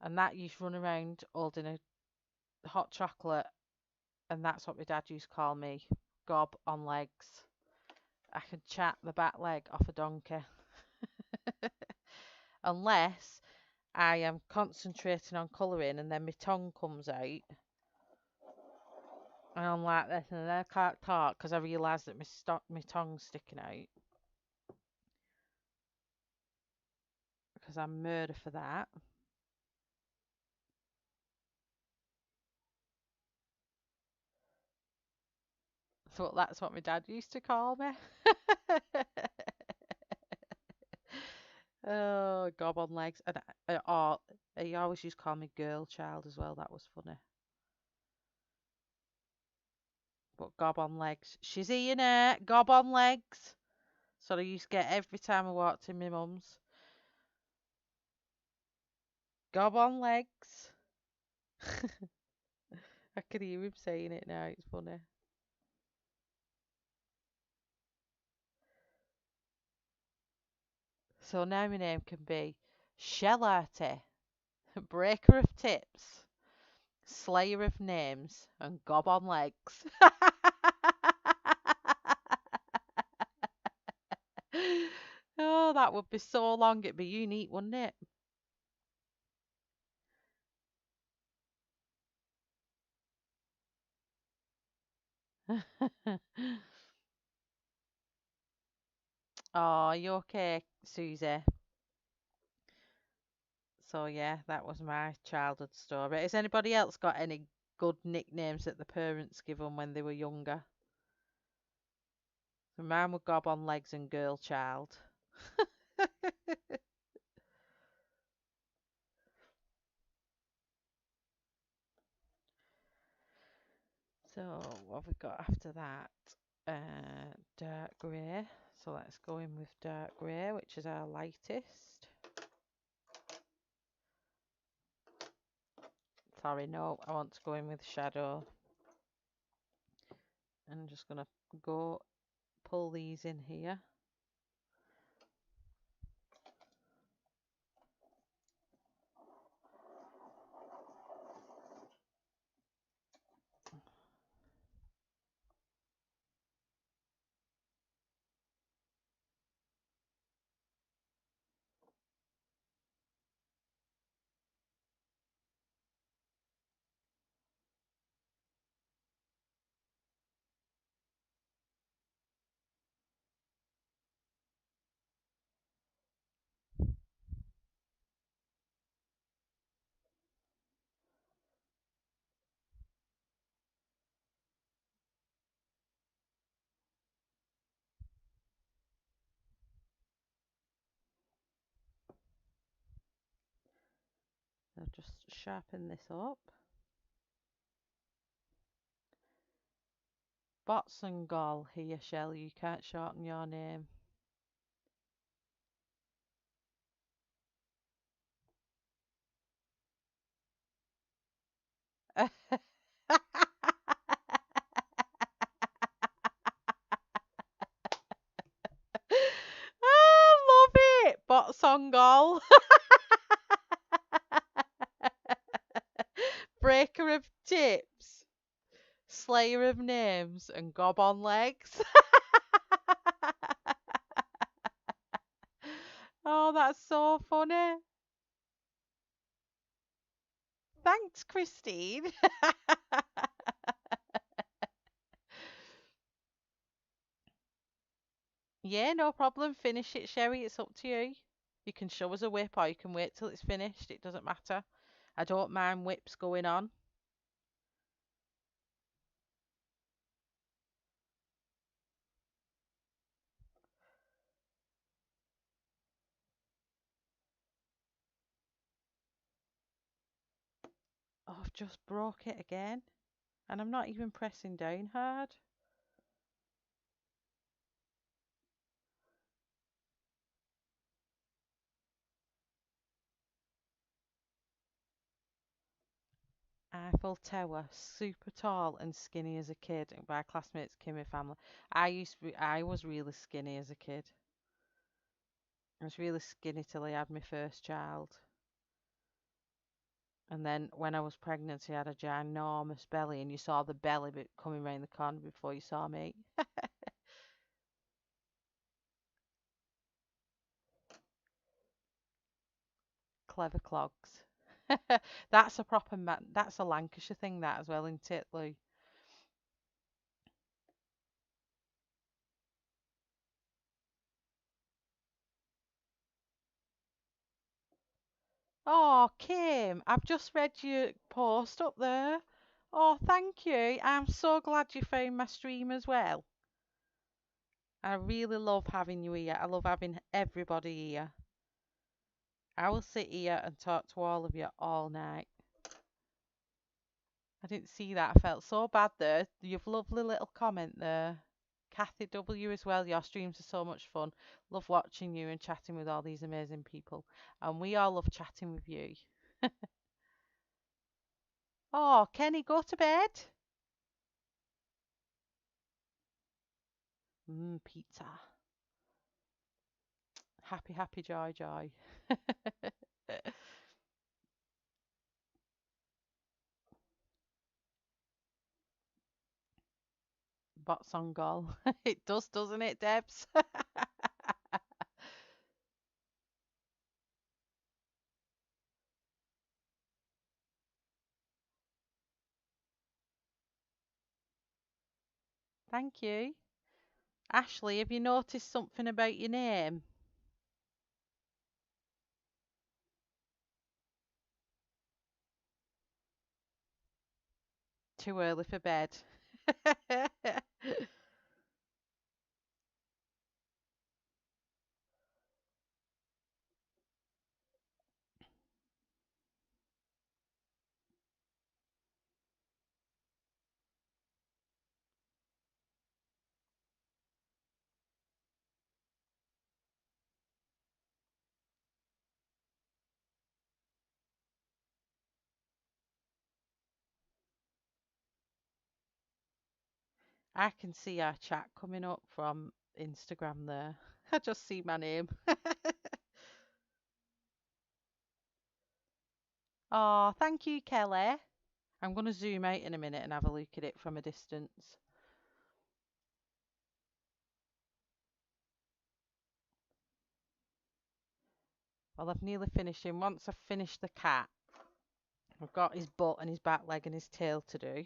And that used to run around holding a hot chocolate. And that's what my dad used to call me. Gob on legs. I can chat the back leg off a donkey. Unless I am concentrating on colouring and then my tongue comes out And I'm like this, and then I can't talk because I realised that my tongue's sticking out. Because I'm murder for that. So that's what my dad used to call me. Oh, gob on legs. And he always used to call me girl child as well. That was funny. But gob on legs. She's here now. Gob on legs. So I used to get every time I walked in my mum's. Gob on legs. I can hear him saying it now. It's funny. So now my name can be Shellarty, Breaker of Tips, Slayer of Names, and Gob on Legs. Oh, that would be so long. It'd be unique, wouldn't it? Oh, you okay, Susie? So yeah, that was my childhood story. Has anybody else got any good nicknames that the parents give them when they were younger? So mine were Gob on Legs and Girl Child. So what have we got after that? Dark grey. So let's go in with dark grey, which is our lightest. Sorry, no, I want to go in with shadow. I'm just gonna go pull these in here. So just sharpen this up. Botsongol here, Shell. You can't shorten your name. I love it. Botsongol. Breaker of tips. Slayer of names and gob on legs. Oh, that's so funny. Thanks, Christine. Yeah, no problem. Finish it, Sherry. It's up to you. You can show us a whip or you can wait till it's finished. It doesn't matter. I don't mind whips going on. Oh, I've just broke it again. And I'm not even pressing down hard. Eiffel Tower, super tall and skinny as a kid, and by classmates, Kimmy family. I was really skinny as a kid. I was really skinny till I had my first child. And then when I was pregnant, I had a ginormous belly, and you saw the belly bit coming round the corner before you saw me. Clever clogs. That's a proper that's a Lancashire thing, that as well, isn't it, Lou? Oh, Kim, I've just read your post up there. Oh, thank you. I'm so glad you found my stream as well. I really love having you here. I love having everybody here. I will sit here and talk to all of you all night. I didn't see that. I felt so bad there. You've lovely little comment there. Kathy W as well. Your streams are so much fun. Love watching you and chatting with all these amazing people. And we all love chatting with you. Oh, Kenny, go to bed. Pizza. Happy, happy, joy, joy. Bots on goal. It does, doesn't it, Debs? Thank you. Ashley, have you noticed something about your name? Too early for bed. I can see our chat coming up from Instagram there. I just see my name. Oh, thank you, Kelly. I'm going to zoom out in a minute and have a look at it from a distance. Well, I've nearly finished him. Once I've finished the cat, I've got his butt and his back leg and his tail to do,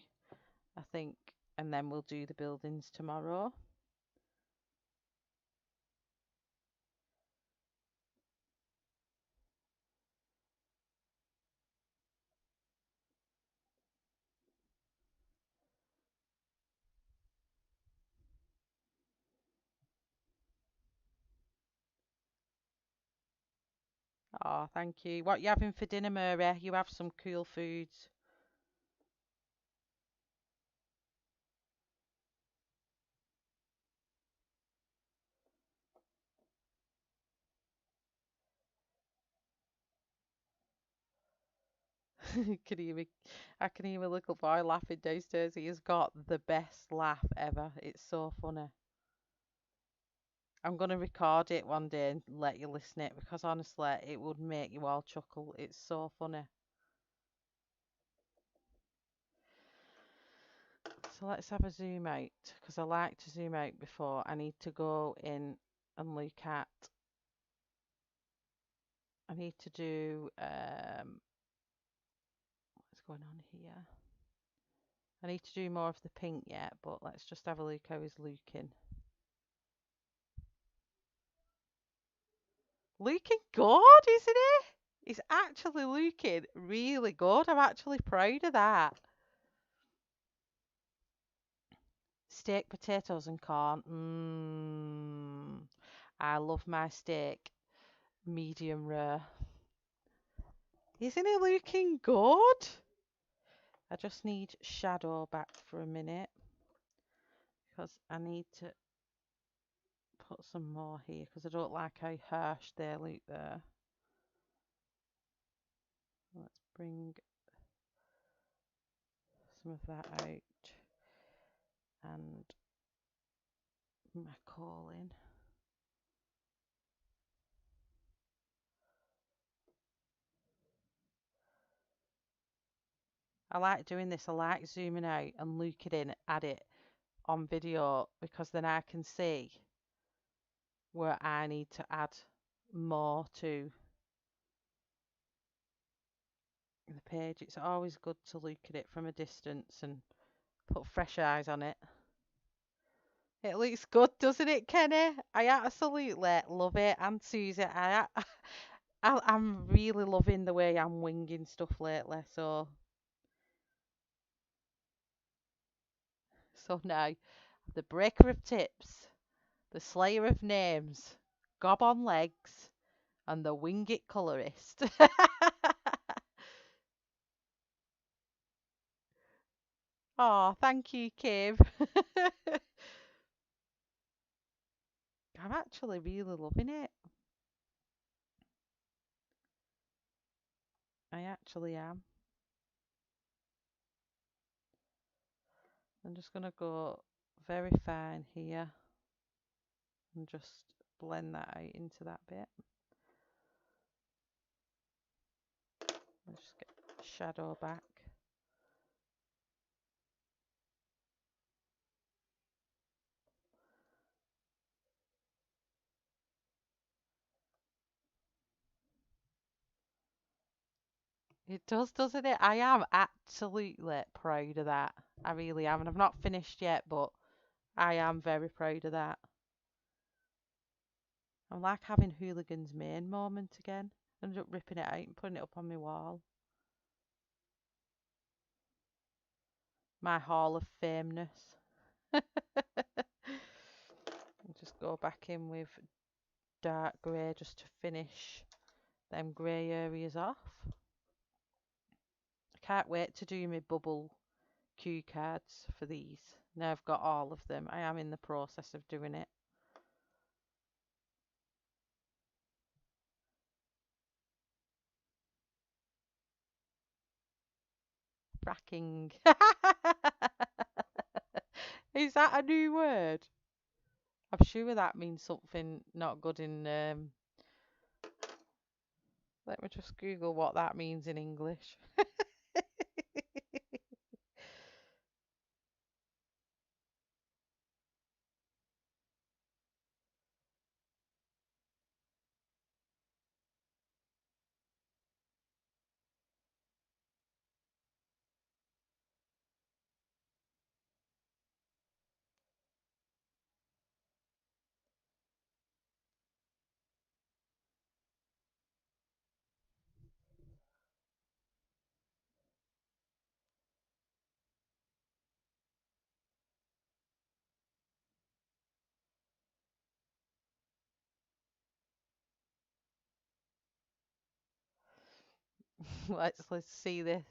I think, and then we'll do the buildings tomorrow. Oh, thank you. What you having for dinner, Murray? You have some cool foods. Can hear I can hear my little boy laughing downstairs. He has got the best laugh ever. It's so funny. I'm gonna record it one day and let you listen it because honestly, it would make you all chuckle. It's so funny. So let's have a zoom out because I like to zoom out before I need to go in and look at. I need to do what's going on here. I need to do more of the pink yet, but let's just have a look how he's looking. Looking good, isn't he? He's actually looking really good. I'm actually proud of that. Steak, potatoes, and corn. I love my steak medium rare. Isn't he looking good? I just need shadow back for a minute because I need to put some more here because I don't like how harsh they look there. Let's bring some of that out and my calling. I like doing this. I like zooming out and looking in at it on video because then I can see where I need to add more to the page. It's always good to look at it from a distance and put fresh eyes on it. It looks good, doesn't it, Kenny? I absolutely love it. And Susie, I'm really loving the way I'm winging stuff lately. So now, the breaker of tips, the slayer of names, gob on legs, and the wing it colorist. Oh, thank you, Kim. I'm actually really loving it. I actually am. I'm just gonna go very fine here and just blend that out into that bit. I'll just get shadow back. It does, doesn't it? I am absolutely proud of that. I really am. And I've not finished yet, but I am very proud of that. I'm like having Hooligan's main moment again. Ended up ripping it out and putting it up on my wall. My Hall of Fameness. Just go back in with dark grey just to finish them grey areas off. I can't wait to do my bubble cue cards for these. Now I've got all of them. I am in the process of doing it. Fracking. Is that a new word? I'm sure that means something not good in. Let me just Google what that means in English. Let's see this.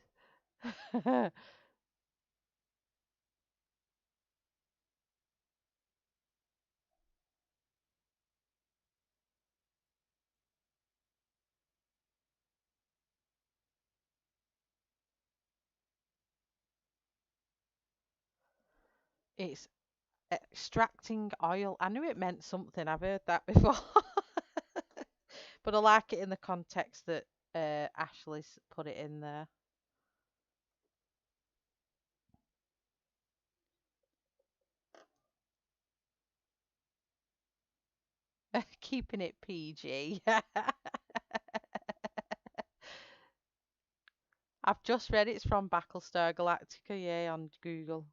It's extracting oil. I knew it meant something. I've heard that before. But I like it in the context that Ashley's put it in there. Keeping it PG. I've just read it's from Battlestar Galactica, yeah, on Google.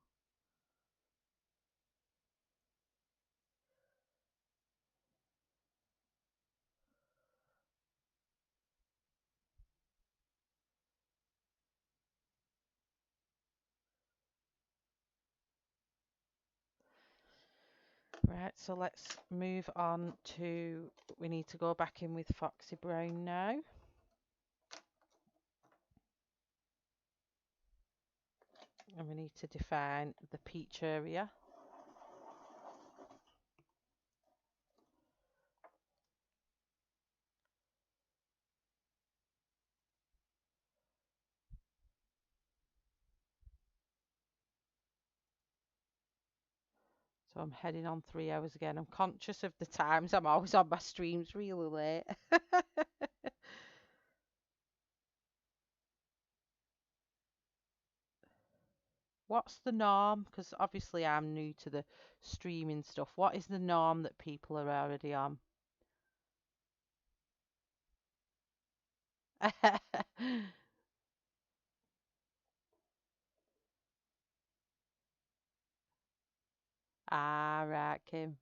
Right, so let's move on to, we need to go back in with Foxy Brown now. And we need to define the peach area. So I'm heading on 3 hours again. I'm conscious of the times. I'm always on my streams really late. What's the norm? Because obviously I'm new to the streaming stuff. What is the norm that people are already on? Ah, right, Kim.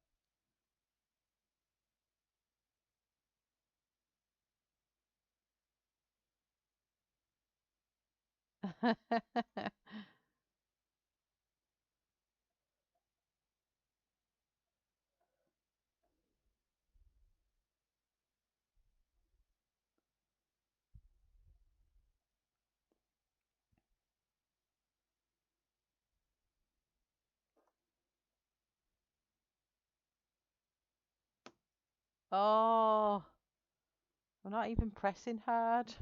Oh, I'm not even pressing hard.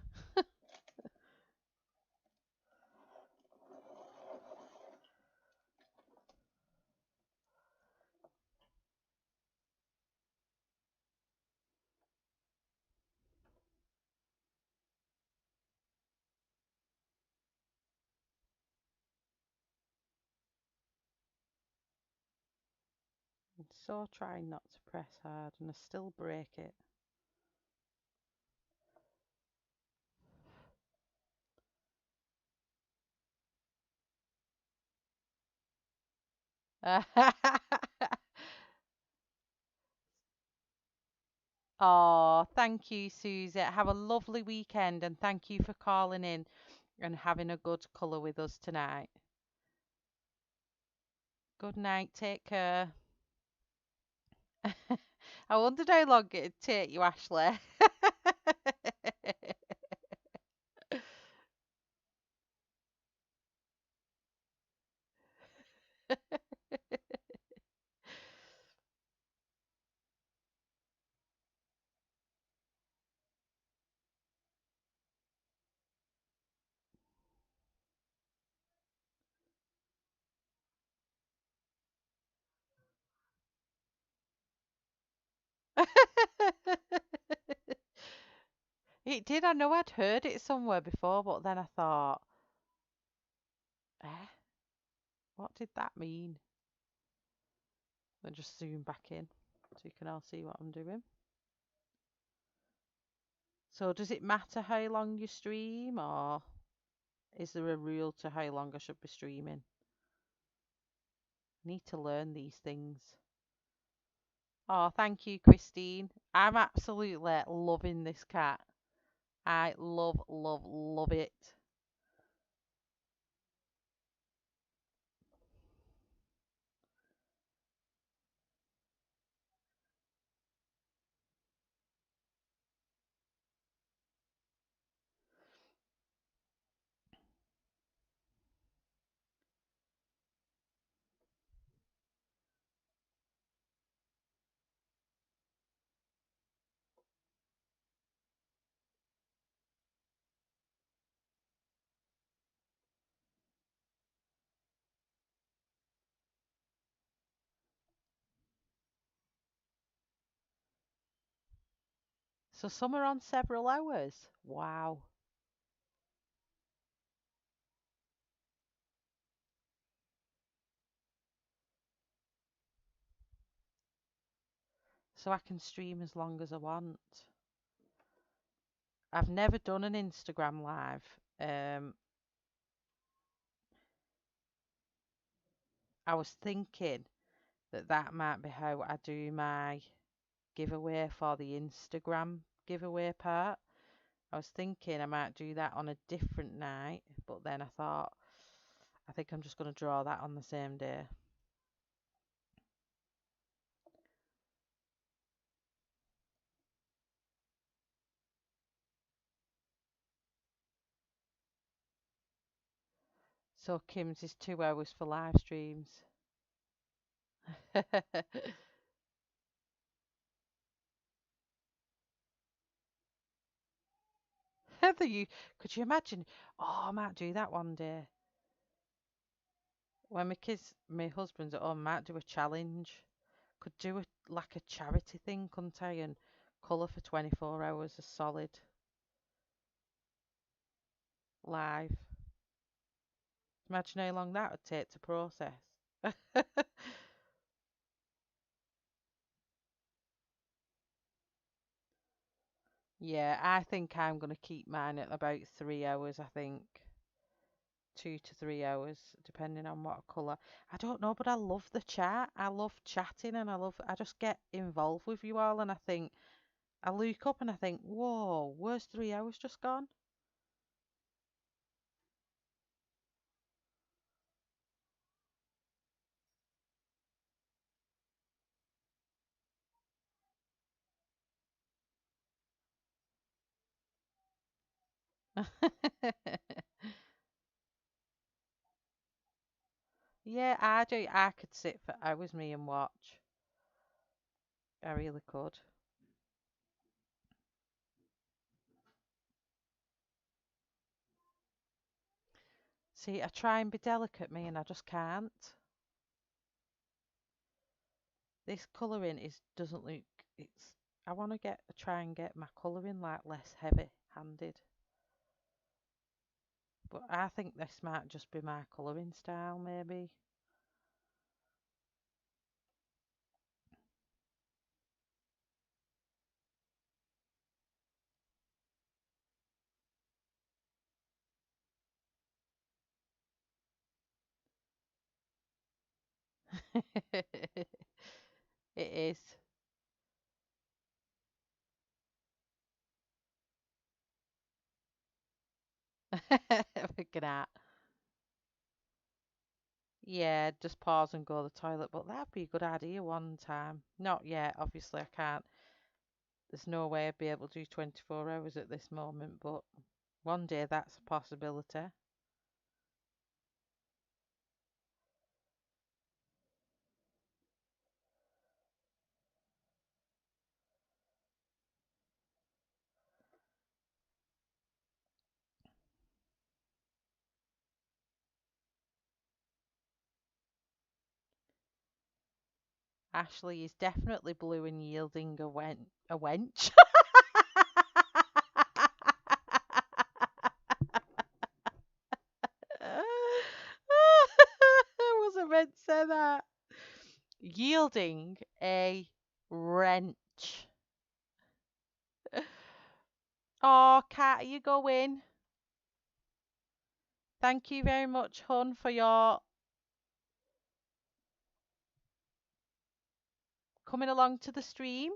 I'm so trying not to press hard and I still break it. Oh, thank you, Susie. Have a lovely weekend and thank you for calling in and having a good colour with us tonight. Good night. Take care. I wondered how long it'd take you, Ashley. It did. I know I'd heard it somewhere before, but then I thought, eh, what did that mean? Then just zoom back in so you can all see what I'm doing. So does it matter how long you stream, or is there a rule to how long I should be streaming? I need to learn these things. Oh, thank you, Christine. I'm absolutely loving this cat. I love, love, love it. So some are on several hours. Wow. So I can stream as long as I want. I've never done an Instagram live. Um, I was thinking that that might be how I do my giveaway for the Instagram giveaway part. I was thinking I might do that on a different night, but then I thought I think I'm just going to draw that on the same day. So Kim's is 2 hours for live streams. Heather, you could you imagine? Oh, I might do that one day. When my husband's at home, I might do a challenge. Could do a like a charity thing, couldn't I? And colour for 24 hours, a solid live. Imagine how long that would take to process. Yeah, I think I'm going to keep mine at about 3 hours, I think. 2 to 3 hours, depending on what colour. I don't know, but I love the chat. I love chatting and I just get involved with you all and I think, I look up and I think, whoa, where's 3 hours just gone? Yeah, I do. I could sit for hours, me, and watch. I really could. See, I try and be delicate, me, and I just can't. This colouring is doesn't look. It's. I want to try and get my colouring like less heavy-handed, but I think this might just be my colouring style, maybe. It is. Figure out. Yeah, just pause and go to the toilet, but that'd be a good idea one time. Not yet, obviously I can't. There's no way I'd be able to do 24 hours at this moment, but one day that's a possibility. Ashley is definitely blue and yielding a wench. I wasn't meant to say that. Yielding a wrench. Oh, Kat, are you going? Thank you very much, Hun, for your coming along to the stream.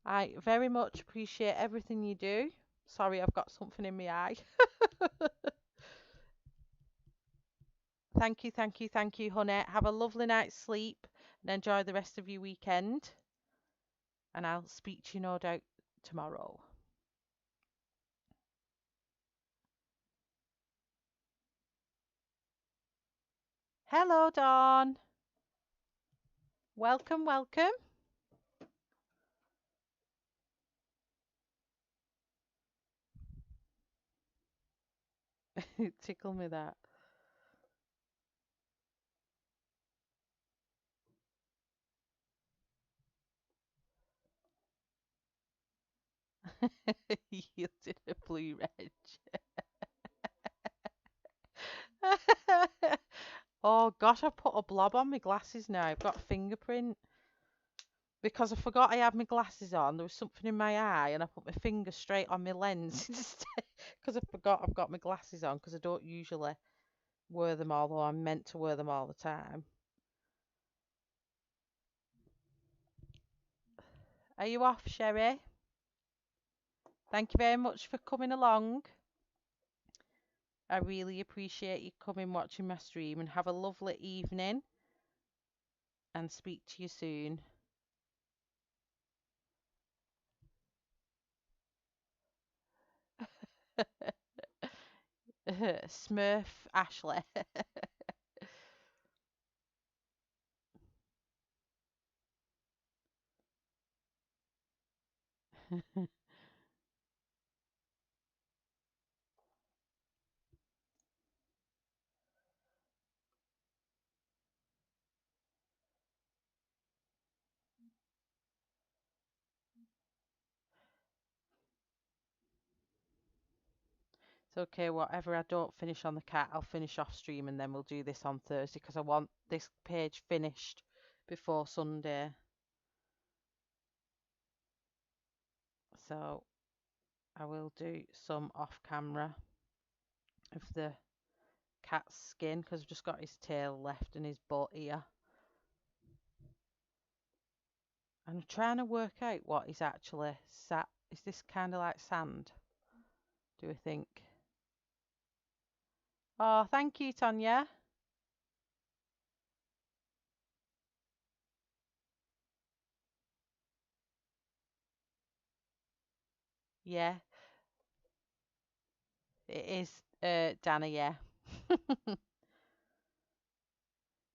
I very much appreciate everything you do. Sorry, I've got something in my eye. Thank you, thank you, thank you, honey. Have a lovely night's sleep and enjoy the rest of your weekend. And I'll speak to you no doubt tomorrow. Hello, Dawn. Welcome, welcome. Tickle me that. Yielded a blue red. Oh gosh, I've put a blob on my glasses now. I've got a fingerprint because I forgot I had my glasses on. There was something in my eye, and I put my finger straight on my lens instead because I forgot I've got my glasses on because I don't usually wear them, although I'm meant to wear them all the time. Are you off, Sherry? Thank you very much for coming along. I really appreciate you coming watching my stream and have a lovely evening and speak to you soon. Smurf Ashley. It's okay, whatever I don't finish on the cat, I'll finish off stream and then we'll do this on Thursday because I want this page finished before Sunday. So I will do some off camera of the cat's skin because I've just got his tail left and his butt here. I'm trying to work out what is actually sat. Is this kind of like sand? Do we think? Oh, thank you, Tonya. Yeah. It is Dana, yeah.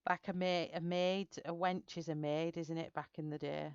Like a maid, a wench is a maid, isn't it, back in the day?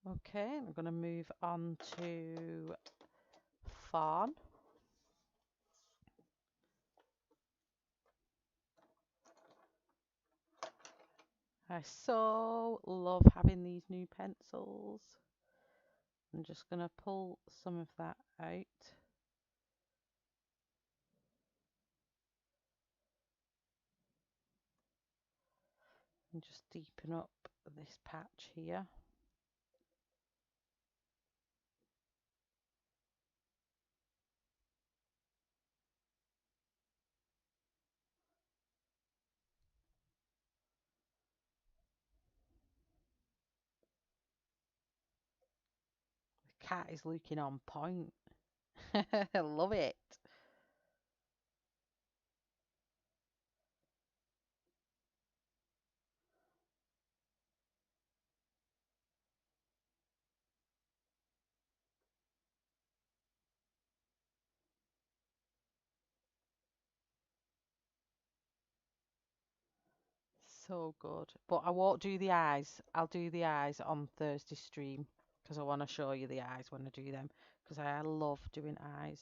Okay, I'm going to move on to fawn. I so love having these new pencils. I'm just going to pull some of that out. And just deepen up this patch here. The cat is looking on point. I love it. So good. But I won't do the eyes. I'll do the eyes on Thursday stream because I want to show you the eyes when I do them because I love doing eyes.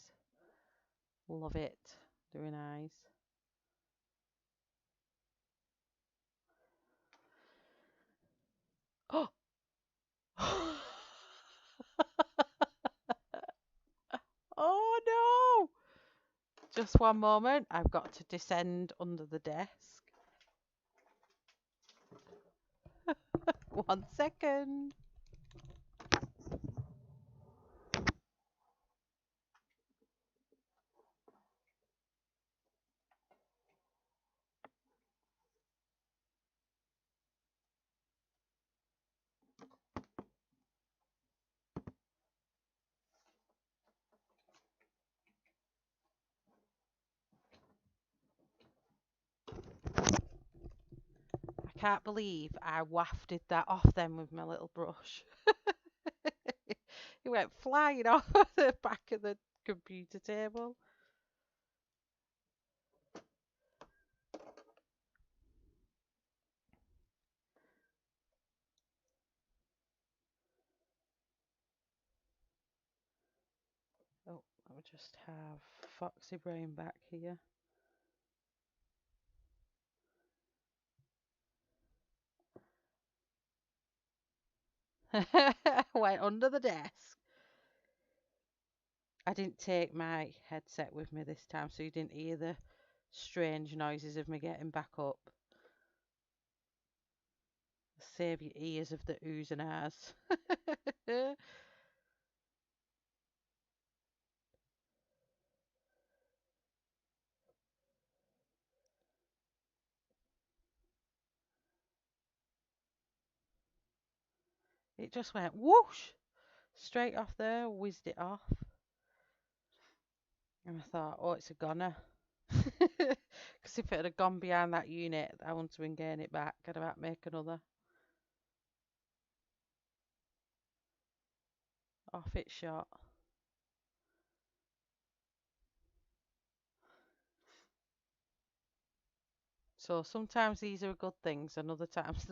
Love it doing eyes. Oh! Oh no! Just one moment. I've got to descend under the desk. 1 second. I can't believe I wafted that off then with my little brush. It went flying off the back of the computer table. Oh, I'll just have Foxy Brain back here. Went under the desk. I didn't take my headset with me this time, so you didn't hear the strange noises of me getting back up. Save your ears of the oohs and ahs. It just went whoosh straight off there, whizzed it off. And I thought, oh, it's a goner. Because if it had gone behind that unit, I wouldn't have been getting it back. I'd have had to make another. Off it shot. So sometimes these are good things, and other times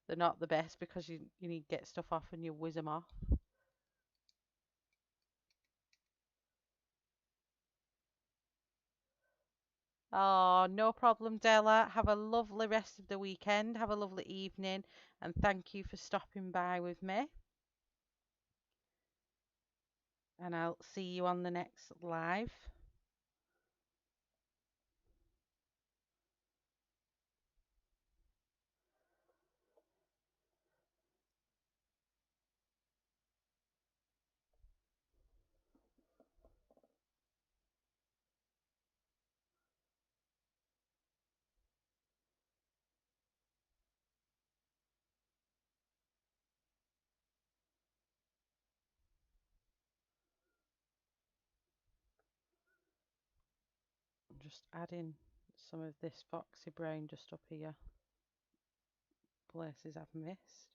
they're not the best because you need to get stuff off and you whiz them off. Oh, no problem, Della. Have a lovely rest of the weekend. Have a lovely evening, and thank you for stopping by with me. And I'll see you on the next live. just adding some of this Foxy Brown just up here, places I've missed.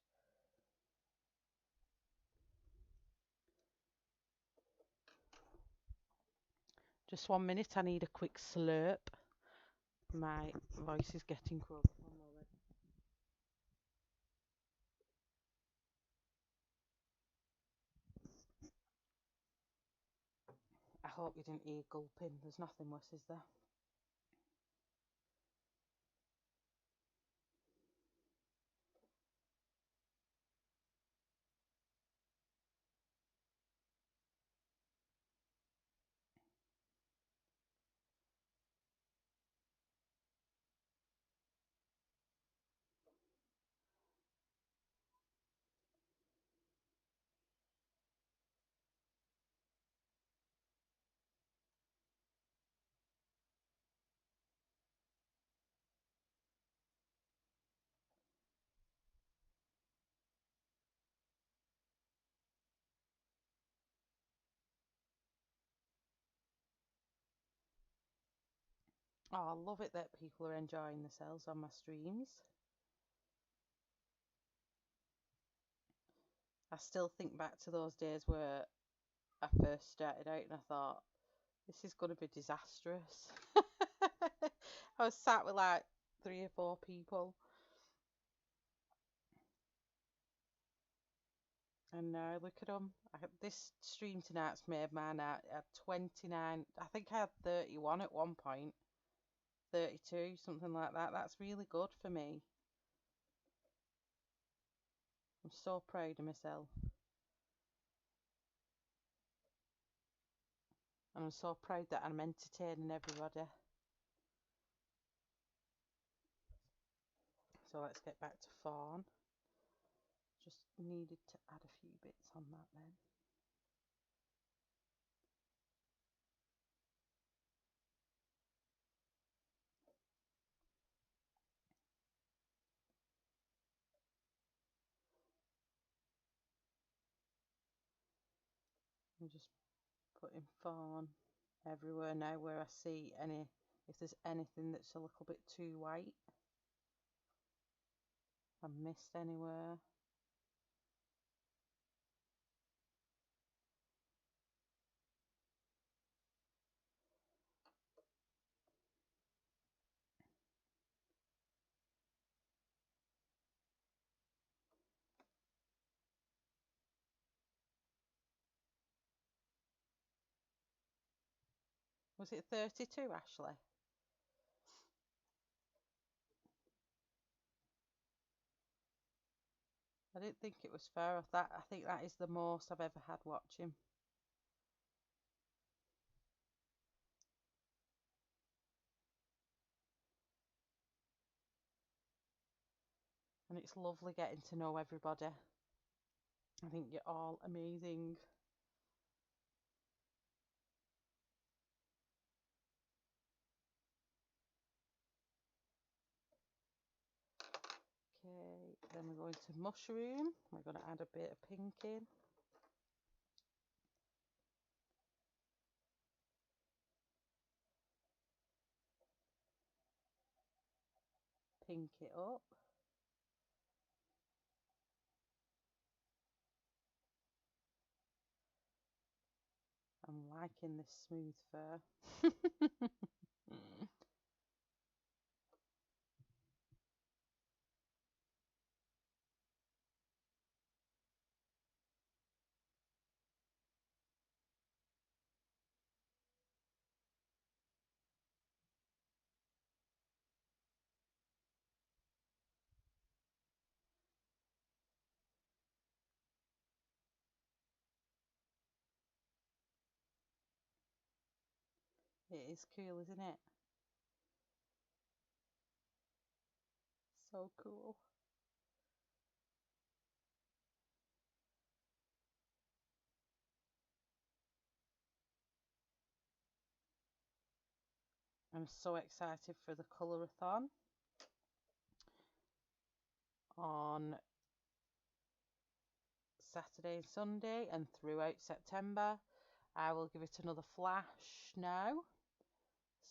Just 1 minute, I need a quick slurp. My voice is getting crook. 1 moment. I hope you didn't hear gulping. There's nothing worse, is there? Oh, I love it that people are enjoying themselves on my streams. I still think back to those days where I first started out and I thought, this is going to be disastrous. I was sat with like 3 or 4 people. And now look at them. This stream tonight's made my night. I had 29. I think I had 31 at one point. 32, something like that. That's really good for me. I'm so proud of myself. And I'm so proud that I'm entertaining everybody. So let's get back to fawn. Just needed to add a few bits on that then. I'm just putting fawn everywhere now where I see if there's anything that's a little bit too white. If I missed anywhere. Was it 32, Ashley? I didn't think it was fair. I think that is the most I've ever had watching. And it's lovely getting to know everybody. I think you're all amazing. Okay, then we're going to mushroom. We're going to add a bit of pink in. Pink it up. I'm liking this smooth fur. It is cool, isn't it? So cool. I'm so excited for the colour-a-thon on Saturday and Sunday and throughout September. I will give it another flash now.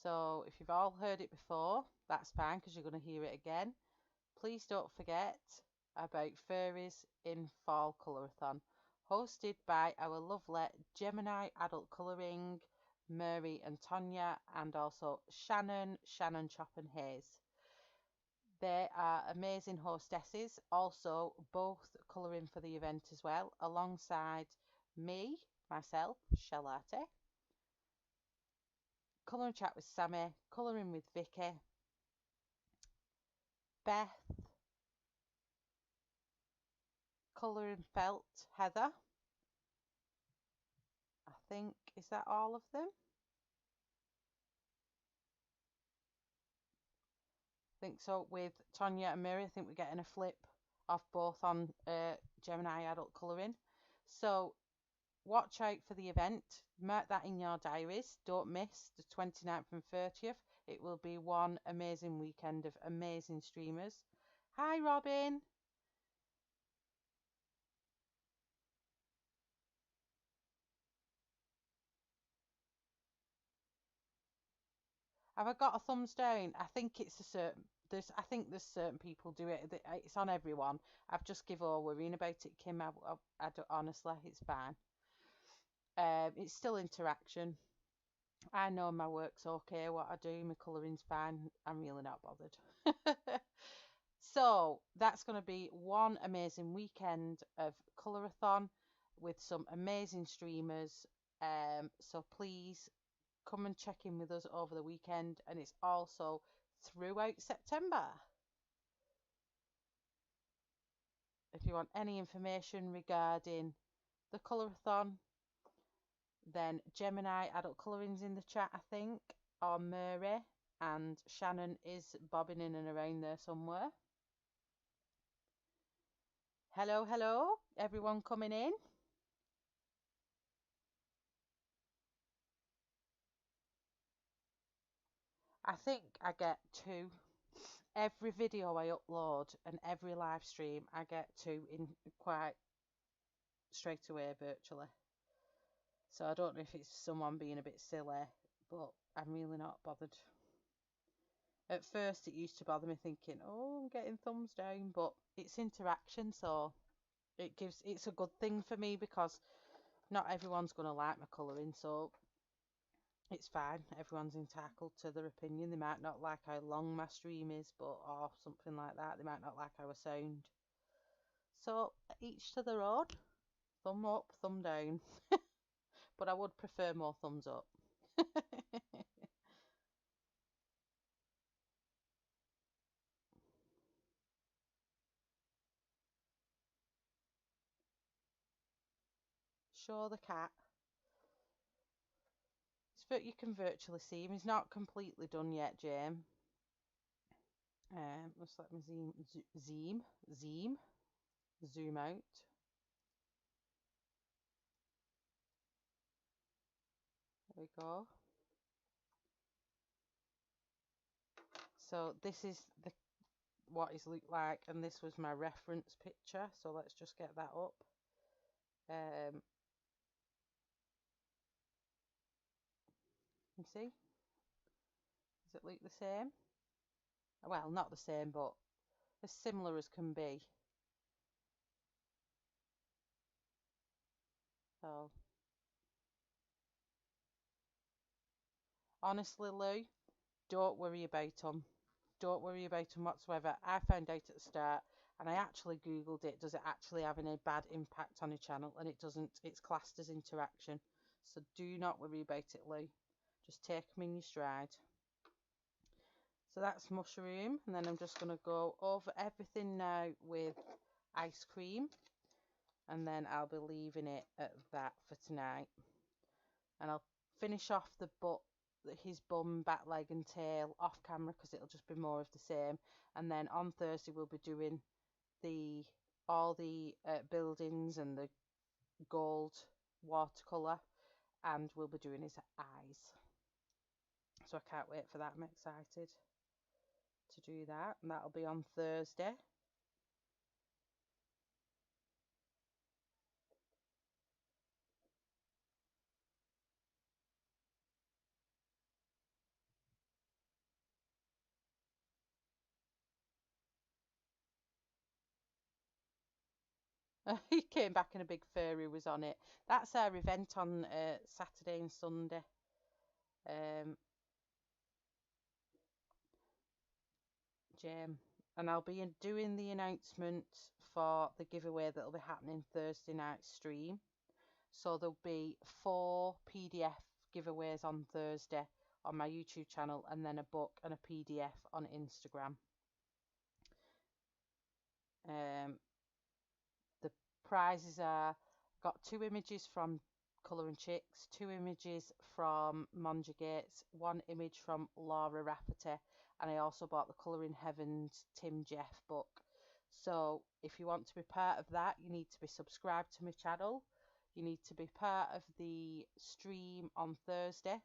So if you've all heard it before, that's fine because you're going to hear it again. Please don't forget about Furries in Fall Colourathon, hosted by our lovely Gemini Adult Colouring, Mary and Tonya, and also Shannon Chop and Hayes. They are amazing hostesses, also both colouring for the event as well, alongside me, myself, Charlotte, Colour and Chat with Sammy, Colouring with Vicky, Beth, Colour and Felt, Heather. I think, is that all of them? I think so. With Tonya and Mary, I think we're getting a flip of both on Gemini Adult Colouring. So watch out for the event. Mark that in your diaries. Don't miss the 29th and 30th. It will be one amazing weekend of amazing streamers. Hi, Robin. Have I got a thumbs down? I think it's a certain. I think there's certain people do it. It's on everyone. I've just give over worrying about it, Kim. I don't, honestly, it's fine. It's still interaction. I know my work's okay. What I do, my colouring's fine. I'm really not bothered. So that's going to be one amazing weekend of Colourathon with some amazing streamers. So please come and check in with us over the weekend, and it's also throughout September. If you want any information regarding the Colourathon, then Gemini Adult Colouring's in the chat, I think, or Mary, and Shannon is bobbing in and around there somewhere. Hello, hello, everyone coming in. I think I get 2. Every video I upload and every live stream, I get 2 in quite straight away virtually. So I don't know if it's someone being a bit silly, but I'm really not bothered. At first it used to bother me thinking, oh, I'm getting thumbs down, but it's interaction, so it's a good thing for me because not everyone's going to like my colouring, so it's fine. Everyone's entitled to their opinion. They might not like how long my stream is, but or something like that. They might not like how I sound. So each to their own. Thumb up, thumb down. But I would prefer more thumbs up. Show the cat. You can virtually see him. He's not completely done yet, James. Just let me zoom out. There we go. So this is what he's looked like, and this was my reference picture. So let's just get that up. You see? Does it look the same? Well, not the same, but as similar as can be. So, honestly, Lou, don't worry about them. Don't worry about them whatsoever. I found out at the start, and I actually Googled it. Does it actually have any bad impact on a channel? And it doesn't. It's classed as interaction. So do not worry about it, Lou. Just take them in your stride. So that's mushroom, and then I'm just going to go over everything now with ice cream, and then I'll be leaving it at that for tonight. And I'll finish off his bum, back leg and tail off camera because it'll just be more of the same. And then on Thursday we'll be doing all the buildings and the gold watercolour, and we'll be doing his eyes. So I can't wait for that. I'm excited to do that, and that'll be on Thursday. He came back and a big furry was on it. That's our event on Saturday and Sunday. Jam. And I'll be doing the announcement for the giveaway that'll be happening Thursday night stream. So there'll be 4 PDF giveaways on Thursday on my YouTube channel, and then a book and a PDF on Instagram. The prizes are, got 2 images from Colouring Chicks, 2 images from Monja Gates, 1 image from Laura Rafferty, and I also bought the Colouring Heavens Tim Jeff book. So if you want to be part of that, you need to be subscribed to my channel. You need to be part of the stream on Thursday.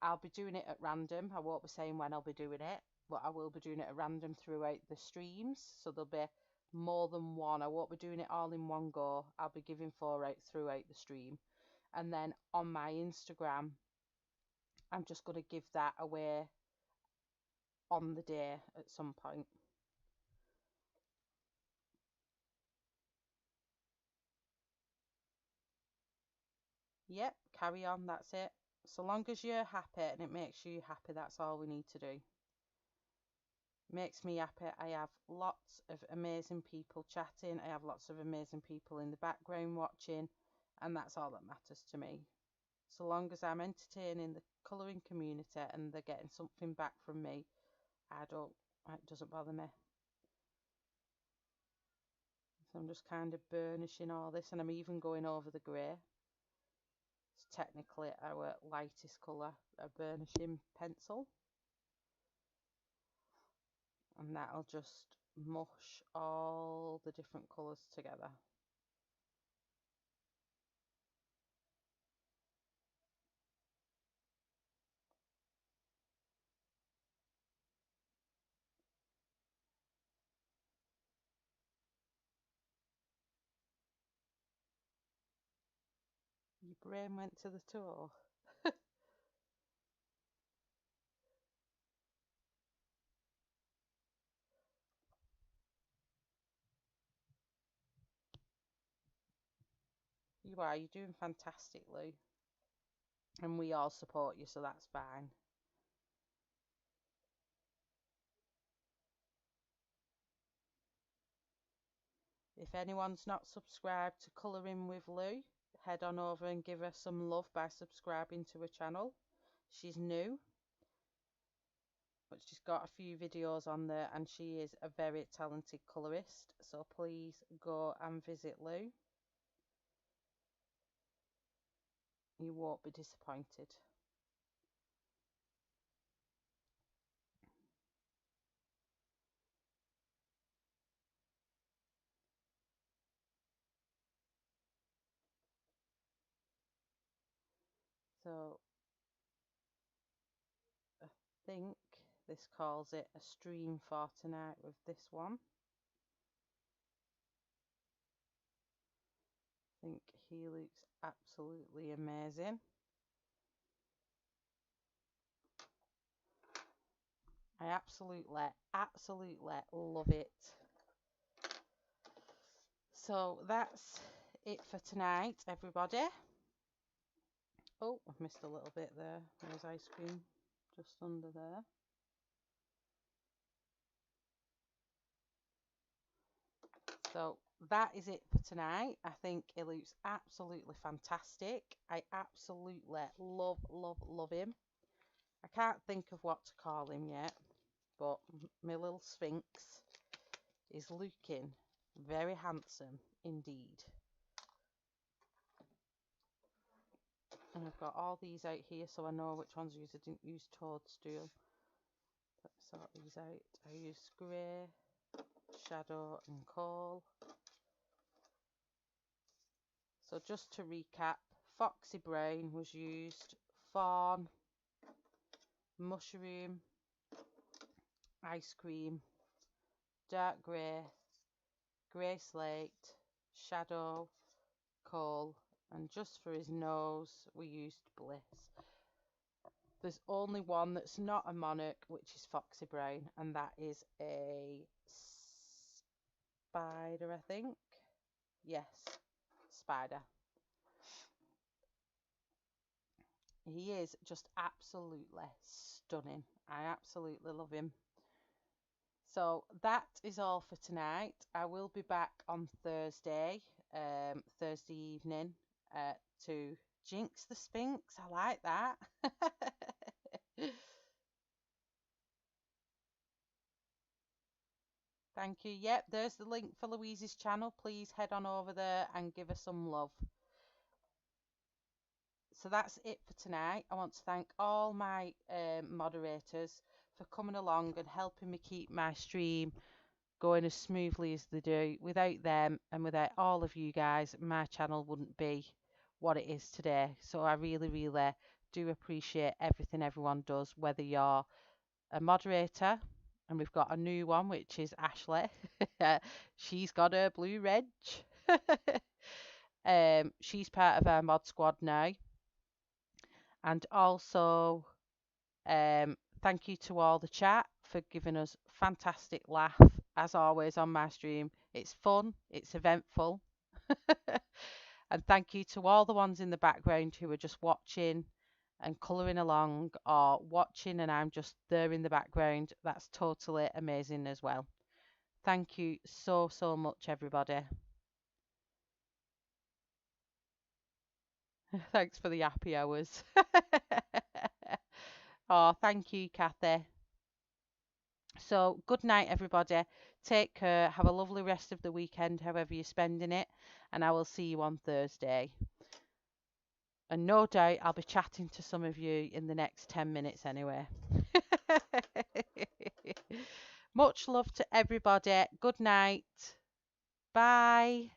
I'll be doing it at random. I won't be saying when I'll be doing it, but I will be doing it at random throughout the streams. So there'll be more than one. I won't be doing it all in one go. I'll be giving 4 out throughout the stream. And then on my Instagram, I'm just going to give that away on the day at some point. Yep, carry on, that's it. So long as you're happy and it makes you happy, that's all we need to do. Makes me happy. I have lots of amazing people chatting. I have lots of amazing people in the background watching, and that's all that matters to me. So long as I'm entertaining the colouring community and they're getting something back from me, it doesn't bother me. So I'm just kind of burnishing all this, and I'm even going over the grey. It's technically our lightest colour, a burnishing pencil. And that'll just mush all the different colours together. Your brain went to the toe. You are, you're doing fantastically. And we all support you, so that's fine. If anyone's not subscribed to Colouring with Lou, head on over and give her some love by subscribing to her channel. She's new, but she's got a few videos on there, and she is a very talented colourist. So please go and visit Lou. You won't be disappointed. So I think this calls it a stream for tonight with this one. I think he looks absolutely amazing. I absolutely love it. So that's it for tonight, everybody. Oh, I've missed a little bit there. There's ice cream just under there. So that is it for tonight. I think it looks absolutely fantastic. I absolutely love him. I can't think of what to call him yet, but my little Sphinx is looking very handsome indeed. And I've got all these out here so I know which ones I use. I didn't use toadstool. Let's sort these out. I used grey, shadow and coal. So just to recap, Foxy Brown was used, fawn, mushroom, ice cream, dark grey, grey slate, shadow, coal, and just for his nose we used bliss. There's only one that's not a Monarch, which is Foxy Brown, and that is a spider, I think. Yes, Spider. He is just absolutely stunning. I absolutely love him. So that is all for tonight. I will be back on Thursday, Thursday evening, to jinx the Sphinx. I like that. Thank you. Yep, there's the link for Louise's channel. Please head on over there and give her some love. So that's it for tonight. I want to thank all my moderators for coming along and helping me keep my stream going as smoothly as they do. Without them and without all of you guys, my channel wouldn't be what it is today. So I really, really do appreciate everything everyone does, whether you're a moderator, and we've got a new one, which is Ashley. She's got her blue reg. She's part of our mod squad now. And also, thank you to all the chat for giving us fantastic laugh, as always, on my stream. It's fun, it's eventful. And thank you to all the ones in the background who are just watching and colouring along, or watching and I'm just there in the background. That's totally amazing as well. Thank you so, so much, everybody. Thanks for the happy hours. Oh, thank you, Kathy. So, good night, everybody. Take care. Have a lovely rest of the weekend, however you're spending it. And I will see you on Thursday. And no doubt I'll be chatting to some of you in the next 10 minutes anyway. Much love to everybody. Good night. Bye.